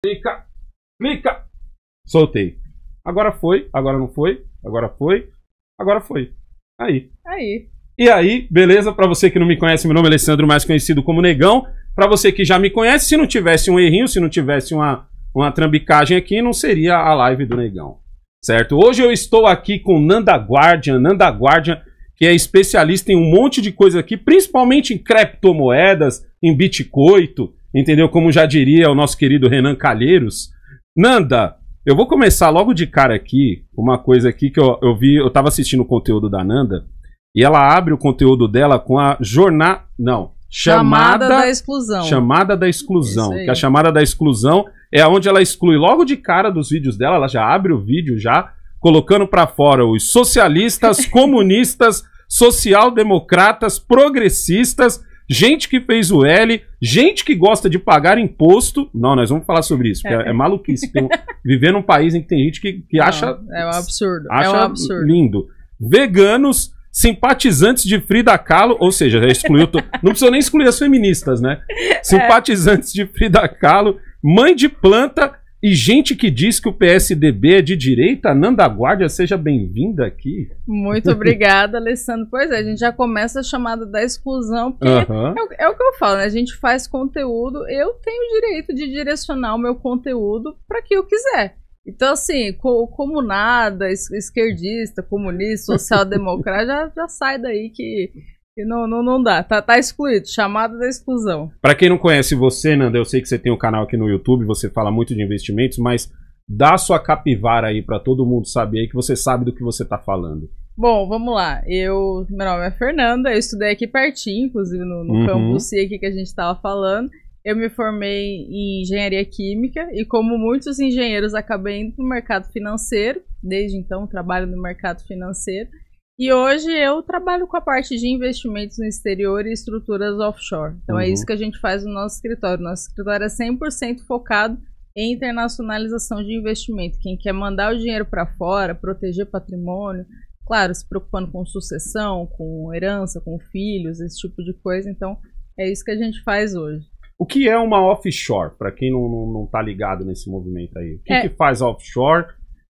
Clica. Clica. Soltei. Agora foi, agora não foi, agora foi, agora foi. Aí. E aí, beleza? Pra você que não me conhece, meu nome é Alessandro, mais conhecido como Negão. Pra você que já me conhece, se não tivesse um errinho, se não tivesse uma trambicagem aqui, não seria a live do Negão. Certo? Hoje eu estou aqui com Nanda Guardian, que é especialista em um monte de coisa aqui, principalmente em criptomoedas, em Bitcoin, entendeu? Como já diria o nosso querido Renan Calheiros. Nanda, eu vou começar logo de cara aqui, uma coisa aqui que eu vi, eu tava assistindo o conteúdo da Nanda, e ela abre o conteúdo dela com a chamada da exclusão. Chamada da exclusão. Que a chamada da exclusão é onde ela exclui logo de cara dos vídeos dela, ela já abre o vídeo já, colocando pra fora os socialistas, comunistas, social-democratas, progressistas, gente que fez o L, gente que gosta de pagar imposto. Não, nós vamos falar sobre isso, porque é maluquice. Viver num país em que tem gente que acha... É um absurdo. Acha um absurdo. Lindo. Veganos, simpatizantes de Frida Kahlo, ou seja, já excluiu... Não precisa nem excluir as feministas, né? Simpatizantes de Frida Kahlo, mãe de planta e gente que diz que o PSDB é de direita. Nanda Guardian, seja bem-vinda aqui. Muito obrigada, Alessandro. Pois é, a gente já começa a chamada da exclusão, porque é o que eu falo, né? A gente faz conteúdo, eu tenho o direito de direcionar o meu conteúdo para que eu quiser. Então, assim, como nada, esquerdista, comunista, social-democrata, já sai daí que não dá. Tá excluído, chamada da exclusão. Pra quem não conhece você, Nanda, eu sei que você tem um canal aqui no YouTube, você fala muito de investimentos, mas dá sua capivara aí pra todo mundo saber aí que você sabe do que você tá falando. Bom, vamos lá. Meu nome é Fernanda, eu estudei aqui pertinho, inclusive no campus C aqui que a gente tava falando. Eu me formei em engenharia química e, como muitos engenheiros, acabei indo para o mercado financeiro. Desde então, trabalho no mercado financeiro. E hoje eu trabalho com a parte de investimentos no exterior e estruturas offshore. Então é isso que a gente faz no nosso escritório. Nosso escritório é 100% focado em internacionalização de investimento. Quem quer mandar o dinheiro para fora, proteger patrimônio, claro, se preocupando com sucessão, com herança, com filhos, esse tipo de coisa. Então é isso que a gente faz hoje. O que é uma offshore, para quem não tá ligado nesse movimento aí? O que faz offshore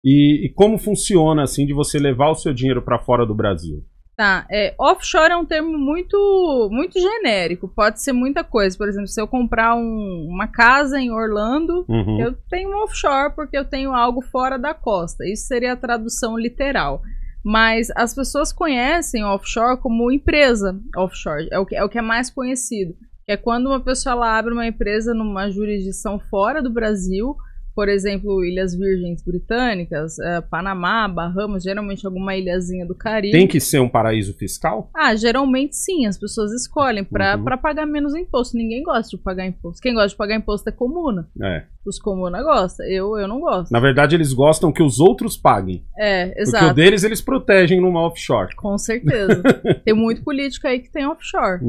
e como funciona, assim, de você levar o seu dinheiro para fora do Brasil? Tá, offshore é um termo muito genérico, pode ser muita coisa. Por exemplo, se eu comprar uma casa em Orlando, eu tenho um offshore porque eu tenho algo fora da costa. Isso seria a tradução literal. Mas as pessoas conhecem offshore como empresa offshore, é o que é mais conhecido. É quando uma pessoa ela abre uma empresa numa jurisdição fora do Brasil, por exemplo, Ilhas Virgens Britânicas, Panamá, Bahamas, geralmente alguma ilhazinha do Caribe. Tem que ser um paraíso fiscal? Ah, geralmente sim, as pessoas escolhem para pagar menos imposto. Ninguém gosta de pagar imposto. Quem gosta de pagar imposto é comuna. Os comuna gostam, eu não gosto. Na verdade, eles gostam que os outros paguem. Exato. Porque o deles eles protegem numa offshore. Com certeza. Tem muito político aí que tem offshore.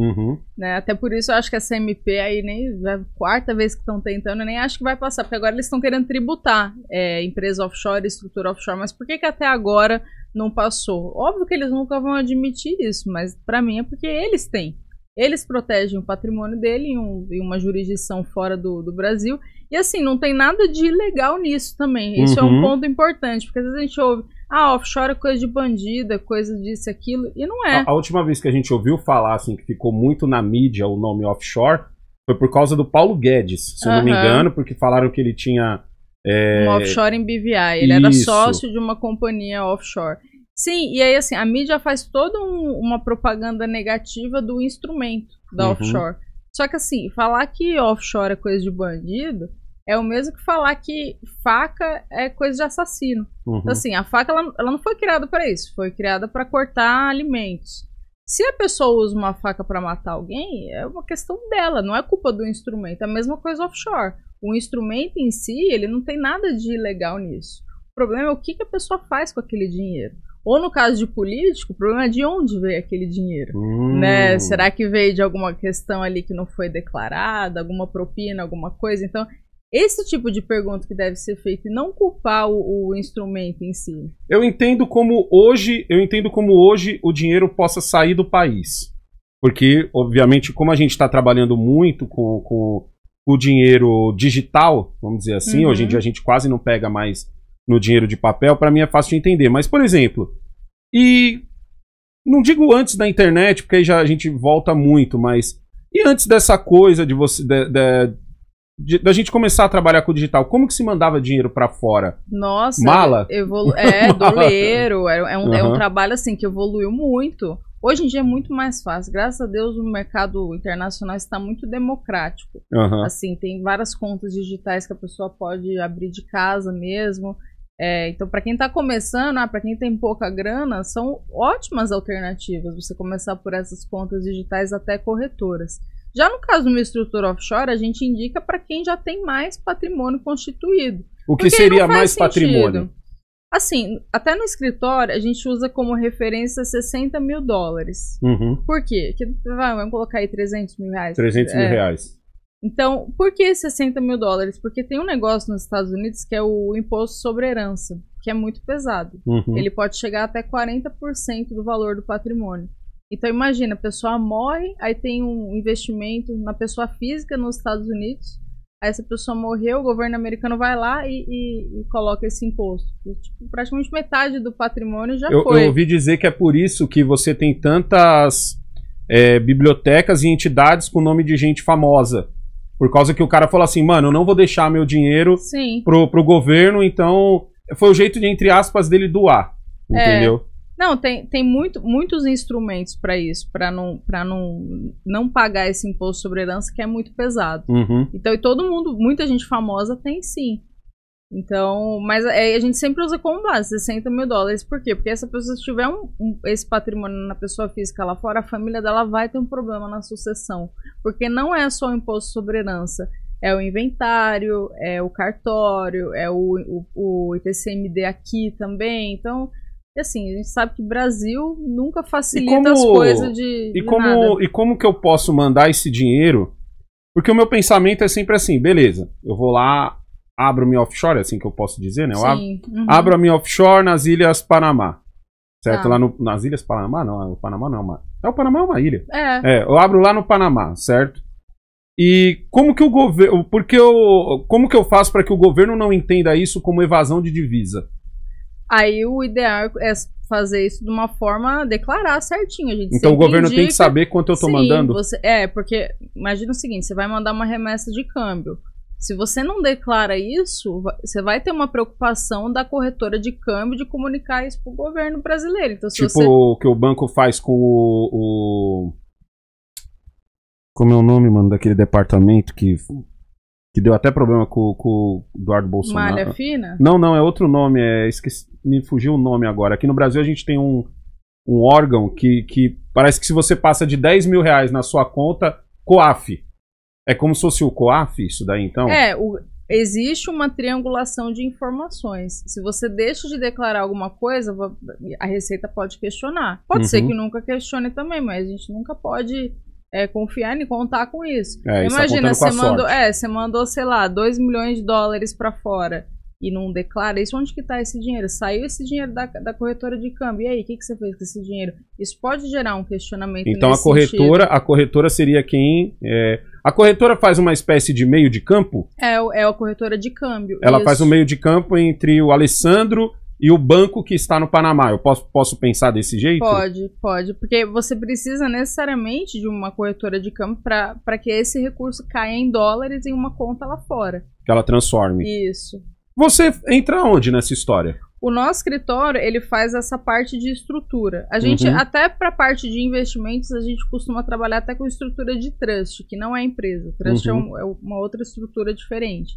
Né? Até por isso eu acho que essa MP aí nem é a quarta vez que estão tentando, eu nem acho que vai passar, porque agora eles estão querendo tributar empresa offshore, estrutura offshore, mas por que até agora não passou? Óbvio que eles nunca vão admitir isso, mas pra mim é porque eles têm. Eles protegem o patrimônio dele em uma jurisdição fora do Brasil. E assim, não tem nada de ilegal nisso também. Isso é um ponto importante, porque às vezes a gente ouve, offshore é coisa de bandido, é coisa disso, aquilo, e não é. A última vez que a gente ouviu falar, assim, que ficou muito na mídia o nome offshore, foi por causa do Paulo Guedes, se eu não me engano, porque falaram que ele tinha... um offshore em BVI, ele era sócio de uma companhia offshore. Sim, e aí assim, a mídia faz toda uma propaganda negativa do instrumento da offshore. Só que assim, falar que offshore é coisa de bandido é o mesmo que falar que faca é coisa de assassino. Então, assim, a faca ela não foi criada para isso, foi criada para cortar alimentos. Se a pessoa usa uma faca para matar alguém, é uma questão dela, não é culpa do instrumento. É a mesma coisa offshore. O instrumento em si, ele não tem nada de ilegal nisso. O problema é o que a pessoa faz com aquele dinheiro. Ou no caso de político, o problema é de onde veio aquele dinheiro. Né? Será que veio de alguma questão ali que não foi declarada, alguma propina, alguma coisa? Então, esse tipo de pergunta que deve ser feita e não culpar o instrumento em si. Eu entendo como hoje o dinheiro possa sair do país. Porque, obviamente, como a gente está trabalhando muito com o dinheiro digital, vamos dizer assim, hoje em dia a gente quase não pega mais no dinheiro de papel, para mim é fácil de entender. Mas, por exemplo, e não digo antes da internet, porque aí já a gente volta muito, mas e antes dessa coisa de você da gente começar a trabalhar com o digital, como que se mandava dinheiro para fora? Nossa, mala? Doleiro, é um trabalho assim que evoluiu muito. Hoje em dia é muito mais fácil. Graças a Deus o mercado internacional está muito democrático. Assim, tem várias contas digitais que a pessoa pode abrir de casa mesmo. Então, para quem está começando, para quem tem pouca grana, são ótimas alternativas você começar por essas contas digitais até corretoras. Já no caso de uma estrutura offshore, a gente indica para quem já tem mais patrimônio constituído. O que seria mais patrimônio? Assim, até no escritório, a gente usa como referência 60 mil dólares. Por quê? Vamos colocar aí 300 mil reais. 300 mil reais. Então, por que 60 mil dólares? Porque tem um negócio nos Estados Unidos que é o imposto sobre herança, que é muito pesado. Ele pode chegar até 40% do valor do patrimônio. Então, imagina, a pessoa morre, aí tem um investimento na pessoa física nos Estados Unidos, aí essa pessoa morreu, o governo americano vai lá e coloca esse imposto. Tipo, praticamente metade do patrimônio já foi. Eu ouvi dizer que é por isso que você tem tantas bibliotecas e entidades com nome de gente famosa. Por causa que o cara falou assim, mano, eu não vou deixar meu dinheiro pro governo, então foi o jeito de, entre aspas, dele doar, entendeu? Não, tem muitos instrumentos para isso, para não pagar esse imposto sobre herança que é muito pesado. Então, e todo mundo, muita gente famosa tem sim. Então, mas a gente sempre usa como base 60 mil dólares. Por quê? Porque se a pessoa tiver esse patrimônio na pessoa física lá fora, a família dela vai ter um problema na sucessão. Porque não é só o imposto sobre herança. É o inventário, é o cartório, é o ITCMD aqui também. Então, assim, a gente sabe que o Brasil nunca facilita as coisas de nada. E como que eu posso mandar esse dinheiro? Porque o meu pensamento é sempre assim, beleza, eu vou lá, abro minha offshore, é assim que eu posso dizer, né? Eu abro a minha offshore nas Ilhas Panamá, certo? Lá nas Ilhas Panamá, não, o Panamá não é uma... o Panamá é uma ilha. Eu abro lá no Panamá, certo? E como que o governo... como que eu faço para que o governo não entenda isso como evasão de divisa? Aí o ideal é fazer isso de uma forma, declarar certinho. A gente então o governo tem que saber quanto eu estou mandando? Porque imagina o seguinte, você vai mandar uma remessa de câmbio. Se você não declara isso, você vai ter uma preocupação da corretora de câmbio de comunicar isso para o governo brasileiro. Então, o que o banco faz com o... Como é o nome, mano, daquele departamento que deu até problema com o Eduardo Bolsonaro. Malha fina? Não, é outro nome, me fugiu o nome agora. Aqui no Brasil a gente tem um órgão que parece que se você passa de 10 mil reais na sua conta, COAF. É como se fosse o COAF, isso daí, então? Existe uma triangulação de informações. Se você deixa de declarar alguma coisa, a Receita pode questionar. Pode ser que nunca questione também, mas a gente nunca pode confiar nem contar com isso. Imagina, você mandou, sei lá, 2 milhões de dólares para fora e não declara isso, onde que tá esse dinheiro? Saiu esse dinheiro da corretora de câmbio, e aí, o que você fez com esse dinheiro? Isso pode gerar um questionamento. Então a corretora seria quem... A corretora faz uma espécie de meio de campo? É a corretora de câmbio. Ela faz um meio de campo entre o Alessandro e o banco que está no Panamá. Eu posso pensar desse jeito? Pode. Porque você precisa necessariamente de uma corretora de câmbio para que esse recurso caia em dólares em uma conta lá fora. Que ela transforme. Isso. Você entra onde nessa história? O nosso escritório, ele faz essa parte de estrutura. A gente, até para a parte de investimentos, a gente costuma trabalhar até com estrutura de trust, que não é empresa. Trust é uma outra estrutura diferente.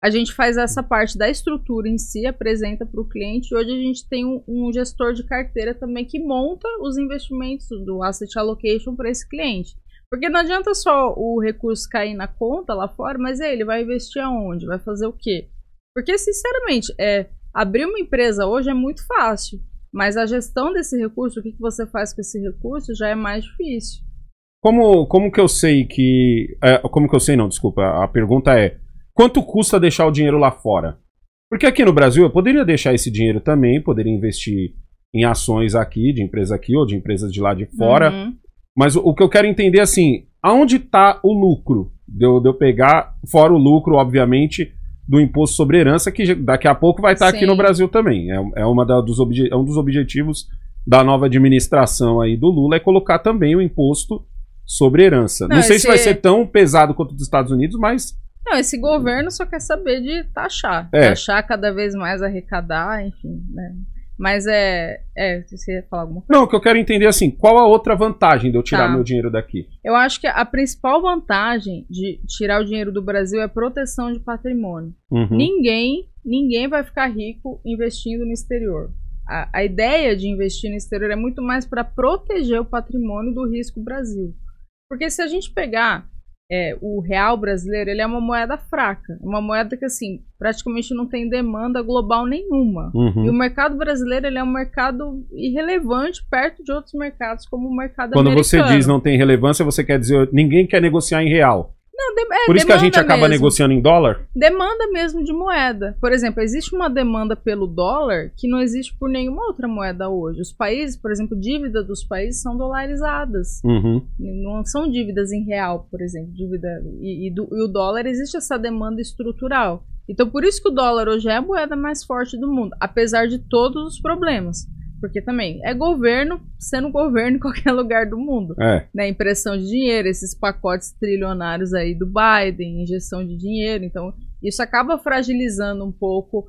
A gente faz essa parte da estrutura em si, apresenta para o cliente. E hoje a gente tem um gestor de carteira também que monta os investimentos do asset allocation para esse cliente. Porque não adianta só o recurso cair na conta lá fora, mas ele vai investir aonde? Vai fazer o quê? Porque, sinceramente, abrir uma empresa hoje é muito fácil, mas a gestão desse recurso, o que você faz com esse recurso, já é mais difícil. Como que eu sei que... como que eu sei não, desculpa, a pergunta é, quanto custa deixar o dinheiro lá fora? Porque aqui no Brasil eu poderia deixar esse dinheiro também, poderia investir em ações aqui, de empresa aqui ou de empresas de lá de fora, mas o que eu quero entender é assim, aonde está o lucro? De eu pegar, fora o lucro, obviamente, do imposto sobre herança, que daqui a pouco vai estar aqui no Brasil também. É um dos objetivos da nova administração aí do Lula, é colocar também o imposto sobre herança. Não sei se vai ser tão pesado quanto dos Estados Unidos, mas... Não, esse governo só quer saber de taxar. Taxar cada vez mais, arrecadar, enfim, né? Mas você ia falar alguma coisa? Não, o que eu quero entender é assim, qual a outra vantagem de eu tirar meu dinheiro daqui? Eu acho que a principal vantagem de tirar o dinheiro do Brasil é a proteção de patrimônio. Ninguém vai ficar rico investindo no exterior. A ideia de investir no exterior é muito mais para proteger o patrimônio do risco Brasil. Porque se a gente pegar o real brasileiro, ele é uma moeda fraca, uma moeda que assim praticamente não tem demanda global nenhuma. E o mercado brasileiro, ele é um mercado irrelevante perto de outros mercados, como o mercado americano. Quando você diz não tem relevância, você quer dizer ninguém quer negociar em real. Não, por isso que a gente acaba negociando em dólar? Demanda mesmo de moeda. Por exemplo, existe uma demanda pelo dólar que não existe por nenhuma outra moeda hoje. Os países, por exemplo, dívida dos países são dolarizadas. Não são dívidas em real, por exemplo. E o dólar, existe essa demanda estrutural. Então, por isso que o dólar hoje é a moeda mais forte do mundo, apesar de todos os problemas. Porque também é governo sendo governo em qualquer lugar do mundo. Né? Impressão de dinheiro, esses pacotes trilionários aí do Biden, injeção de dinheiro. Então, isso acaba fragilizando um pouco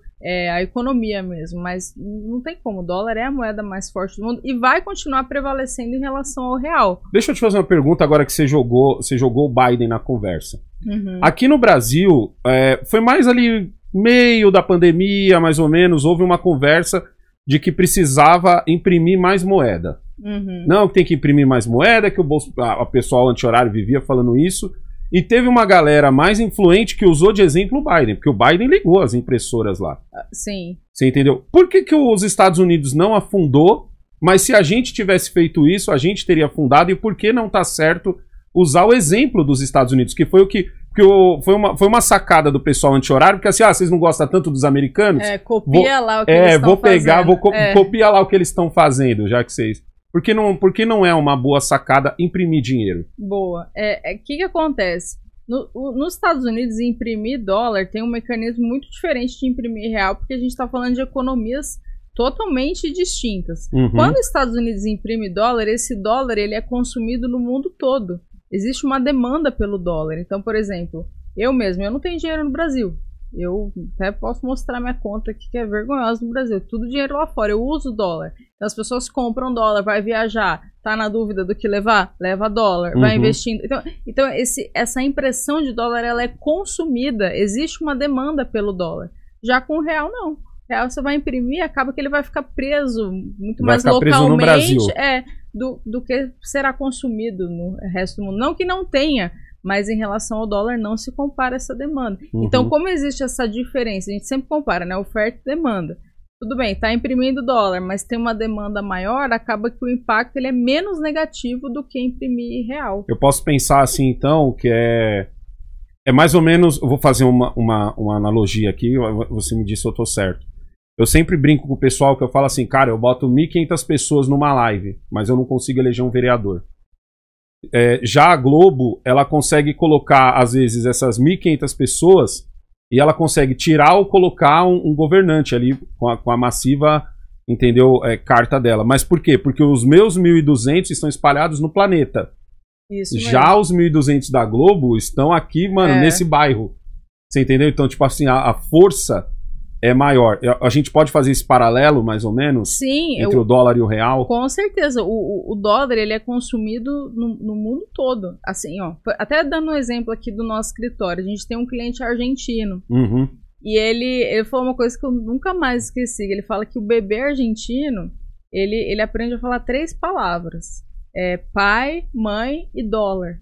a economia mesmo. Mas não tem como. O dólar é a moeda mais forte do mundo e vai continuar prevalecendo em relação ao real. Deixa eu te fazer uma pergunta agora que você jogou o Biden na conversa. Aqui no Brasil, foi mais ali meio da pandemia, mais ou menos, houve uma conversa de que precisava imprimir mais moeda. Não, que tem que imprimir mais moeda, que o pessoal anti-horário vivia falando isso. E teve uma galera mais influente que usou de exemplo o Biden, porque o Biden ligou as impressoras lá. Sim. Você entendeu? Por que os Estados Unidos não afundou, mas se a gente tivesse feito isso, a gente teria afundado, e por que não tá certo usar o exemplo dos Estados Unidos, que foi o que... Foi uma sacada do pessoal anti-horário, porque assim, vocês não gostam tanto dos americanos? Copia lá o que eles estão fazendo. Copiar lá o que eles estão fazendo, já que vocês... Por que não é uma boa sacada imprimir dinheiro? Boa. O que acontece? Nos Estados Unidos, imprimir dólar tem um mecanismo muito diferente de imprimir real, porque a gente está falando de economias totalmente distintas. Quando os Estados Unidos imprime dólar, esse dólar ele é consumido no mundo todo. Existe uma demanda pelo dólar. Então, por exemplo, eu não tenho dinheiro no Brasil. Eu até posso mostrar minha conta aqui, que é vergonhosa no Brasil. Tudo dinheiro lá fora. Eu uso dólar. Então, as pessoas compram dólar, vai viajar, tá na dúvida do que levar? Leva dólar, vai investindo. Então essa impressão de dólar, ela é consumida. Existe uma demanda pelo dólar. Já com o real, não. O real você vai imprimir, acaba que ele vai ficar preso muito mais localmente do que será consumido no resto do mundo. Não que não tenha, mas em relação ao dólar não se compara essa demanda. Então, como existe essa diferença, a gente sempre compara, né? Oferta e demanda. Tudo bem, está imprimindo dólar, mas tem uma demanda maior, acaba que o impacto ele é menos negativo do que imprimir real. Eu posso pensar assim, então, que é mais ou menos... Eu vou fazer uma analogia aqui, você me diz se eu estou certo. Eu sempre brinco com o pessoal que eu falo assim, cara, eu boto 1.500 pessoas numa live, mas eu não consigo eleger um vereador. Já a Globo, ela consegue colocar, às vezes, essas 1.500 pessoas e ela consegue tirar ou colocar um governante ali com a massiva, entendeu, carta dela. Mas por quê? Porque os meus 1.200 estão espalhados no planeta. Isso já os 1.200 da Globo estão aqui, mano, nesse bairro. Você entendeu? Então, tipo assim, a força... é maior. A gente pode fazer esse paralelo, mais ou menos? Sim. Entre o dólar e o real? Com certeza. O dólar, ele é consumido no mundo todo. Assim, ó. Até dando um exemplo aqui do nosso escritório. A gente tem um cliente argentino. E ele falou uma coisa que eu nunca mais esqueci. Ele fala que o bebê argentino, ele aprende a falar 3 palavras. Pai, mãe e dólar.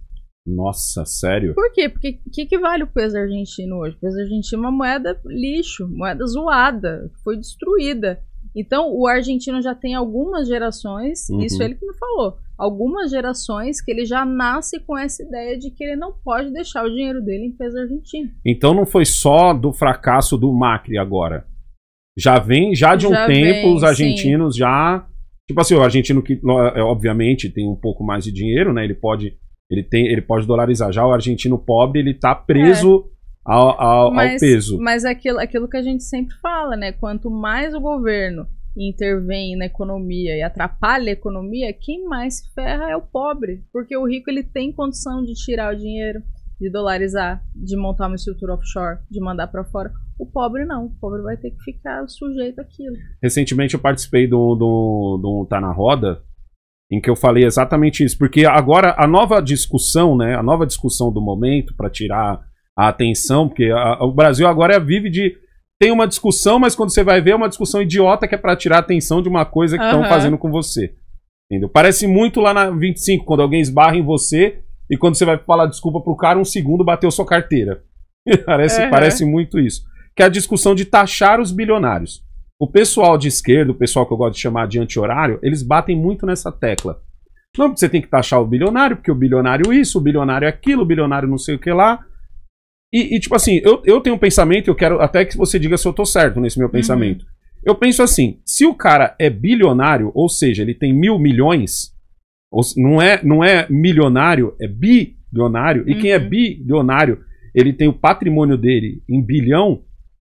Nossa, sério? Por quê? Porque o que vale o peso argentino hoje? O peso argentino é uma moeda lixo, moeda zoada, que foi destruída. Então, o argentino já tem algumas gerações, isso ele que me falou, algumas gerações que ele já nasce com essa ideia de que ele não pode deixar o dinheiro dele em peso argentino. Então não foi só do fracasso do Macri agora. Já vem, de um tempo, os argentinos já... Tipo assim, o argentino que, obviamente, tem um pouco mais de dinheiro, né? Ele pode Ele pode dolarizar. Já o argentino pobre, ele tá preso ao peso. Mas é aquilo que a gente sempre fala, né? Quanto mais o governo intervém na economia e atrapalha a economia, quem mais se ferra é o pobre. Porque o rico, ele tem condição de tirar o dinheiro, de dolarizar, de montar uma estrutura offshore, de mandar para fora. O pobre não. O pobre vai ter que ficar sujeito àquilo. Recentemente eu participei do Tá na Roda, em que eu falei exatamente isso, porque agora a nova discussão, né, a nova discussão do momento para tirar a atenção, porque o Brasil agora vive de... Tem uma discussão, mas quando você vai ver é uma discussão idiota que é para tirar a atenção de uma coisa que estão fazendo com você. Entendeu? Parece muito lá na 25, quando alguém esbarra em você e quando você vai falar desculpa pro cara, um segundo bateu sua carteira. Parece muito isso. Que é a discussão de taxar os bilionários. O pessoal de esquerda, o pessoal que eu gosto de chamar de anti-horário, eles batem muito nessa tecla. Não, porque você tem que taxar o bilionário, porque o bilionário isso, o bilionário aquilo, o bilionário não sei o que lá. E tipo assim, eu tenho um pensamento, eu quero até que você diga se eu tô certo nesse meu pensamento. Eu penso assim, se o cara é bilionário, ou seja, ele tem 1.000 milhões, não é milionário, é bilionário, e quem é bilionário, ele tem o patrimônio dele em bilhão.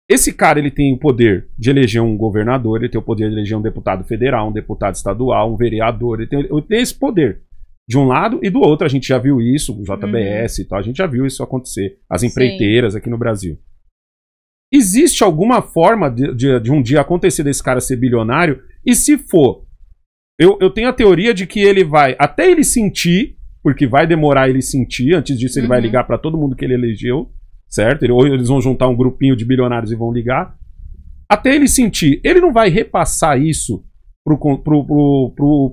Esse cara, ele tem o poder de eleger um governador, ele tem o poder de eleger um deputado federal, um deputado estadual, um vereador, ele tem esse poder. De um lado e do outro, a gente já viu isso, o JBS e tal, a gente já viu isso acontecer, as empreiteiras aqui no Brasil. Existe alguma forma de um dia acontecer desse cara ser bilionário? E se for, eu tenho a teoria de que ele vai, até ele sentir, porque vai demorar ele sentir, antes disso ele vai ligar para todo mundo que ele elegeu, certo? Ou eles vão juntar um grupinho de bilionários e vão ligar. Até ele sentir, ele não vai repassar isso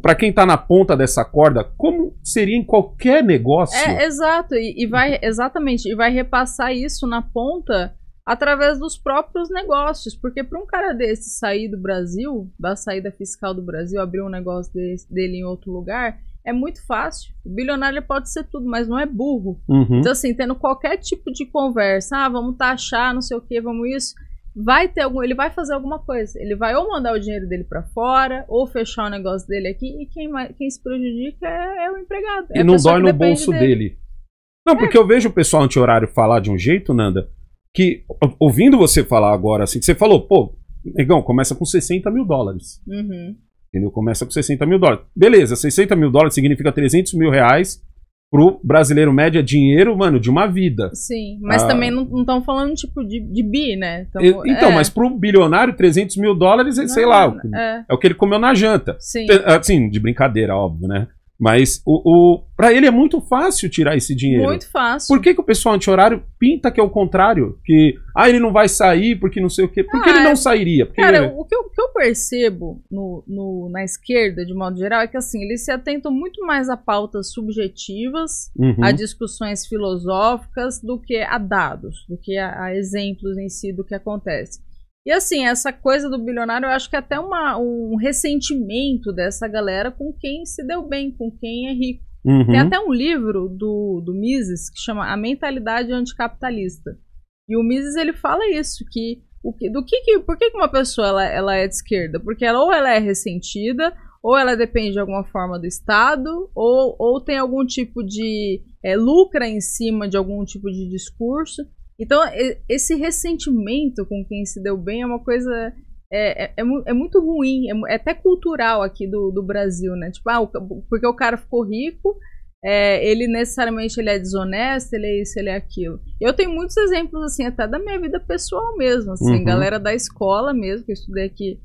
para quem tá na ponta dessa corda, como seria em qualquer negócio. Exato, e vai repassar isso na ponta através dos próprios negócios, porque para um cara desse sair do Brasil, da saída fiscal do Brasil, abrir um negócio dele em outro lugar, é muito fácil. O bilionário pode ser tudo, mas não é burro. Então assim, tendo qualquer tipo de conversa, vamos taxar, não sei o que, vamos isso, ele vai fazer alguma coisa. Ele vai ou mandar o dinheiro dele para fora, ou fechar o negócio dele aqui, e quem se prejudica é o empregado. E não dói no bolso dele. Não, porque eu vejo o pessoal anti-horário falar de um jeito, Nanda, que, ouvindo você falar agora, assim, que você falou, pô, negão, começa com 60 mil dólares. Entendeu? Começa com 60 mil dólares. Beleza, 60 mil dólares significa 300 mil reais pro brasileiro médio, é dinheiro, mano, de uma vida. Sim, mas também não estão falando, tipo, de bi, né? Então, mas pro bilionário, 300 mil dólares, sei lá, é o que ele comeu na janta. Sim. Assim, de brincadeira, óbvio, né? Mas pra ele é muito fácil tirar esse dinheiro. Muito fácil. Por que o pessoal anti-horário pinta que é o contrário? Que, ele não vai sair porque não sei o quê. Por que ele não sairia? Porque... Cara, o que eu percebo na esquerda, de modo geral, é que assim, eles se atentam muito mais a pautas subjetivas, a discussões filosóficas, do que a dados, do que a exemplos em si do que acontece. E assim, essa coisa do bilionário, eu acho que é até um ressentimento dessa galera com quem se deu bem, com quem é rico. Tem até um livro do Mises que chama A Mentalidade Anticapitalista. E o Mises, ele fala isso, por que uma pessoa ela é de esquerda? Porque ou ela é ressentida, ou ela depende de alguma forma do Estado, ou tem algum tipo de lucra em cima de algum tipo de discurso. Então, esse ressentimento com quem se deu bem é uma coisa... É muito ruim, é até cultural aqui do Brasil, né? Tipo, porque o cara ficou rico, ele necessariamente ele é desonesto, ele é isso, ele é aquilo. Eu tenho muitos exemplos, assim, até da minha vida pessoal mesmo, assim, galera da escola mesmo, que eu estudei aqui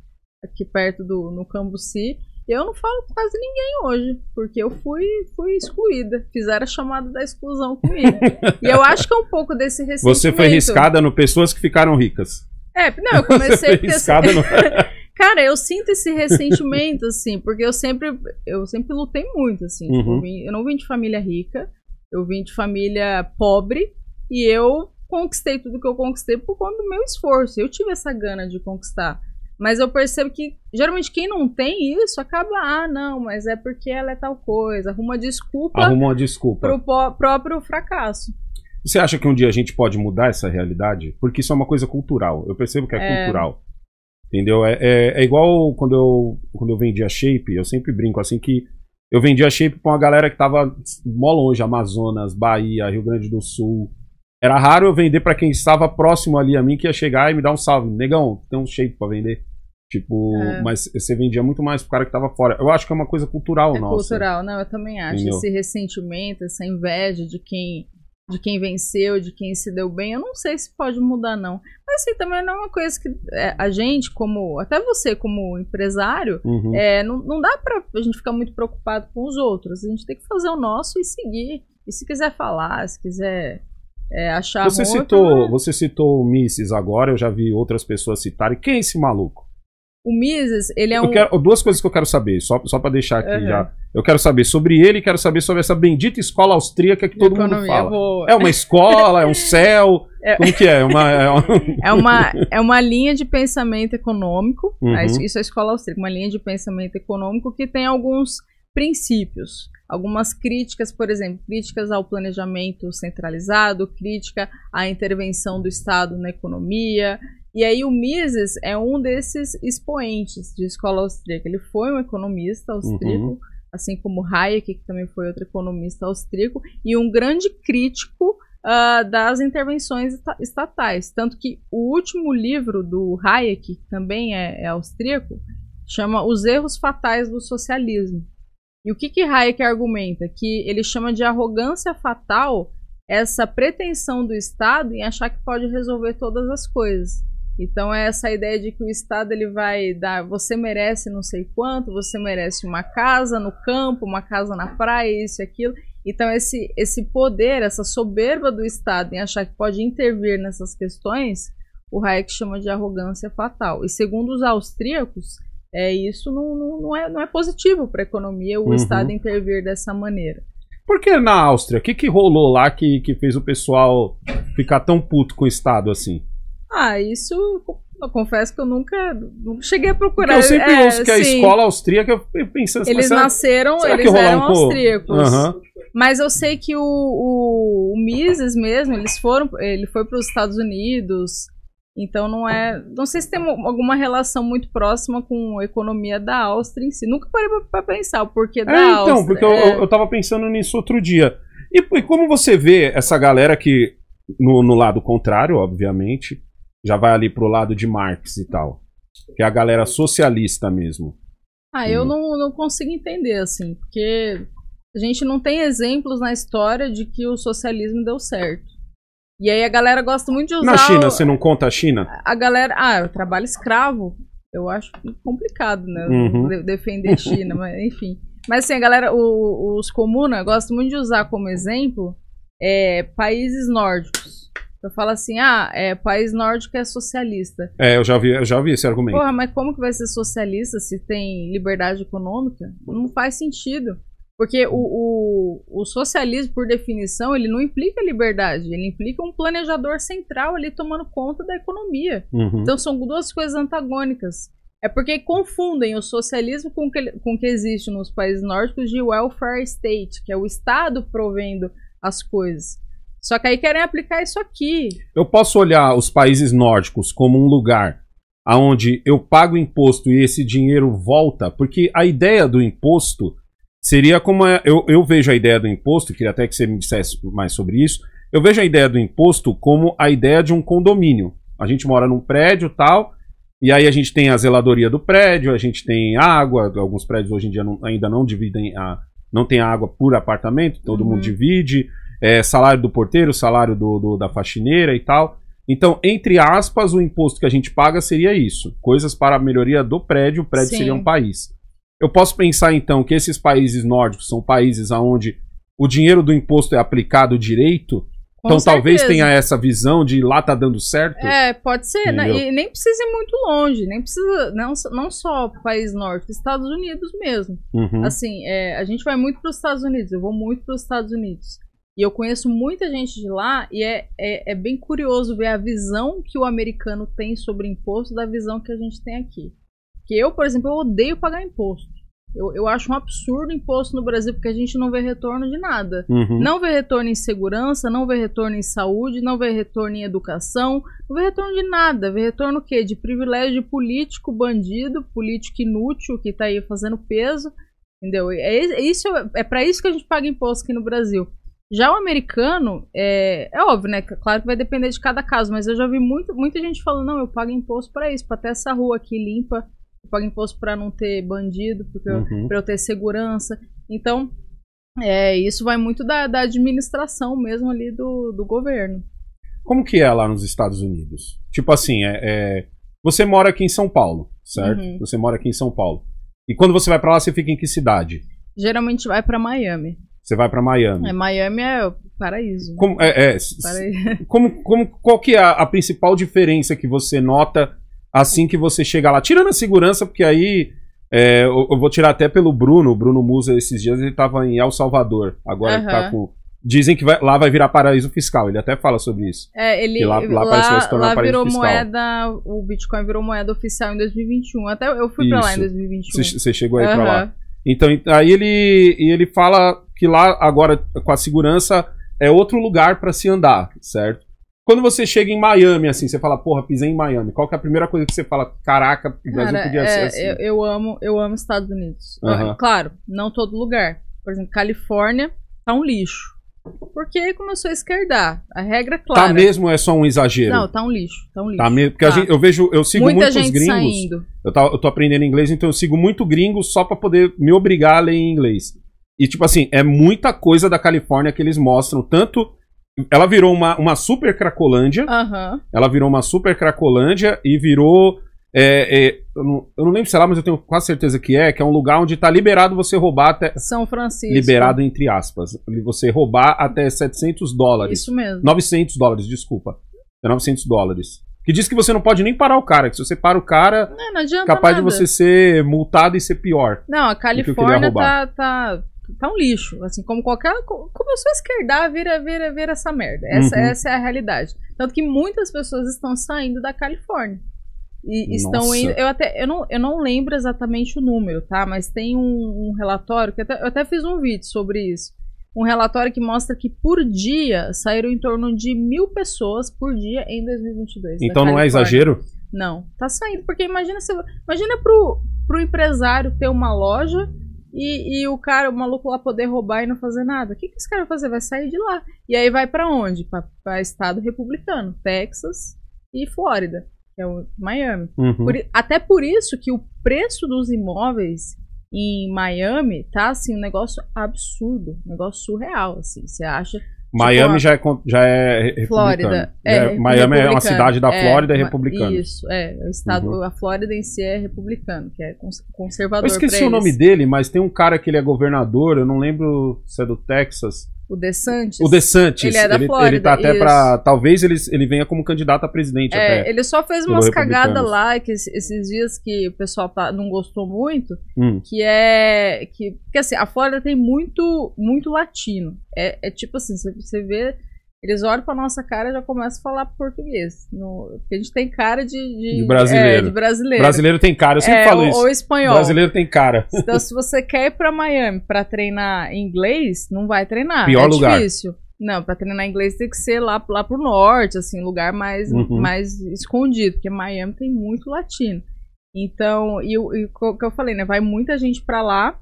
perto no Cambuci. Eu não falo com quase ninguém hoje, porque eu fui excluída. Fizeram a chamada da exclusão comigo. E eu acho que é um pouco desse ressentimento. Você foi riscada no pessoas que ficaram ricas. Não, eu comecei... Você foi riscada no... Cara, eu sinto esse ressentimento, assim, porque eu sempre lutei muito, assim. Eu não vim de família rica, eu vim de família pobre, e eu conquistei tudo que eu conquistei por conta do meu esforço. Eu tive essa gana de conquistar. Mas eu percebo que, geralmente, quem não tem isso acaba, não, mas é porque ela é tal coisa. Arruma uma desculpa pro próprio fracasso. Você acha que um dia a gente pode mudar essa realidade? Porque isso é uma coisa cultural. Eu percebo que é cultural. Entendeu? É igual quando eu vendia shape, eu sempre brinco assim que Eu vendia shape pra uma galera que tava mó longe, Amazonas, Bahia, Rio Grande do Sul. Era raro eu vender pra quem estava próximo ali a mim, que ia chegar e me dar um salve. Negão, tem um shape pra vender. Tipo, mas você vendia muito mais pro cara que tava fora. Eu acho que é uma coisa cultural nossa. É cultural, não, eu também acho. Entendeu? Esse ressentimento, essa inveja de quem venceu, de quem se deu bem, eu não sei se pode mudar, não. Mas assim, também não é uma coisa que a gente, como, até você como empresário, não dá pra gente ficar muito preocupado com os outros. A gente tem que fazer o nosso e seguir. E se quiser falar, se quiser achar Você citou o Mises agora, eu já vi outras pessoas citarem. Quem é esse maluco? O Mises, ele é duas coisas que eu quero saber, só pra deixar aqui já. Eu quero saber sobre ele e quero saber sobre essa bendita escola austríaca que todo mundo fala. É uma escola, é um céu, como que é? É uma linha de pensamento econômico, isso é a escola austríaca, uma linha de pensamento econômico que tem alguns princípios, algumas críticas, por exemplo, críticas ao planejamento centralizado, crítica à intervenção do Estado na economia. E aí o Mises é um desses expoentes de escola austríaca. Ele foi um economista austríaco, assim como Hayek, que também foi outro economista austríaco, e um grande crítico das intervenções estatais. Tanto que o último livro do Hayek, que também é austríaco, chama Os Erros Fatais do Socialismo. E o que Hayek argumenta? Que ele chama de arrogância fatal essa pretensão do Estado em achar que pode resolver todas as coisas. Então é essa ideia de que o Estado ele vai dar, você merece não sei quanto, você merece uma casa no campo, uma casa na praia, isso e aquilo. Então esse poder, essa soberba do Estado em achar que pode intervir nessas questões, o Hayek chama de arrogância fatal. E segundo os austríacos, isso não é positivo para a economia, o Estado intervir dessa maneira. Por que na Áustria? O que rolou lá que fez o pessoal ficar tão puto com o Estado assim? Isso eu confesso que eu nunca cheguei a procurar. Porque eu sempre ouço que a escola austríaca, eu pensando... Eles nasceram, eles eram austríacos. Mas eu sei que o Mises mesmo, ele foi para os Estados Unidos, então não sei se tem alguma relação muito próxima com a economia da Áustria em si. Nunca parei para pensar o porquê da Áustria. Porque eu tava pensando nisso outro dia. E como você vê essa galera que, no lado contrário, obviamente... já vai ali pro lado de Marx e tal. Que é a galera socialista mesmo. Eu não consigo entender, assim, porque a gente não tem exemplos na história de que o socialismo deu certo. E aí a galera gosta muito de usar... Na China, você não conta a China? A galera... o trabalho escravo, eu acho complicado, né? Defender China, mas enfim. Mas assim, a galera, os comunas gostam muito de usar como exemplo países nórdicos. Eu falo assim, país nórdico é socialista. Eu já vi esse argumento. Porra, mas como que vai ser socialista se tem liberdade econômica? Não faz sentido. Porque o socialismo, por definição, ele não implica liberdade. Ele implica um planejador central ali tomando conta da economia. Então são duas coisas antagônicas. É porque confundem o socialismo com o que existe nos países nórdicos de welfare state, que é o Estado provendo as coisas. Só que aí querem aplicar isso aqui. Eu posso olhar os países nórdicos como um lugar onde eu pago imposto e esse dinheiro volta, porque a ideia do imposto seria como... Eu vejo a ideia do imposto, queria até que você me dissesse mais sobre isso, eu vejo a ideia do imposto como a ideia de um condomínio. A gente mora num prédio e tal, e aí a gente tem a zeladoria do prédio, a gente tem água, alguns prédios hoje em dia ainda não dividem, não tem água por apartamento, todo mundo divide... salário do porteiro, salário da faxineira e tal. Então, entre aspas, o imposto que a gente paga seria isso. Coisas para a melhoria do prédio, o prédio seria um país. Eu posso pensar, então, que esses países nórdicos são países onde o dinheiro do imposto é aplicado direito? Então, talvez tenha essa visão de lá tá dando certo? Pode ser, né? E nem precisa ir muito longe, nem precisa, não só país nórdico, Estados Unidos mesmo. Assim, a gente vai muito para os Estados Unidos, eu vou muito para os Estados Unidos. E eu conheço muita gente de lá e é bem curioso ver a visão que o americano tem sobre imposto da visão que a gente tem aqui. Porque eu, por exemplo, eu odeio pagar imposto. Eu acho um absurdo imposto no Brasil porque a gente não vê retorno de nada. Não vê retorno em segurança, não vê retorno em saúde, não vê retorno em educação, não vê retorno de nada. Vê retorno o quê? De privilégio de político bandido, político inútil que tá aí fazendo peso. Entendeu? É para isso que a gente paga imposto aqui no Brasil. Já o americano, é óbvio, né? Claro que vai depender de cada caso, mas eu já vi muita gente falando, não, eu pago imposto para isso, para ter essa rua aqui limpa, eu pago imposto para não ter bandido, para eu ter segurança. Então, isso vai muito da administração mesmo ali do governo. Como que é lá nos Estados Unidos? Tipo assim, você mora aqui em São Paulo, certo? Você mora aqui em São Paulo. E quando você vai pra lá, você fica em que cidade? Geralmente vai pra Miami. Você vai pra Miami. Miami é o paraíso. Qual que é a principal diferença que você nota assim que você chega lá? Tirando a segurança, porque aí eu vou tirar até pelo Bruno. O Bruno Musa, esses dias, ele tava em El Salvador. Agora ele tá com... Dizem que lá vai virar paraíso fiscal. Ele até fala sobre isso. Lá parece que vai se tornar paraíso fiscal. O Bitcoin virou moeda oficial em 2021. Até eu fui pra lá em 2021. Você chegou aí pra lá. Então, aí ele fala que lá, agora, com a segurança, é outro lugar pra se andar, certo? Quando você chega em Miami, assim, você fala, porra, pisei em Miami. Qual que é a primeira coisa que você fala? Caraca, o Brasil podia ser assim. Eu amo Estados Unidos. Claro, não todo lugar. Por exemplo, Califórnia tá um lixo. Porque aí começou a esquerdar. A regra é clara. Tá mesmo ou é só um exagero? Não, tá um lixo. Tá mesmo. Porque eu sigo muita muitos gringos. Saindo. Eu tô aprendendo inglês, então eu sigo muito gringo só pra poder me obrigar a ler em inglês. E tipo assim, é muita coisa da Califórnia que eles mostram. Tanto... Ela virou uma super cracolândia. Ela virou uma super cracolândia e virou... eu não lembro se é lá, mas eu tenho quase certeza que é um lugar onde tá liberado você roubar até... São Francisco. Liberado entre aspas. Você roubar até $700. Isso mesmo. $900, desculpa. É $900. Que diz que você não pode nem parar o cara, que se você para o cara, não adianta capaz nada. De você ser multado e ser pior. Não, a Califórnia tá um lixo. Assim, como começou a esquerdar, vira essa merda. Essa é a realidade. Tanto que muitas pessoas estão saindo da Califórnia. E estão indo. Eu não lembro exatamente o número, tá? Mas tem um relatório, que eu até fiz um vídeo sobre isso. Um relatório que mostra que por dia saíram em torno de 1.000 pessoas por dia em 2022. Então não é exagero? Não, tá saindo. Porque imagina pro empresário ter uma loja e o maluco lá poder roubar e não fazer nada. O que esse cara vai fazer? Vai sair de lá. E aí vai pra onde? Pra estado republicano. Texas e Flórida. Que é o Miami. Até por isso que o preço dos imóveis em Miami tá assim, um negócio absurdo, um negócio surreal, assim. Você acha... Miami já é republicano. Flórida. Miami é uma cidade da Flórida e republicana. Isso, o estado, a Flórida em si é republicano, que é conservador. Eu esqueci o nome dele, mas tem um cara que ele é governador, eu não lembro se é do Texas. O DeSantis. O DeSantis. Ele é da Flórida. Ele tá até pra... Talvez ele venha como candidato a presidente até. Ele só fez umas cagadas lá, que esses dias que o pessoal não gostou muito, que assim, a Flórida tem muito muito latino. Tipo assim, você vê... Eles olham pra nossa cara e já começam a falar português. Porque a gente tem cara de brasileiro. De brasileiro. Brasileiro tem cara, eu sempre falo isso. Ou espanhol. Brasileiro tem cara. Então, se você quer ir pra Miami pra treinar inglês, não vai treinar. Pior lugar. Difícil. Não, pra treinar inglês tem que ser lá pro norte, assim, lugar mais escondido. Porque Miami tem muito latino. Então, e o que eu falei, né? Vai muita gente pra lá.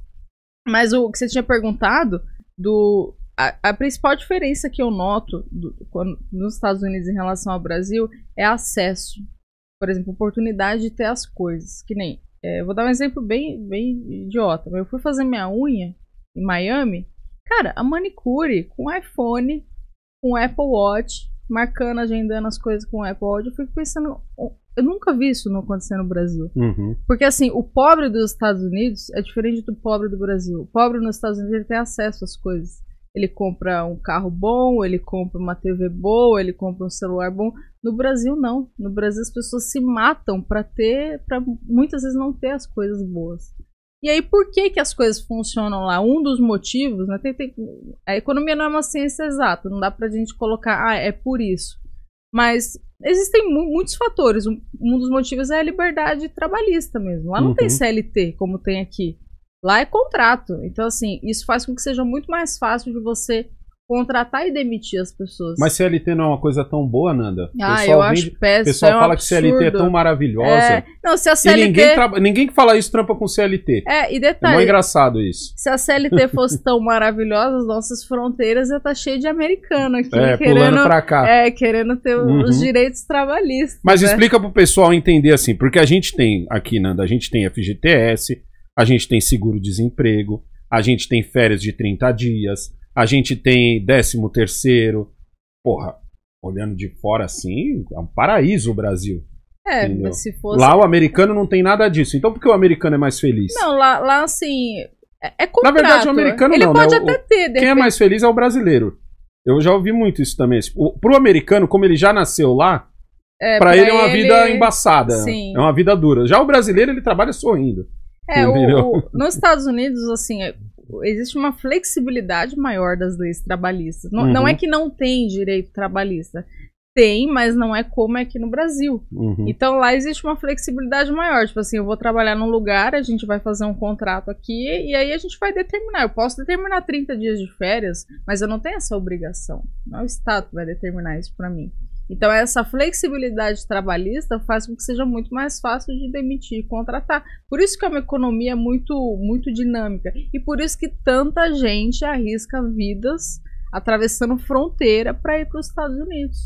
Mas o que você tinha perguntado a principal diferença que eu noto nos Estados Unidos em relação ao Brasil é acesso. Por exemplo, oportunidade de ter as coisas. Que nem... vou dar um exemplo bem idiota. Eu fui fazer minha unha em Miami. Cara, a manicure com iPhone, com Apple Watch, marcando, agendando as coisas com Apple Watch. Eu fico pensando... Eu nunca vi isso não acontecer no Brasil. Porque assim, o pobre dos Estados Unidos é diferente do pobre do Brasil. O pobre nos Estados Unidos ele tem acesso às coisas. Ele compra um carro bom, ele compra uma TV boa, ele compra um celular bom. No Brasil, não. No Brasil, as pessoas se matam pra muitas vezes não ter as coisas boas. E aí, por que as coisas funcionam lá? Um dos motivos, né, a economia não é uma ciência exata, não dá pra gente colocar, é por isso. Mas existem muitos fatores. Um dos motivos é a liberdade trabalhista mesmo. Lá não tem CLT, como tem aqui. Lá é contrato. Então, assim, isso faz com que seja muito mais fácil de você contratar e demitir as pessoas. Mas CLT não é uma coisa tão boa, Nanda? Eu acho péssimo. O pessoal fala que CLT é tão maravilhosa. Não, se a CLT... E ninguém que fala isso trampa com CLT. E detalhe... É muito engraçado isso. Se a CLT fosse tão maravilhosa, as nossas fronteiras ia estar cheias de americano aqui. Pulando pra cá. Querendo ter os direitos trabalhistas. Mas explica pro pessoal entender assim, porque a gente tem aqui, Nanda, a gente tem FGTS, a gente tem seguro-desemprego, a gente tem férias de 30 dias... A gente tem 13º. Porra, olhando de fora assim, é um paraíso o Brasil. Mas se fosse... Lá o americano não tem nada disso. Então por que o americano é mais feliz? Não, lá assim, é contrato. Na verdade o americano ele não, pode né? até ter. Quem é mais feliz é o brasileiro. Eu já ouvi muito isso também. Pro americano, como ele já nasceu lá, pra ele é uma vida embaçada. Sim. É uma vida dura. Já o brasileiro, ele trabalha sorrindo. Nos Estados Unidos, assim... Existe uma flexibilidade maior das leis trabalhistas. Não é que não tem direito trabalhista. Tem, mas não é como é aqui no Brasil. Então lá existe uma flexibilidade maior. Tipo assim, eu vou trabalhar num lugar, a gente vai fazer um contrato aqui e aí a gente vai determinar. Eu posso determinar 30 dias de férias, mas eu não tenho essa obrigação. Não é o Estado que vai determinar isso pra mim. Então essa flexibilidade trabalhista faz com que seja muito mais fácil de demitir e contratar. Por isso que é uma economia muito, muito dinâmica. E por isso que tanta gente arrisca vidas atravessando fronteira para ir para os Estados Unidos.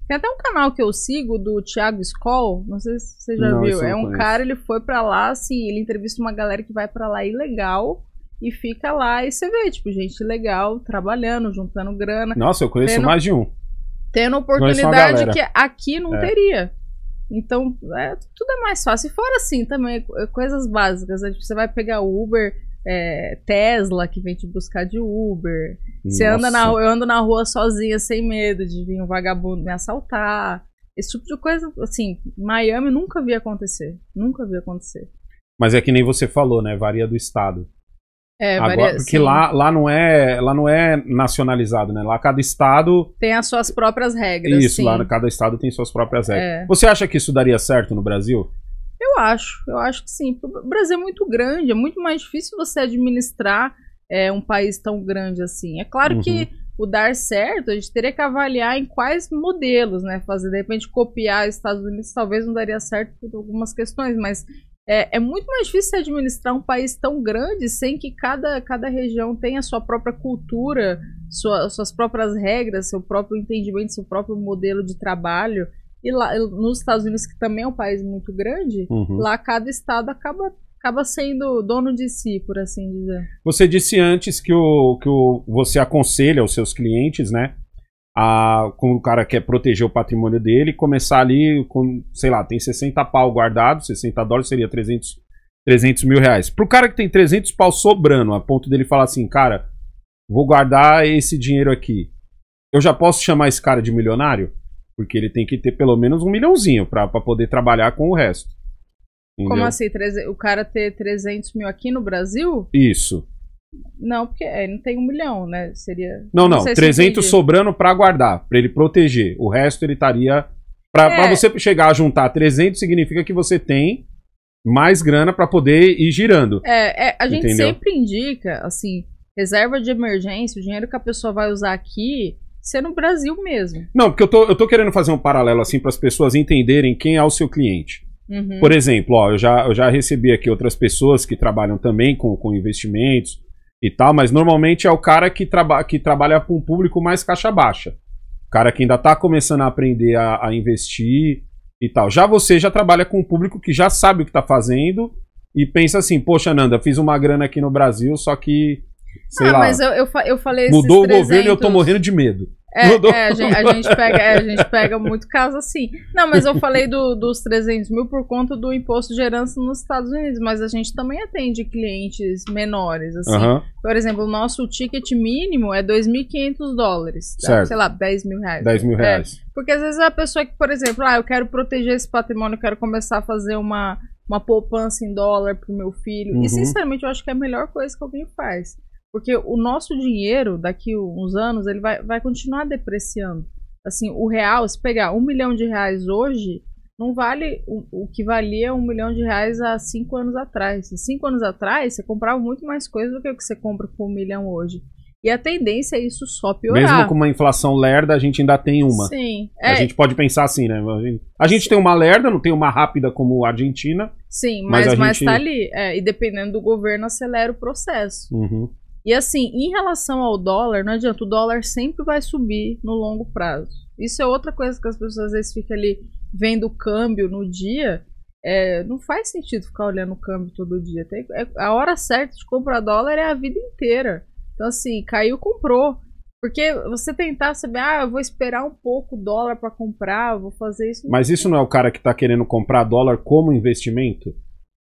Tem até um canal que eu sigo do Thiago Skoll, não sei se você já viu. É um cara, ele foi para lá, assim, ele entrevista uma galera que vai para lá ilegal e fica lá e você vê, tipo, gente legal trabalhando, juntando grana. Nossa, eu conheço mais de um. Tendo oportunidade que aqui não teria. Então, tudo é mais fácil. E fora assim, também, coisas básicas. Né? Você vai pegar Uber, Tesla, que vem te buscar de Uber. Você anda na rua, eu ando na rua sozinha, sem medo de vir um vagabundo me assaltar. Esse tipo de coisa, assim, Miami nunca vi acontecer. Nunca vi acontecer. Mas é que nem você falou, né? Varia do estado. Agora, porque lá não é nacionalizado, né? Lá cada estado tem as suas próprias regras. Isso, lá cada estado tem suas próprias regras. Você acha que isso daria certo no Brasil? Eu acho que sim. O Brasil é muito grande, é muito mais difícil você administrar um país tão grande assim. É claro que o dar certo, a gente teria que avaliar em quais modelos, né? Fazer, de repente, copiar os Estados Unidos talvez não daria certo por algumas questões, mas é muito mais difícil administrar um país tão grande sem que cada região tenha a sua própria cultura, suas próprias regras, seu próprio entendimento, seu próprio modelo de trabalho. E lá nos Estados Unidos, que também é um país muito grande, lá cada estado acaba sendo dono de si, por assim dizer. Você disse antes que você aconselha os seus clientes, né? Como o cara quer proteger o patrimônio dele, começar ali com, sei lá, tem 60 pau guardado, 60 dólares seria 300 mil reais. Pro cara que tem 300 pau sobrando, a ponto dele falar assim, cara, vou guardar esse dinheiro aqui. Eu já posso chamar esse cara de milionário? Porque ele tem que ter pelo menos 1 milhãozinho pra poder trabalhar com o resto. Entendeu? Como assim? O cara ter 300 mil aqui no Brasil? Isso. Não, porque ele não tem 1 milhão, né? Seria... Não, 300 sobrando pra guardar, pra ele proteger. O resto ele estaria... Pra você chegar a juntar 300 significa que você tem mais grana pra poder ir girando. A gente sempre indica, assim, reserva de emergência, o dinheiro que a pessoa vai usar aqui, ser no Brasil mesmo. Não, porque eu tô querendo fazer um paralelo, assim, para as pessoas entenderem quem é o seu cliente. Por exemplo, eu já recebi aqui outras pessoas que trabalham também com investimentos e tal, mas normalmente é o cara que trabalha com um público mais caixa baixa. O cara que ainda tá começando a aprender a investir e tal. Já você já trabalha com um público que já sabe o que tá fazendo e pensa assim, poxa, Nanda, fiz uma grana aqui no Brasil, só que, sei lá, mas eu falei mudou 300... o governo e eu tô morrendo de medo. A gente pega muito caso assim. Não, mas eu falei dos 300 mil por conta do imposto de herança nos Estados Unidos, mas a gente também atende clientes menores, assim. Por exemplo, o nosso ticket mínimo é 2.500 dólares, tá? Sei lá, 10 mil reais. 10 mil reais. Porque às vezes a pessoa que, por exemplo, eu quero proteger esse patrimônio, eu quero começar a fazer uma poupança em dólar pro meu filho. E sinceramente eu acho que é a melhor coisa que alguém faz. Porque o nosso dinheiro, daqui uns anos, ele vai continuar depreciando. Assim, o real, se pegar 1 milhão de reais hoje, não vale o que valia 1 milhão de reais há 5 anos atrás. 5 anos atrás, você comprava muito mais coisa do que o que você compra com 1 milhão hoje. E a tendência é isso só piorar. Mesmo com uma inflação lerda, a gente ainda tem uma. Sim. A gente pode pensar assim, né? A gente tem uma lerda, não tem uma rápida como a Argentina. Sim, mas tá ali. E dependendo do governo, acelera o processo. Uhum. E assim, em relação ao dólar, não adianta, o dólar sempre vai subir no longo prazo. Isso é outra coisa que as pessoas às vezes ficam ali vendo o câmbio no dia. Não faz sentido ficar olhando o câmbio todo dia. A hora certa de comprar dólar é a vida inteira. Então assim, caiu, comprou. Porque você tentar saber, eu vou esperar um pouco o dólar para comprar, vou fazer isso. Mas isso não é o cara que tá querendo comprar dólar como investimento?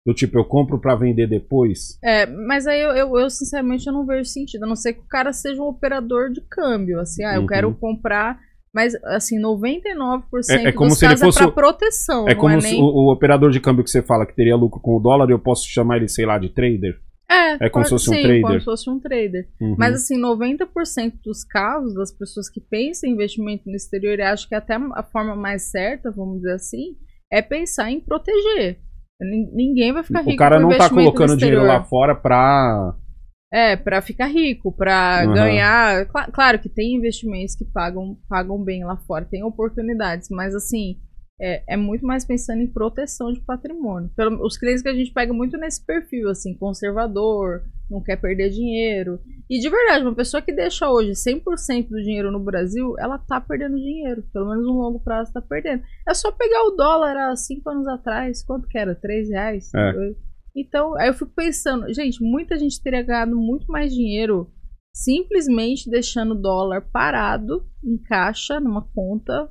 Do tipo, eu compro para vender depois? Mas aí eu sinceramente eu não vejo sentido. A não ser que o cara seja um operador de câmbio. Assim, eu quero comprar. Mas, assim, 99% como dos se ele casos fosse é pra proteção. É como o operador de câmbio que você fala que teria lucro com o dólar, eu posso chamar ele, sei lá, de trader? Como se fosse um trader? Como se fosse um trader. Mas, assim, 90% dos casos, das pessoas que pensam em investimento no exterior, e acho que até a forma mais certa, vamos dizer assim, é pensar em proteger. Ninguém vai ficar rico. O cara não tá colocando dinheiro lá fora pra ficar rico, pra ganhar. Claro que tem investimentos que pagam bem lá fora, tem oportunidades, mas assim, é muito mais pensando em proteção de patrimônio. Os clientes que a gente pega muito nesse perfil, assim, conservador, não quer perder dinheiro. E de verdade, uma pessoa que deixa hoje 100% do dinheiro no Brasil, ela tá perdendo dinheiro. Pelo menos no longo prazo tá perdendo. É só pegar o dólar há 5 anos atrás, quanto que era? R$3? Então, aí eu fico pensando, gente, muita gente teria ganhado muito mais dinheiro simplesmente deixando o dólar parado em caixa, numa conta,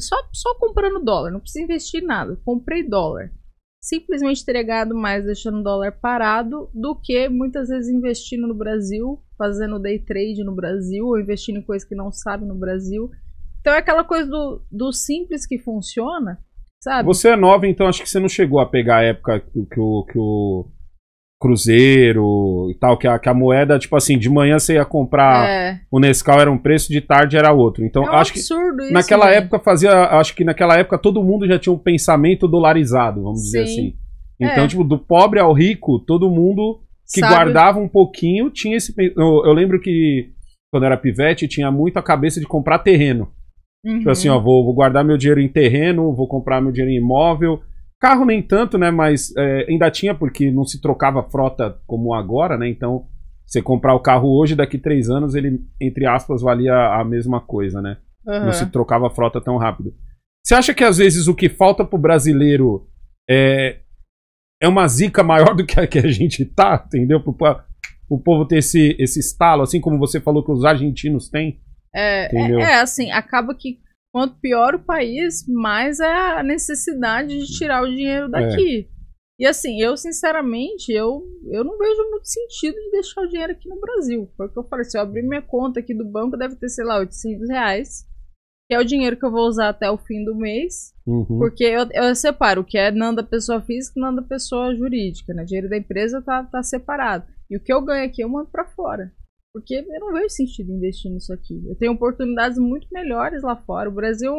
só comprando dólar, não precisa investir em nada, comprei dólar. Simplesmente teria ganhado mais deixando o dólar parado do que muitas vezes investindo no Brasil, fazendo day trade no Brasil, ou investindo em coisa que não sabe no Brasil. Então é aquela coisa do simples que funciona, sabe? Você é nova, então acho que você não chegou a pegar a época que o Cruzeiro e tal, que a moeda, tipo assim, de manhã você ia comprar o Nescau era um preço, de tarde era outro. Então acho que naquela época acho que naquela época todo mundo já tinha um pensamento dolarizado, vamos dizer assim. Então, tipo, do pobre ao rico, todo mundo que guardava um pouquinho tinha esse... Eu lembro que quando eu era pivete tinha muito a cabeça de comprar terreno. Tipo assim, vou guardar meu dinheiro em terreno, vou comprar meu dinheiro em imóvel. Carro nem tanto, né? Mas ainda tinha, porque não se trocava frota como agora, né? Então, você comprar o carro hoje, daqui 3 anos, ele, entre aspas, valia a mesma coisa, né? Não se trocava frota tão rápido. Você acha que, às vezes, o que falta pro brasileiro é uma zica maior do que a gente tá, entendeu? O povo ter esse estalo, assim como você falou que os argentinos têm. Assim, acaba que quanto pior o país, mais é a necessidade de tirar o dinheiro daqui. E assim, eu sinceramente, eu não vejo muito sentido de deixar o dinheiro aqui no Brasil. Porque eu falei, se eu abrir minha conta aqui do banco, deve ter, sei lá, R$800, que é o dinheiro que eu vou usar até o fim do mês. Porque eu separo o que é não da pessoa física e não da pessoa jurídica, né? O dinheiro da empresa tá separado. E o que eu ganho aqui eu mando pra fora. Porque eu não vejo sentido investir nisso aqui. Eu tenho oportunidades muito melhores lá fora. O Brasil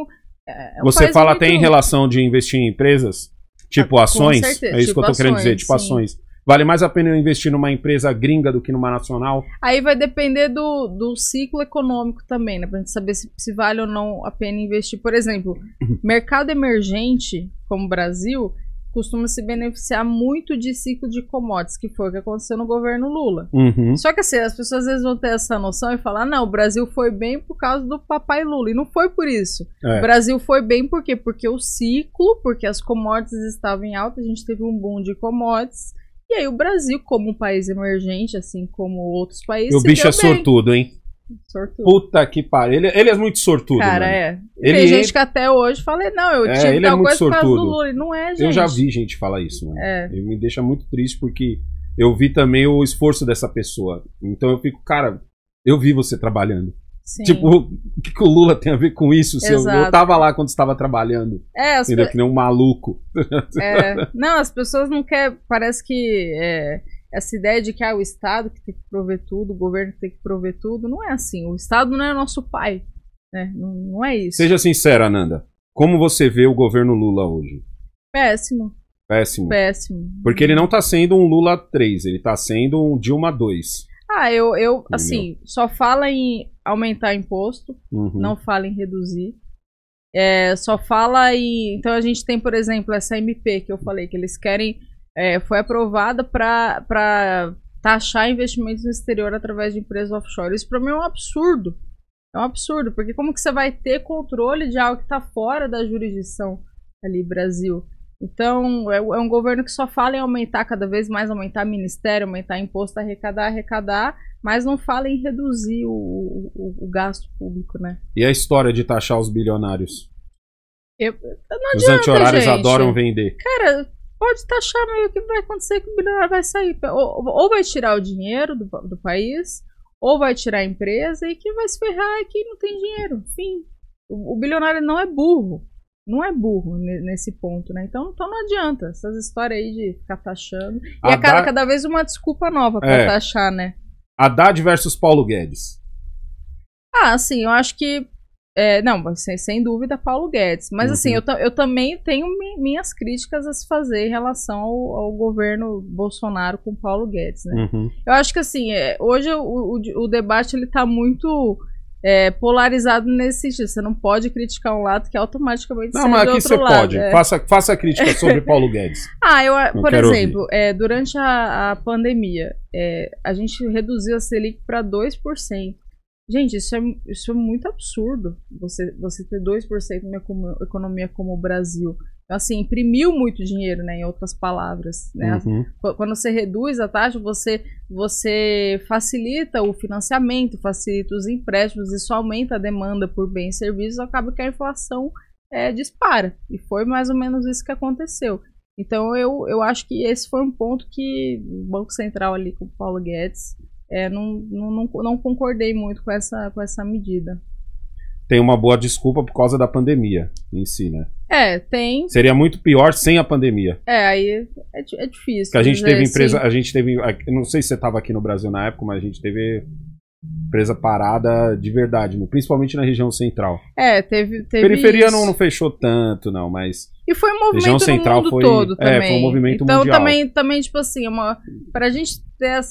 é um Você país fala muito... até em relação de investir em empresas? Tipo ações? Com certeza. É isso que eu tô querendo dizer, tipo ações. Vale mais a pena eu investir numa empresa gringa do que numa nacional? Aí vai depender do ciclo econômico também, né? Pra gente saber se vale ou não a pena investir. Por exemplo, mercado emergente, como o Brasil, costuma se beneficiar muito de ciclo de commodities, que foi o que aconteceu no governo Lula. Só que assim, as pessoas às vezes vão ter essa noção e falar, não, o Brasil foi bem por causa do papai Lula, e não foi por isso. O Brasil foi bem por quê? Porque o ciclo, porque as commodities estavam em alta, a gente teve um boom de commodities, e aí o Brasil, como um país emergente, assim como outros países, o bicho é sortudo, hein? Sortudo. Puta que pariu. Ele é muito sortudo, cara, mano. Tem gente que até hoje fala, não, eu tive tal coisa por causa do Lula. E não é, gente. Eu já vi gente falar isso, mano. Ele me deixa muito triste porque eu vi também o esforço dessa pessoa. Então eu fico, cara, eu vi você trabalhando. Sim. Tipo, o que o Lula tem a ver com isso? Eu tava lá quando estava trabalhando. Entendeu? Que nem um maluco. Não, as pessoas não querem. Parece que essa ideia de que o Estado que tem que prover tudo, o governo que tem que prover tudo, não é assim. O Estado não é nosso pai, né? Não é isso. Seja sincera, Ananda. Como você vê o governo Lula hoje? Péssimo. Péssimo. Porque ele não tá sendo um Lula 3, ele tá sendo um Dilma 2. Eu assim, só fala em aumentar imposto, não fala em reduzir. Só fala em... Então a gente tem, por exemplo, essa MP que eu falei, que eles querem... foi aprovada para taxar investimentos no exterior através de empresas offshore. Isso para mim é um absurdo. É um absurdo, porque como que você vai ter controle de algo que está fora da jurisdição ali, Brasil? Então, é um governo que só fala em aumentar cada vez mais, aumentar ministério, aumentar imposto, arrecadar, mas não fala em reduzir o gasto público, né? E a história de taxar os bilionários? Não os anti-horários adoram vender. Cara, pode taxar, mas o que vai acontecer é que o bilionário vai sair. Ou vai tirar o dinheiro do país, ou vai tirar a empresa, e quem vai se ferrar é quem não tem dinheiro. Enfim, o bilionário não é burro. Não é burro nesse ponto, né? Então não adianta essas histórias aí de ficar taxando. E é cada vez uma desculpa nova pra taxar, né? Haddad versus Paulo Guedes. Assim, eu acho que... não, sem dúvida Paulo Guedes. Mas assim, eu também tenho minhas críticas a se fazer em relação ao governo Bolsonaro com Paulo Guedes, né? Eu acho que assim, hoje o debate ele tá muito... polarizado nesse sentido. Você não pode criticar um lado que automaticamente não, mas aqui você pode. Faça a crítica sobre Paulo Guedes. Por exemplo, durante a pandemia, a gente reduziu a Selic para 2%. Gente, isso é muito absurdo. Você ter 2% numa economia como o Brasil. Então, assim, imprimiu muito dinheiro, né, em outras palavras, né? Quando você reduz a taxa, você facilita o financiamento, facilita os empréstimos, isso aumenta a demanda por bens e serviços, acaba que a inflação dispara. E foi mais ou menos isso que aconteceu. Então, eu acho que esse foi um ponto que o Banco Central ali com o Paulo Guedes, não concordei muito com essa medida. Tem uma boa desculpa por causa da pandemia em si, né? Tem. Seria muito pior sem a pandemia. Aí é difícil. Porque a gente teve empresa, eu não sei se você estava aqui no Brasil na época, mas a gente teve empresa parada de verdade, principalmente na região central. Teve periferia não fechou tanto, não, mas... E foi um movimento região central no mundo todo também. Foi um movimento então, mundial. Também, tipo assim, pra gente ter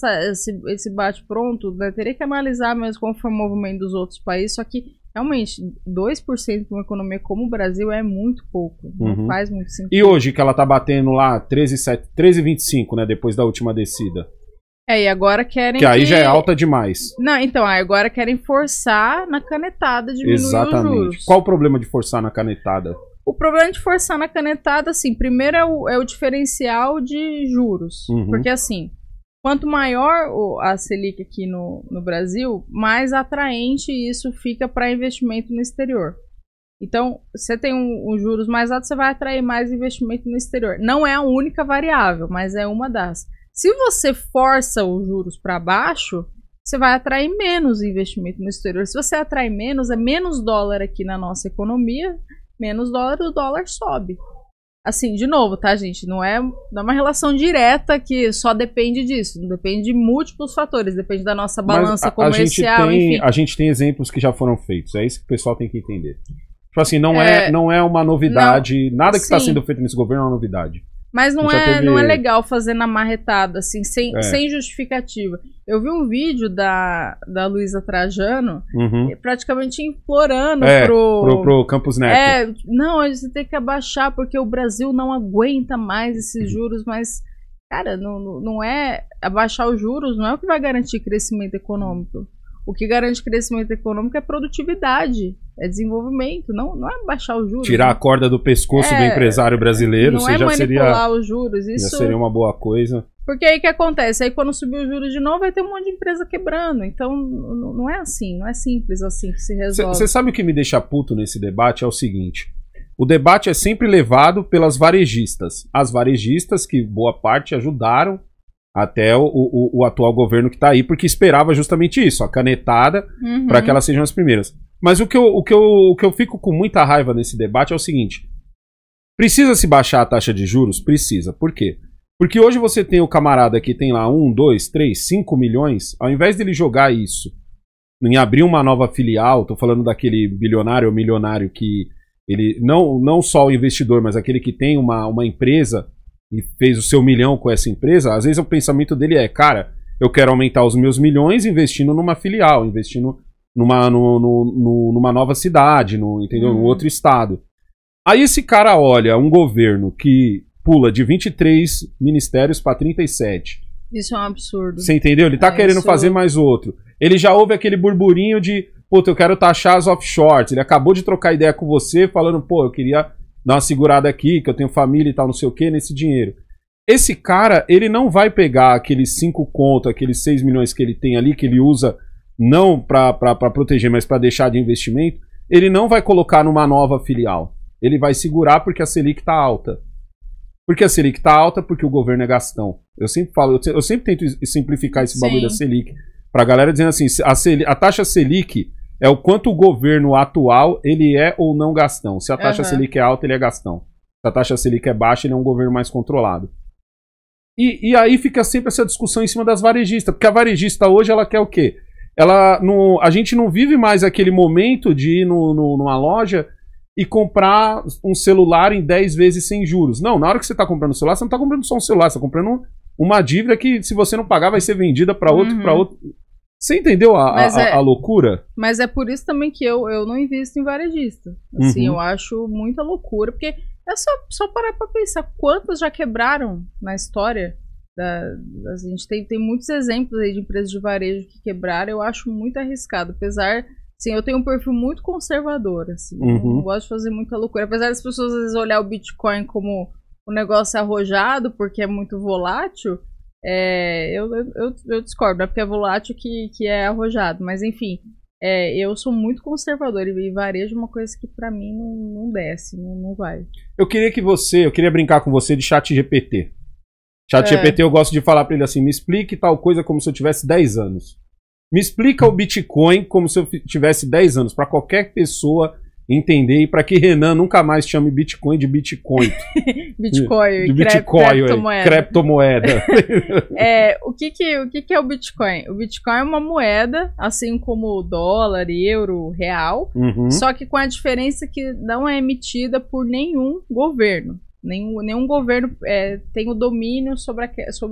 esse bate-pronto, né, teria que analisar mesmo como foi o movimento dos outros países, só que realmente, 2% de uma economia como o Brasil é muito pouco. Não faz muito sentido. E hoje que ela tá batendo lá 13,25, né? Depois da última descida. E agora querem que aí já é alta demais. Não, então, agora querem forçar na canetada diminuir os juros. Qual o problema de forçar na canetada? O problema de forçar na canetada, assim, primeiro é o diferencial de juros. Porque assim, quanto maior a Selic aqui no Brasil, mais atraente isso fica para investimento no exterior. Então, você tem um juros mais alto, você vai atrair mais investimento no exterior. Não é a única variável, mas é uma das. Se você força os juros para baixo, você vai atrair menos investimento no exterior. Se você atrai menos, é menos dólar aqui na nossa economia, menos dólar, o dólar sobe. Assim, de novo, tá, gente? Não é uma relação direta que só depende disso. Depende de múltiplos fatores. Depende da nossa balança comercial, enfim. A gente tem exemplos que já foram feitos. É isso que o pessoal tem que entender. Tipo assim, não é uma novidade. Nada que está sendo feito nesse governo é uma novidade. Mas não é legal fazer na marretada, assim, sem justificativa. Eu vi um vídeo da Luísa Trajano praticamente implorando pro Campos Neto. Não, você tem que abaixar porque o Brasil não aguenta mais esses juros, mas, cara, não é abaixar os juros, não é o que vai garantir crescimento econômico. O que garante crescimento econômico é produtividade, é desenvolvimento, não é baixar os juros. Tirar a corda do pescoço do empresário brasileiro, não já manipular os juros. Isso já seria uma boa coisa. Porque aí o que acontece? Aí quando subir os juros de novo, vai ter um monte de empresa quebrando. Então não é assim, não é simples assim que se resolve. Você sabe o que me deixa puto nesse debate? É o seguinte: o debate é sempre levado pelas varejistas. As varejistas que boa parte ajudaram até o atual governo que está aí, porque esperava justamente isso, a canetada, para que elas sejam as primeiras. Mas o que eu fico com muita raiva nesse debate é o seguinte: precisa se baixar a taxa de juros? Precisa. Por quê? Porque hoje você tem o camarada que tem lá 1, 2, 3, 5 milhões, ao invés dele jogar isso em abrir uma nova filial, tô falando daquele bilionário ou milionário que ele, não só o investidor, mas aquele que tem uma empresa e fez o seu milhão com essa empresa, às vezes o pensamento dele cara, eu quero aumentar os meus milhões investindo numa filial, investindo numa nova cidade, entendeu? Num outro estado. Aí esse cara olha um governo que pula de 23 ministérios para 37. Isso é um absurdo. Você entendeu? Ele tá querendo fazer mais outro. Ele já ouve aquele burburinho de, puta, eu quero taxar as offshores. Ele acabou de trocar ideia com você, falando, pô, eu queria dar uma segurada aqui, que eu tenho família e tal, não sei o que, nesse dinheiro. Esse cara, ele não vai pegar aqueles 5 conto, aqueles 6 milhões que ele tem ali, que ele usa não pra proteger, mas pra deixar de investimento, ele não vai colocar numa nova filial. Ele vai segurar porque a Selic tá alta. Porque a Selic tá alta porque o governo é gastão. Eu sempre falo, eu sempre tento simplificar esse bagulho da Selic pra galera, dizendo assim, a taxa Selic é o quanto o governo atual ele é ou não gastão. Se a taxa Selic é alta, ele é gastão. Se a taxa Selic é baixa, ele é um governo mais controlado. E aí fica sempre essa discussão em cima das varejistas, porque a varejista hoje, ela quer o quê? A gente não vive mais aquele momento de ir numa loja e comprar um celular em 10 vezes sem juros. Não, na hora que você está comprando um celular, você não está comprando só um celular, você está comprando uma dívida que, se você não pagar, vai ser vendida para outro, para outro. Você entendeu a loucura? Mas é por isso também que eu não invisto em varejista. Assim, eu acho muita loucura, porque é só parar para pensar quantas já quebraram na história. A gente tem muitos exemplos aí de empresas de varejo que quebraram. Eu acho muito arriscado, apesar... Sim, eu tenho um perfil muito conservador, assim, não gosto de fazer muita loucura. Apesar das pessoas às vezes olhar o Bitcoin como um negócio arrojado, porque é muito volátil, eu discordo, é porque é volátil que é arrojado. Mas enfim, eu sou muito conservador e varejo é uma coisa que pra mim não desce, não vai. Eu queria brincar com você de ChatGPT. ChatGPT eu gosto de falar pra ele assim, me explique tal coisa como se eu tivesse 10 anos. Me explica o Bitcoin como se eu tivesse 10 anos, para qualquer pessoa entender e para que Renan nunca mais chame Bitcoin de Bitcoin. Bitcoin, de Bitcoin, criptomoeda. O que é o Bitcoin? O Bitcoin é uma moeda, assim como o dólar, euro, real, só que com a diferença que não é emitida por nenhum governo. Nenhum governo tem o domínio sobre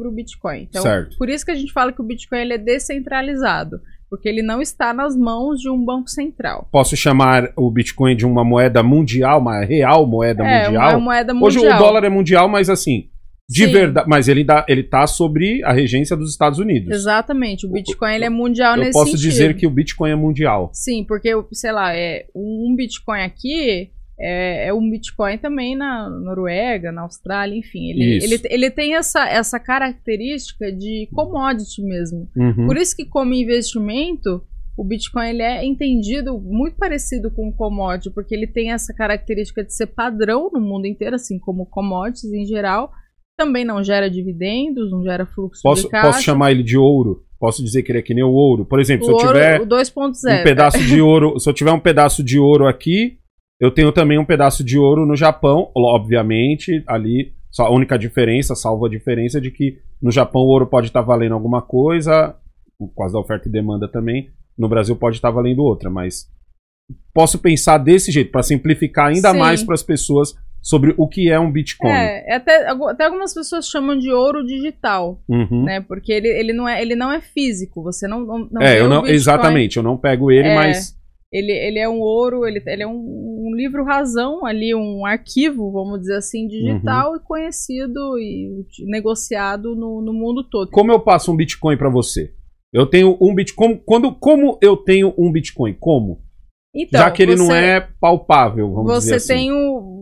o Bitcoin. Então, por isso que a gente fala que o Bitcoin ele é descentralizado, porque ele não está nas mãos de um banco central. Posso chamar o Bitcoin de uma moeda mundial, uma real moeda mundial? Uma moeda mundial. Hoje o dólar é mundial, mas assim, de verdade, mas ele tá sobre a regência dos Estados Unidos. Exatamente, o Bitcoin ele é mundial nesse sentido. Eu posso dizer que o Bitcoin é mundial. Sim, porque, sei lá, um Bitcoin aqui... É um Bitcoin também na Noruega, na Austrália, enfim. Ele tem essa característica de commodity mesmo. Por isso que, como investimento, o Bitcoin ele é entendido muito parecido com o commodity, porque ele tem essa característica de ser padrão no mundo inteiro, assim como commodities em geral. Também não gera dividendos, não gera fluxo de caixa. Posso chamar ele de ouro? Posso dizer que ele é que nem o ouro? Por exemplo, se eu tiver 2.0, um pedaço de ouro, se eu tiver um pedaço de ouro aqui, eu tenho também um pedaço de ouro no Japão, obviamente, ali, só a única diferença, salvo a diferença de que no Japão o ouro pode estar valendo alguma coisa, por causa da oferta e demanda também, no Brasil pode estar valendo outra, mas posso pensar desse jeito, para simplificar ainda mais para as pessoas sobre o que é um Bitcoin. Até algumas pessoas chamam de ouro digital, né, porque ele não é físico, você não exatamente, eu não pego ele, mas... Ele é um ouro, ele é um livro razão ali, um arquivo, vamos dizer assim, digital e conhecido e negociado no mundo todo. Como eu passo um Bitcoin para você? Eu tenho um Bitcoin. Como eu tenho um Bitcoin? Como? Então, já que ele não é palpável, vamos dizer assim.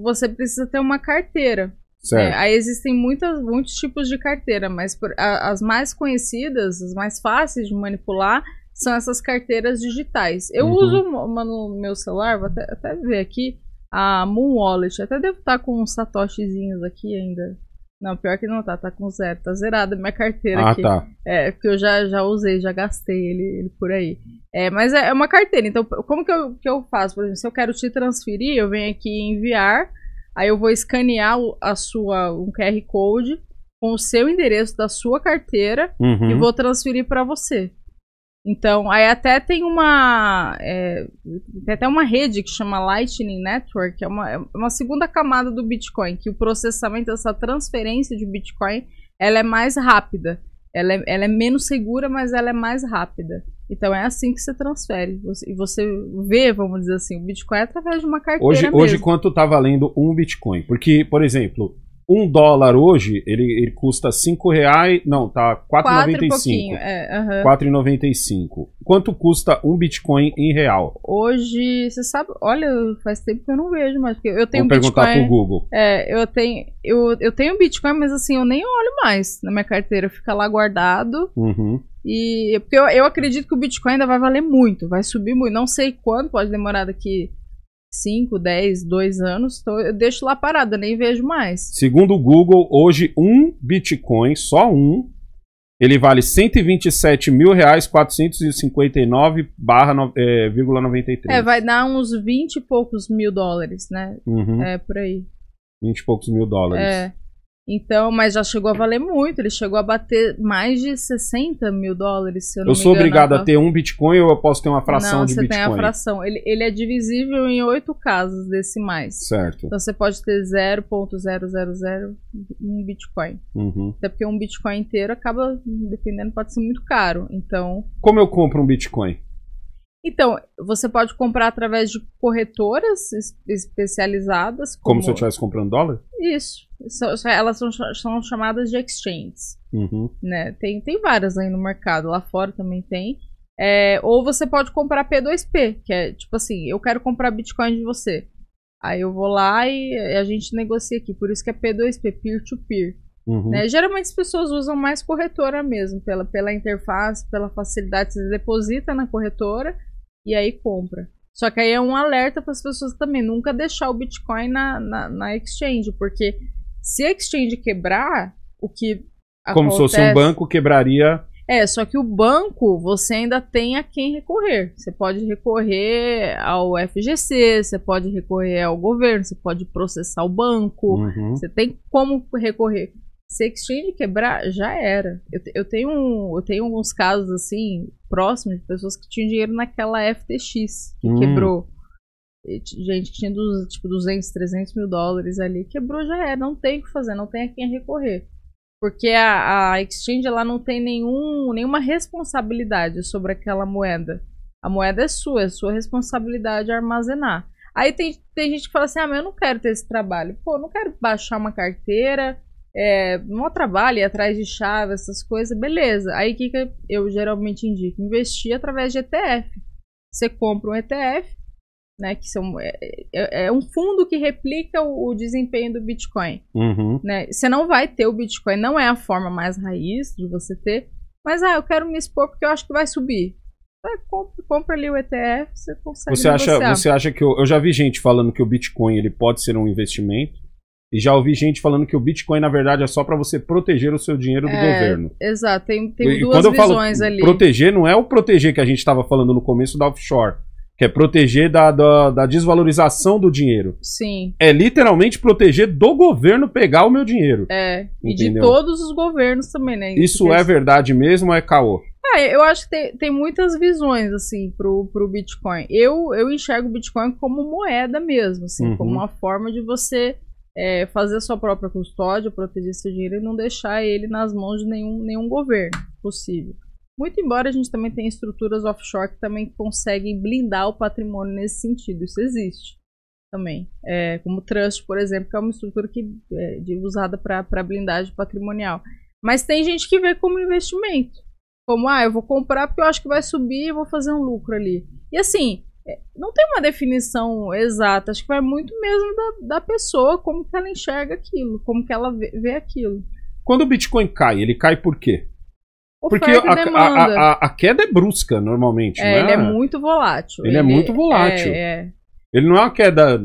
Você precisa ter uma carteira. Certo. Aí existem muitos tipos de carteira, mas as mais conhecidas, as mais fáceis de manipular, são essas carteiras digitais. Eu uso uma no meu celular, vou até ver aqui, a Moon Wallet. Até devo estar com uns satoshizinhos aqui ainda. Não, pior que não tá com zero. Tá zerada a minha carteira aqui. Tá. Porque eu já usei, já gastei ele por aí. Mas é uma carteira. Então, como que eu faço? Por exemplo, se eu quero te transferir, eu venho aqui em enviar, aí eu vou escanear um QR Code com o seu endereço da sua carteira e vou transferir para você. Então, aí até tem até uma rede que chama Lightning Network, que é uma segunda camada do Bitcoin, que o processamento dessa transferência de Bitcoin, ela é mais rápida. Ela é menos segura, mas ela é mais rápida. Então é assim que você transfere. E você vê, vamos dizer assim, o Bitcoin através de uma carteira Hoje quanto tá valendo um Bitcoin? Porque, por exemplo, $1 hoje, ele custa R$5, não, tá R$4,95. R$4,95. Quanto custa um Bitcoin em real? Hoje, você sabe, olha, faz tempo que eu não vejo mais, porque eu tenho Vou perguntar Bitcoin, pro Google. Eu tenho Bitcoin, mas assim, eu nem olho mais na minha carteira, fica lá guardado. E porque eu acredito que o Bitcoin ainda vai valer muito, vai subir muito, não sei quando, pode demorar daqui 5, 10, 2 anos, então eu deixo lá parado, eu nem vejo mais. Segundo o Google, hoje um Bitcoin, só um, ele vale R$127.459,93. Vai dar uns 20 e poucos mil dólares, né? Por aí. 20 e poucos mil dólares. Então, mas já chegou a valer muito, ele chegou a bater mais de 60 mil dólares, se eu não me engano. Eu sou obrigado a ter um Bitcoin ou eu posso ter uma fração de Bitcoin? Não, você tem a fração. Ele é divisível em 8 casas decimais. Certo. Então você pode ter 0.000 Bitcoin. Até porque um Bitcoin inteiro acaba, dependendo, pode ser muito caro. Então... Como eu compro um Bitcoin? Então, você pode comprar através de corretoras especializadas. Como se eu estivesse comprando dólar? Isso. Elas são chamadas de exchanges. Né? Tem várias aí no mercado. Lá fora também tem. Ou você pode comprar P2P, que é tipo assim, eu quero comprar Bitcoin de você. Aí eu vou lá e a gente negocia aqui. Por isso que é P2P, peer-to-peer. Né? Geralmente as pessoas usam mais corretora mesmo, pela interface, pela facilidade. Você deposita na corretora e aí compra. Só que aí é um alerta para as pessoas também, nunca deixar o Bitcoin na exchange, porque se a exchange quebrar, o que como se fosse um banco, quebraria... Só que o banco, você ainda tem a quem recorrer. Você pode recorrer ao FGC, você pode recorrer ao governo, você pode processar o banco, você tem como recorrer. Se a exchange quebrar, já era. Eu tenho alguns casos assim, próximos, de pessoas que tinham dinheiro naquela FTX, que quebrou. Gente que tinha tipo 200, 300 mil dólares ali, quebrou, já era. Não tem o que fazer, não tem a quem recorrer. Porque a exchange ela não tem nenhuma responsabilidade sobre aquela moeda. A moeda é sua responsabilidade armazenar. Aí tem gente que fala assim, mas eu não quero ter esse trabalho. Pô, eu não quero baixar uma carteira... não trabalho, ir atrás de chave, essas coisas, beleza. Aí o que eu geralmente indico? Investir através de ETF. Você compra um ETF, né, que é um fundo que replica o desempenho do Bitcoin. Né? Você não vai ter o Bitcoin, não é a forma mais raiz de você ter, mas eu quero me expor porque eu acho que vai subir. Compra ali o ETF, você consegue Você acha que eu já vi gente falando que o Bitcoin ele pode ser um investimento? E já ouvi gente falando que o Bitcoin, na verdade, é só para você proteger o seu dinheiro do governo. Exato, tem duas visões ali. Proteger não é o proteger que a gente estava falando no começo da offshore, que é proteger da desvalorização do dinheiro. Sim. É literalmente proteger do governo pegar o meu dinheiro. E de todos os governos também, né? Isso é verdade mesmo ou é caô? Eu acho que tem muitas visões, assim, pro Bitcoin. Eu enxergo o Bitcoin como moeda mesmo, assim, como uma forma de você... fazer a sua própria custódia, proteger seu dinheiro e não deixar ele nas mãos de nenhum governo possível. Muito embora a gente também tenha estruturas offshore que também conseguem blindar o patrimônio nesse sentido. Isso existe também. Como o Trust, por exemplo, que é uma estrutura usada para blindagem patrimonial. Mas tem gente que vê como investimento. Como, eu vou comprar porque eu acho que vai subir e vou fazer um lucro ali. E assim... não tem uma definição exata, acho que vai muito mesmo da pessoa, como que ela enxerga aquilo, como que ela vê aquilo. Quando o Bitcoin cai, ele cai por quê? Porque a queda é brusca, normalmente. Ele é muito volátil. Ele é muito volátil. Ele não é uma queda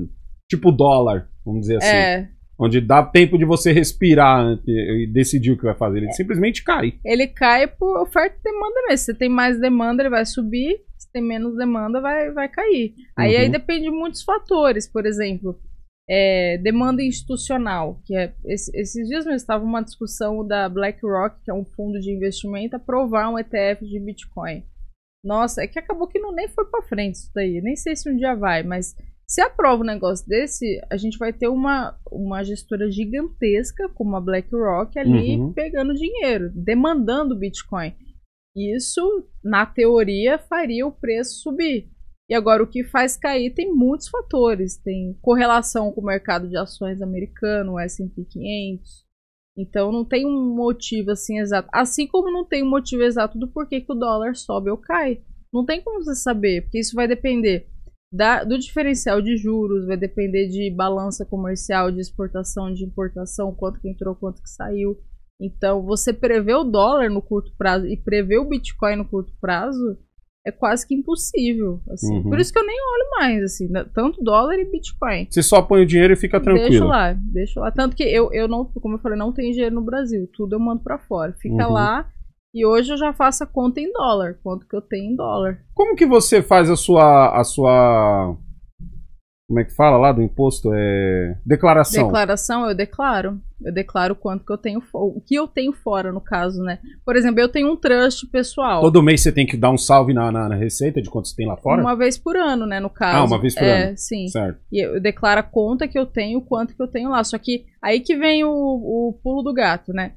tipo dólar, vamos dizer assim. Onde dá tempo de você respirar e decidir o que vai fazer. Ele simplesmente cai. Ele cai por oferta e demanda mesmo. Se tem mais demanda, ele vai subir. Tem menos demanda, vai cair. Aí depende de muitos fatores, por exemplo, demanda institucional, que esses dias mesmo estava uma discussão da BlackRock, que é um fundo de investimento, aprovar um ETF de Bitcoin. Nossa, é que acabou que nem foi para frente isso daí, nem sei se um dia vai, mas Se aprova um negócio desse, a gente vai ter uma gestora gigantesca, como a BlackRock, ali pegando dinheiro, demandando Bitcoin. Isso, na teoria, faria o preço subir. E agora, o que faz cair tem muitos fatores. Tem correlação com o mercado de ações americano, o S&P 500. Então, não tem um motivo assim exato. Assim como não tem um motivo exato do porquê que o dólar sobe ou cai. Não tem como você saber, porque isso vai depender do diferencial de juros, vai depender de balança comercial, de exportação, de importação, quanto que entrou, quanto que saiu. Então, você prever o dólar no curto prazo e prever o Bitcoin no curto prazo é quase que impossível, assim. Por isso que eu nem olho mais, assim, tanto dólar e Bitcoin. Você só põe o dinheiro e fica tranquilo. Deixa lá. Tanto que eu não, como eu falei, não tenho dinheiro no Brasil. Tudo eu mando pra fora. Fica lá e hoje eu já faço a conta em dólar. Quanto que eu tenho em dólar. Como que você faz a sua... Como é que fala lá do imposto? Declaração. Declaração, eu declaro. Eu declaro quanto que eu tenho, o que eu tenho fora, no caso, né? Por exemplo, eu tenho um trust pessoal. Todo mês você tem que dar um salve na receita de quanto você tem lá fora? Uma vez por ano, né, no caso. Ah, uma vez por ano. Sim. Certo. E eu declaro a conta que eu tenho, quanto que eu tenho lá. Só que aí que vem o pulo do gato, né?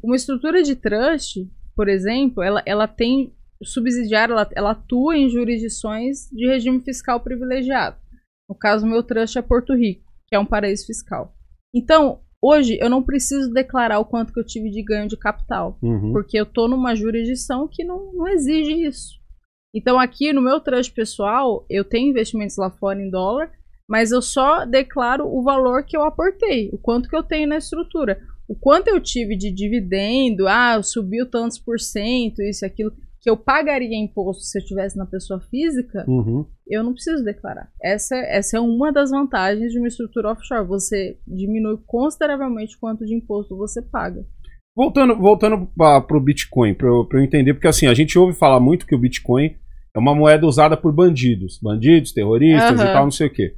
Uma estrutura de trust, por exemplo, ela tem subsidiário, ela atua em jurisdições de regime fiscal privilegiado. No caso, o meu trust é Porto Rico, que é um paraíso fiscal. Então, hoje, eu não preciso declarar o quanto que eu tive de ganho de capital, porque eu estou numa jurisdição que não exige isso. Então, aqui no meu trust pessoal, eu tenho investimentos lá fora em dólar, mas eu só declaro o valor que eu aportei, o quanto que eu tenho na estrutura. O quanto eu tive de dividendo, subiu tantos por cento, isso e aquilo, que eu pagaria imposto se eu estivesse na pessoa física, eu não preciso declarar. Essa é uma das vantagens de uma estrutura offshore. Você diminui consideravelmente quanto de imposto você paga. Voltando para o Bitcoin, para eu entender, porque assim, a gente ouve falar muito que o Bitcoin é uma moeda usada por bandidos, terroristas e tal, não sei o quê.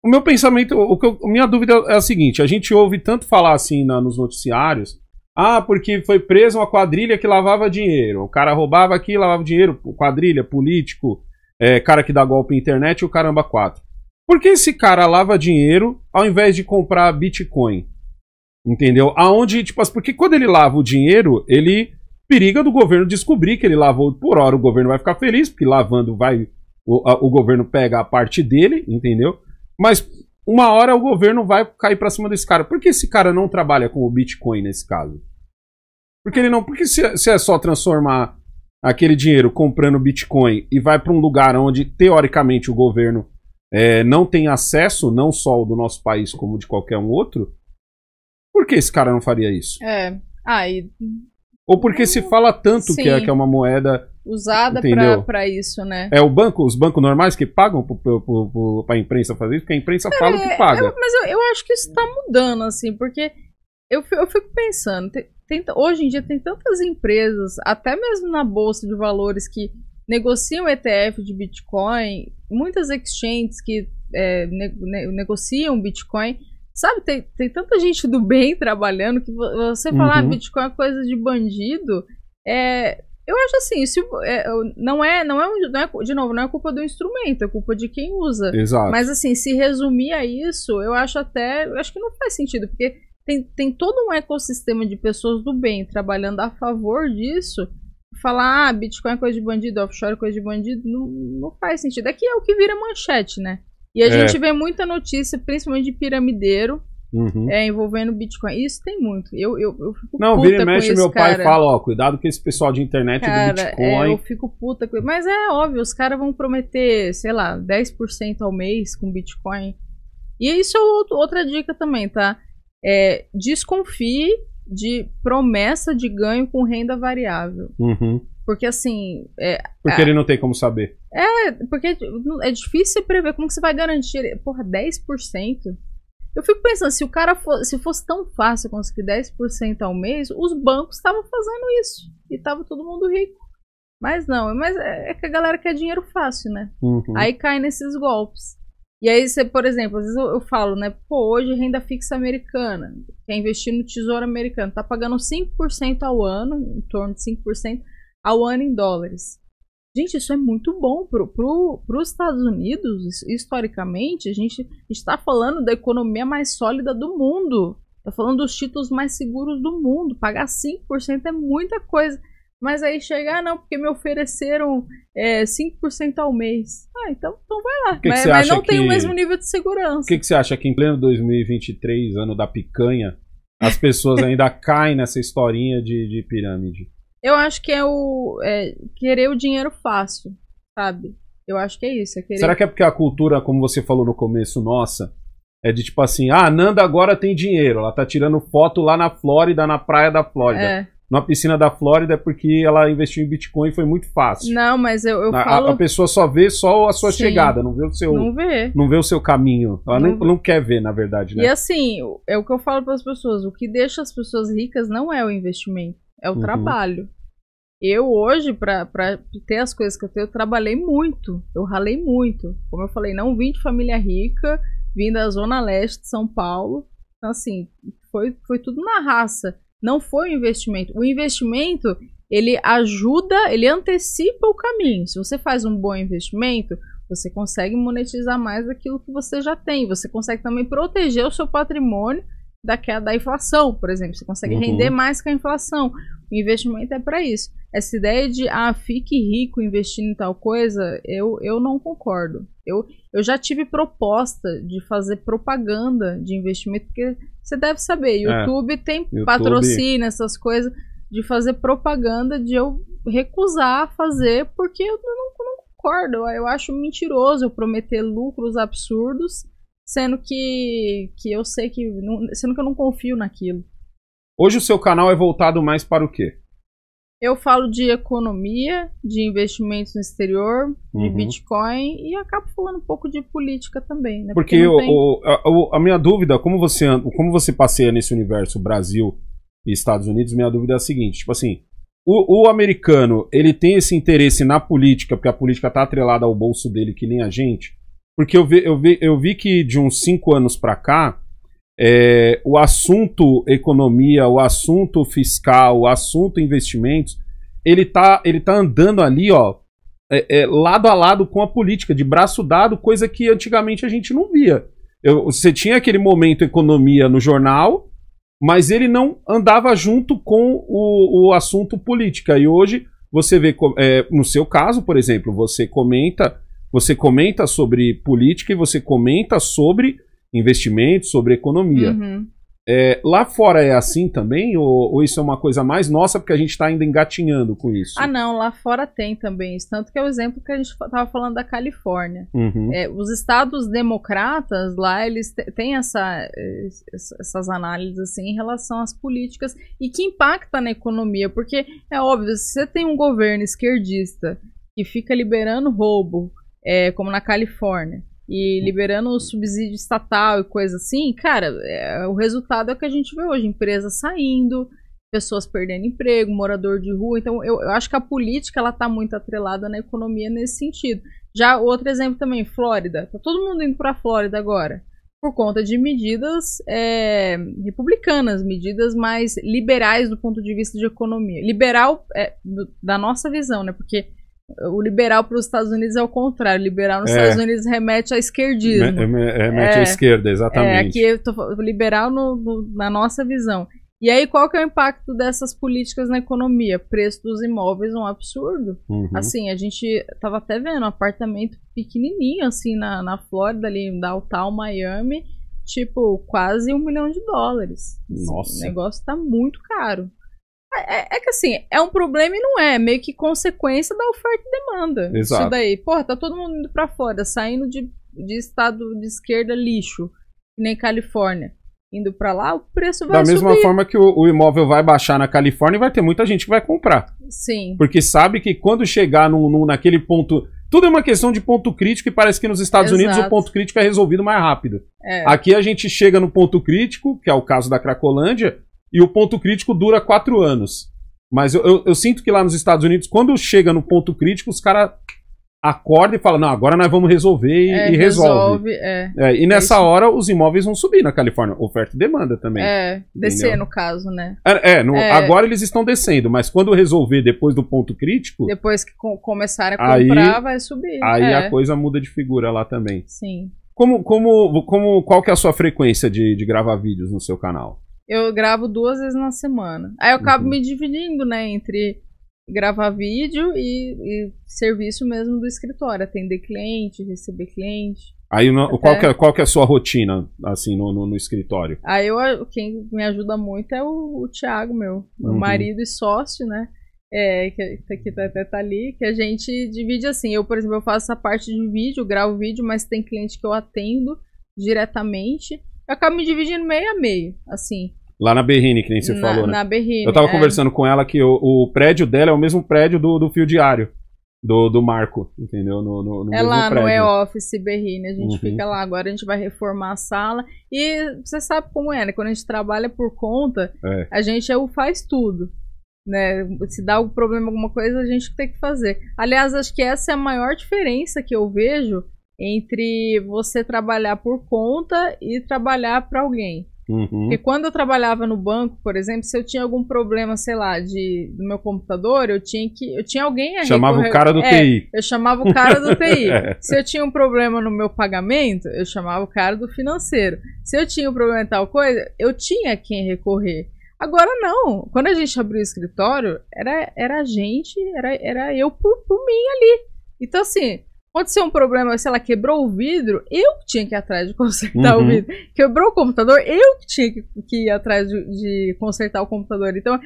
O meu pensamento, minha dúvida é a seguinte: a gente ouve tanto falar assim nos noticiários, porque foi presa uma quadrilha que lavava dinheiro. O cara roubava aqui, lavava dinheiro, quadrilha, político, cara que dá golpe na internet e o caramba 4. Por que esse cara lava dinheiro ao invés de comprar Bitcoin? Entendeu? Porque quando ele lava o dinheiro, ele periga do governo descobrir que ele lavou. Por hora o governo vai ficar feliz, porque lavando o governo pega a parte dele, entendeu? Mas uma hora o governo vai cair pra cima desse cara. Por que esse cara não trabalha com o Bitcoin nesse caso? Porque se é só transformar aquele dinheiro comprando Bitcoin e vai para um lugar onde teoricamente o governo não tem acesso, não só o do nosso país como de qualquer um outro, por que esse cara não faria isso? Ou porque se fala tanto que é uma moeda usada para isso, né? Os bancos normais que pagam pra imprensa fazer isso, porque a imprensa fala que paga. Mas eu acho que isso tá mudando, assim, porque eu fico pensando, hoje em dia tem tantas empresas, até mesmo na bolsa de valores, que negociam ETF de Bitcoin, muitas exchanges que negociam Bitcoin. Sabe, tem tanta gente do bem trabalhando que você falar Bitcoin é coisa de bandido, eu acho assim, de novo, não é culpa do instrumento, é culpa de quem usa. Exato. Mas assim, se resumir a isso, eu acho que não faz sentido, porque tem todo um ecossistema de pessoas do bem trabalhando a favor disso. Falar, Bitcoin é coisa de bandido, offshore é coisa de bandido, não faz sentido. Aqui é o que vira manchete, né? E a gente vê muita notícia, principalmente de piramideiro, envolvendo Bitcoin. Isso tem muito. Eu fico puta vira e mexe, com meu isso, pai cara. fala, cuidado com esse pessoal de internet do Bitcoin. Eu fico puta com isso. Mas é óbvio, os caras vão prometer, sei lá, 10% ao mês com Bitcoin. E isso é outra dica também, tá? Desconfie de promessa de ganho com renda variável. Porque assim... porque ele não tem como saber. Porque é difícil prever. Como que você vai garantir? 10%? Eu fico pensando, se fosse tão fácil conseguir 10% ao mês, os bancos estavam fazendo isso. E tava todo mundo rico. Mas não, é que a galera quer dinheiro fácil, né? Aí cai nesses golpes. E aí você, por exemplo, às vezes eu falo, né? Hoje renda fixa americana, quer investir no tesouro americano, tá pagando 5% ao ano, em torno de 5% ao ano em dólares. Gente, isso é muito bom pros Estados Unidos. Historicamente, a gente está falando da economia mais sólida do mundo. Está falando dos títulos mais seguros do mundo. Pagar 5% é muita coisa. Mas aí chegar, não, porque me ofereceram 5% ao mês. Então vai lá. Mas não tem o mesmo nível de segurança. O que você acha que em pleno 2023, ano da picanha, as pessoas ainda caem nessa historinha de pirâmide? Eu acho que é querer o dinheiro fácil, sabe? Eu acho que é isso. Será que é porque a cultura, como você falou no começo, nossa, é de tipo assim, a Nanda agora tem dinheiro, ela tá tirando foto lá na Flórida, na praia da Flórida. Na piscina da Flórida é porque ela investiu em Bitcoin e foi muito fácil. Não, mas eu falo... A pessoa só vê a sua chegada, não vê o seu... Não vê o seu caminho. Ela não quer ver, na verdade, né? E assim, é o que eu falo para as pessoas, o que deixa as pessoas ricas não é o investimento, é o trabalho. Eu hoje, para ter as coisas que eu tenho, eu trabalhei muito, eu ralei muito. Como eu falei, não vim de família rica, vim da Zona Leste de São Paulo. Então assim, foi tudo na raça. Não foi o investimento. O investimento, ele ajuda, ele antecipa o caminho. Se você faz um bom investimento, você consegue monetizar mais aquilo que você já tem. Você consegue também proteger o seu patrimônio da inflação, por exemplo. Você consegue render mais que a inflação. O investimento é para isso. Essa ideia de, fique rico investindo em tal coisa, eu não concordo. Eu já tive proposta de fazer propaganda de investimento, porque você deve saber, YouTube tem patrocínio, essas coisas, de fazer propaganda, de eu recusar fazer, porque eu não concordo. Eu acho mentiroso eu prometer lucros absurdos, sendo que eu sei que... sendo que eu não confio naquilo. Hoje o seu canal é voltado mais para o quê? Eu falo de economia, de investimentos no exterior, de Bitcoin e acabo falando um pouco de política também, né? Porque a minha dúvida, como você passeia nesse universo Brasil e Estados Unidos, minha dúvida é a seguinte, tipo assim, o americano, ele tem esse interesse na política, porque a política tá atrelada ao bolso dele que nem a gente, porque eu vi que de uns 5 anos para cá, o assunto economia, o assunto fiscal, o assunto investimentos, ele tá andando ali, lado a lado com a política, de braço dado, coisa que antigamente a gente não via. Você tinha aquele momento economia no jornal, mas ele não andava junto com o assunto política. E hoje você vê, no seu caso, por exemplo, você comenta sobre política e você comenta sobre investimentos, sobre economia. Lá fora é assim também? Ou isso é uma coisa mais nossa porque a gente está ainda engatinhando com isso? Não, lá fora tem também isso. Tanto que é o exemplo que a gente estava falando da Califórnia. Os estados democratas lá, eles têm essas análises assim, em relação às políticas e que impacta na economia. Porque é óbvio, se você tem um governo esquerdista que fica liberando roubo, como na Califórnia, e liberando o subsídio estatal e coisa assim, cara, o resultado é o que a gente vê hoje, empresas saindo, pessoas perdendo emprego, morador de rua. Então eu acho que a política, ela tá muito atrelada na economia nesse sentido. Já outro exemplo também, Flórida, tá todo mundo indo pra Flórida agora, por conta de medidas republicanas, medidas mais liberais do ponto de vista de economia. Liberal da nossa visão, né, porque o liberal para os Estados Unidos é o contrário. O liberal nos Estados Unidos remete à esquerdismo. Remete à esquerda, exatamente. Aqui eu tô liberal na nossa visão. E aí, qual que é o impacto dessas políticas na economia? Preço dos imóveis é um absurdo. Assim, a gente tava até vendo um apartamento pequenininho, assim, na Flórida, ali em Downtown, Miami, tipo, quase $1 milhão. Nossa. O negócio tá muito caro. É que assim, é um problema e não é meio que consequência da oferta e demanda. Exato. Isso daí, porra, tá todo mundo indo pra fora, saindo de estado de esquerda lixo, que nem Califórnia, indo pra lá, o preço vai subir. Da mesma forma que o imóvel vai baixar na Califórnia, vai ter muita gente que vai comprar. Sim. Porque sabe que quando chegar naquele ponto... Tudo é uma questão de ponto crítico e parece que nos Estados Unidos o ponto crítico é resolvido mais rápido. Aqui a gente chega no ponto crítico, que é o caso da Cracolândia, e o ponto crítico dura 4 anos. Mas eu sinto que lá nos Estados Unidos, quando chega no ponto crítico, os caras acorda e fala, não, agora nós vamos resolver e resolve. E nessa hora os imóveis vão subir na Califórnia, oferta e demanda também. Descer no caso, né? Agora eles estão descendo, mas quando resolver depois do ponto crítico... Depois que começarem a comprar, vai subir. Aí a coisa muda de figura lá também. Sim. Qual que é a sua frequência de gravar vídeos no seu canal? Eu gravo 2 vezes na semana. Aí eu acabo me dividindo, né, entre gravar vídeo e serviço mesmo do escritório, atender cliente, receber cliente. Aí qual que é a sua rotina, assim, no escritório? Aí quem me ajuda muito é o Thiago, meu marido e sócio, né? Que até tá ali, que a gente divide assim. Eu, por exemplo, eu faço essa parte de vídeo, gravo vídeo, mas tem cliente que eu atendo diretamente. Eu acabo me dividindo meio a meio, assim. Lá na Berrine, que nem você falou, né? Na Berrine. Eu tava conversando com ela que o prédio dela é o mesmo prédio do Fio Diário, do Marco, entendeu? No mesmo lá prédio. No E-Office Berrine, a gente fica lá. Agora a gente vai reformar a sala. E você sabe como é, né? Quando a gente trabalha por conta, a gente faz tudo. Né? Se dá algum problema, alguma coisa, a gente tem que fazer. Aliás, acho que essa é a maior diferença que eu vejo entre você trabalhar por conta e trabalhar para alguém. Porque quando eu trabalhava no banco, por exemplo, se eu tinha algum problema, sei lá, do meu computador, eu tinha alguém a chamava o cara do TI. Eu chamava o cara do TI. Se eu tinha um problema no meu pagamento, eu chamava o cara do financeiro. Se eu tinha um problema em tal coisa, eu tinha quem recorrer. Agora não. Quando a gente abriu o escritório, era a gente, era eu por mim ali. Então, assim, aconteceu um problema, sei lá, quebrou o vidro, eu que tinha que ir atrás de consertar o vidro. Quebrou o computador, eu que tinha que ir atrás de consertar o computador. Então,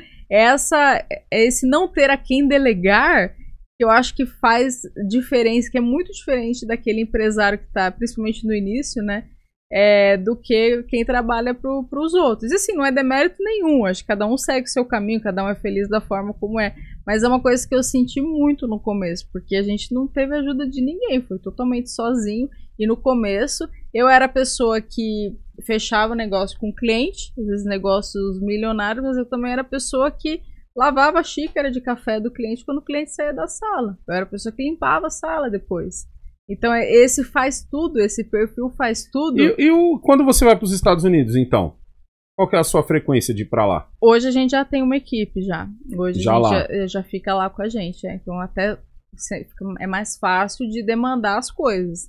esse não ter a quem delegar, que eu acho que faz diferença, que é muito diferente daquele empresário que está, principalmente no início, né? Do que quem trabalha para os outros. E assim, não é demérito nenhum, acho que cada um segue o seu caminho, cada um é feliz da forma como é, mas é uma coisa que eu senti muito no começo, porque a gente não teve ajuda de ninguém, foi totalmente sozinho, e no começo eu era a pessoa que fechava negócio com o cliente, às vezes negócios milionários, mas eu também era a pessoa que lavava a xícara de café do cliente quando o cliente saía da sala, eu era a pessoa que limpava a sala depois. Então, esse faz tudo, esse perfil faz tudo. Quando você vai para os Estados Unidos, então? Qual que é a sua frequência de ir para lá? Hoje a gente já tem uma equipe, já. Hoje a gente já fica lá com a gente. Então, até é mais fácil de demandar as coisas.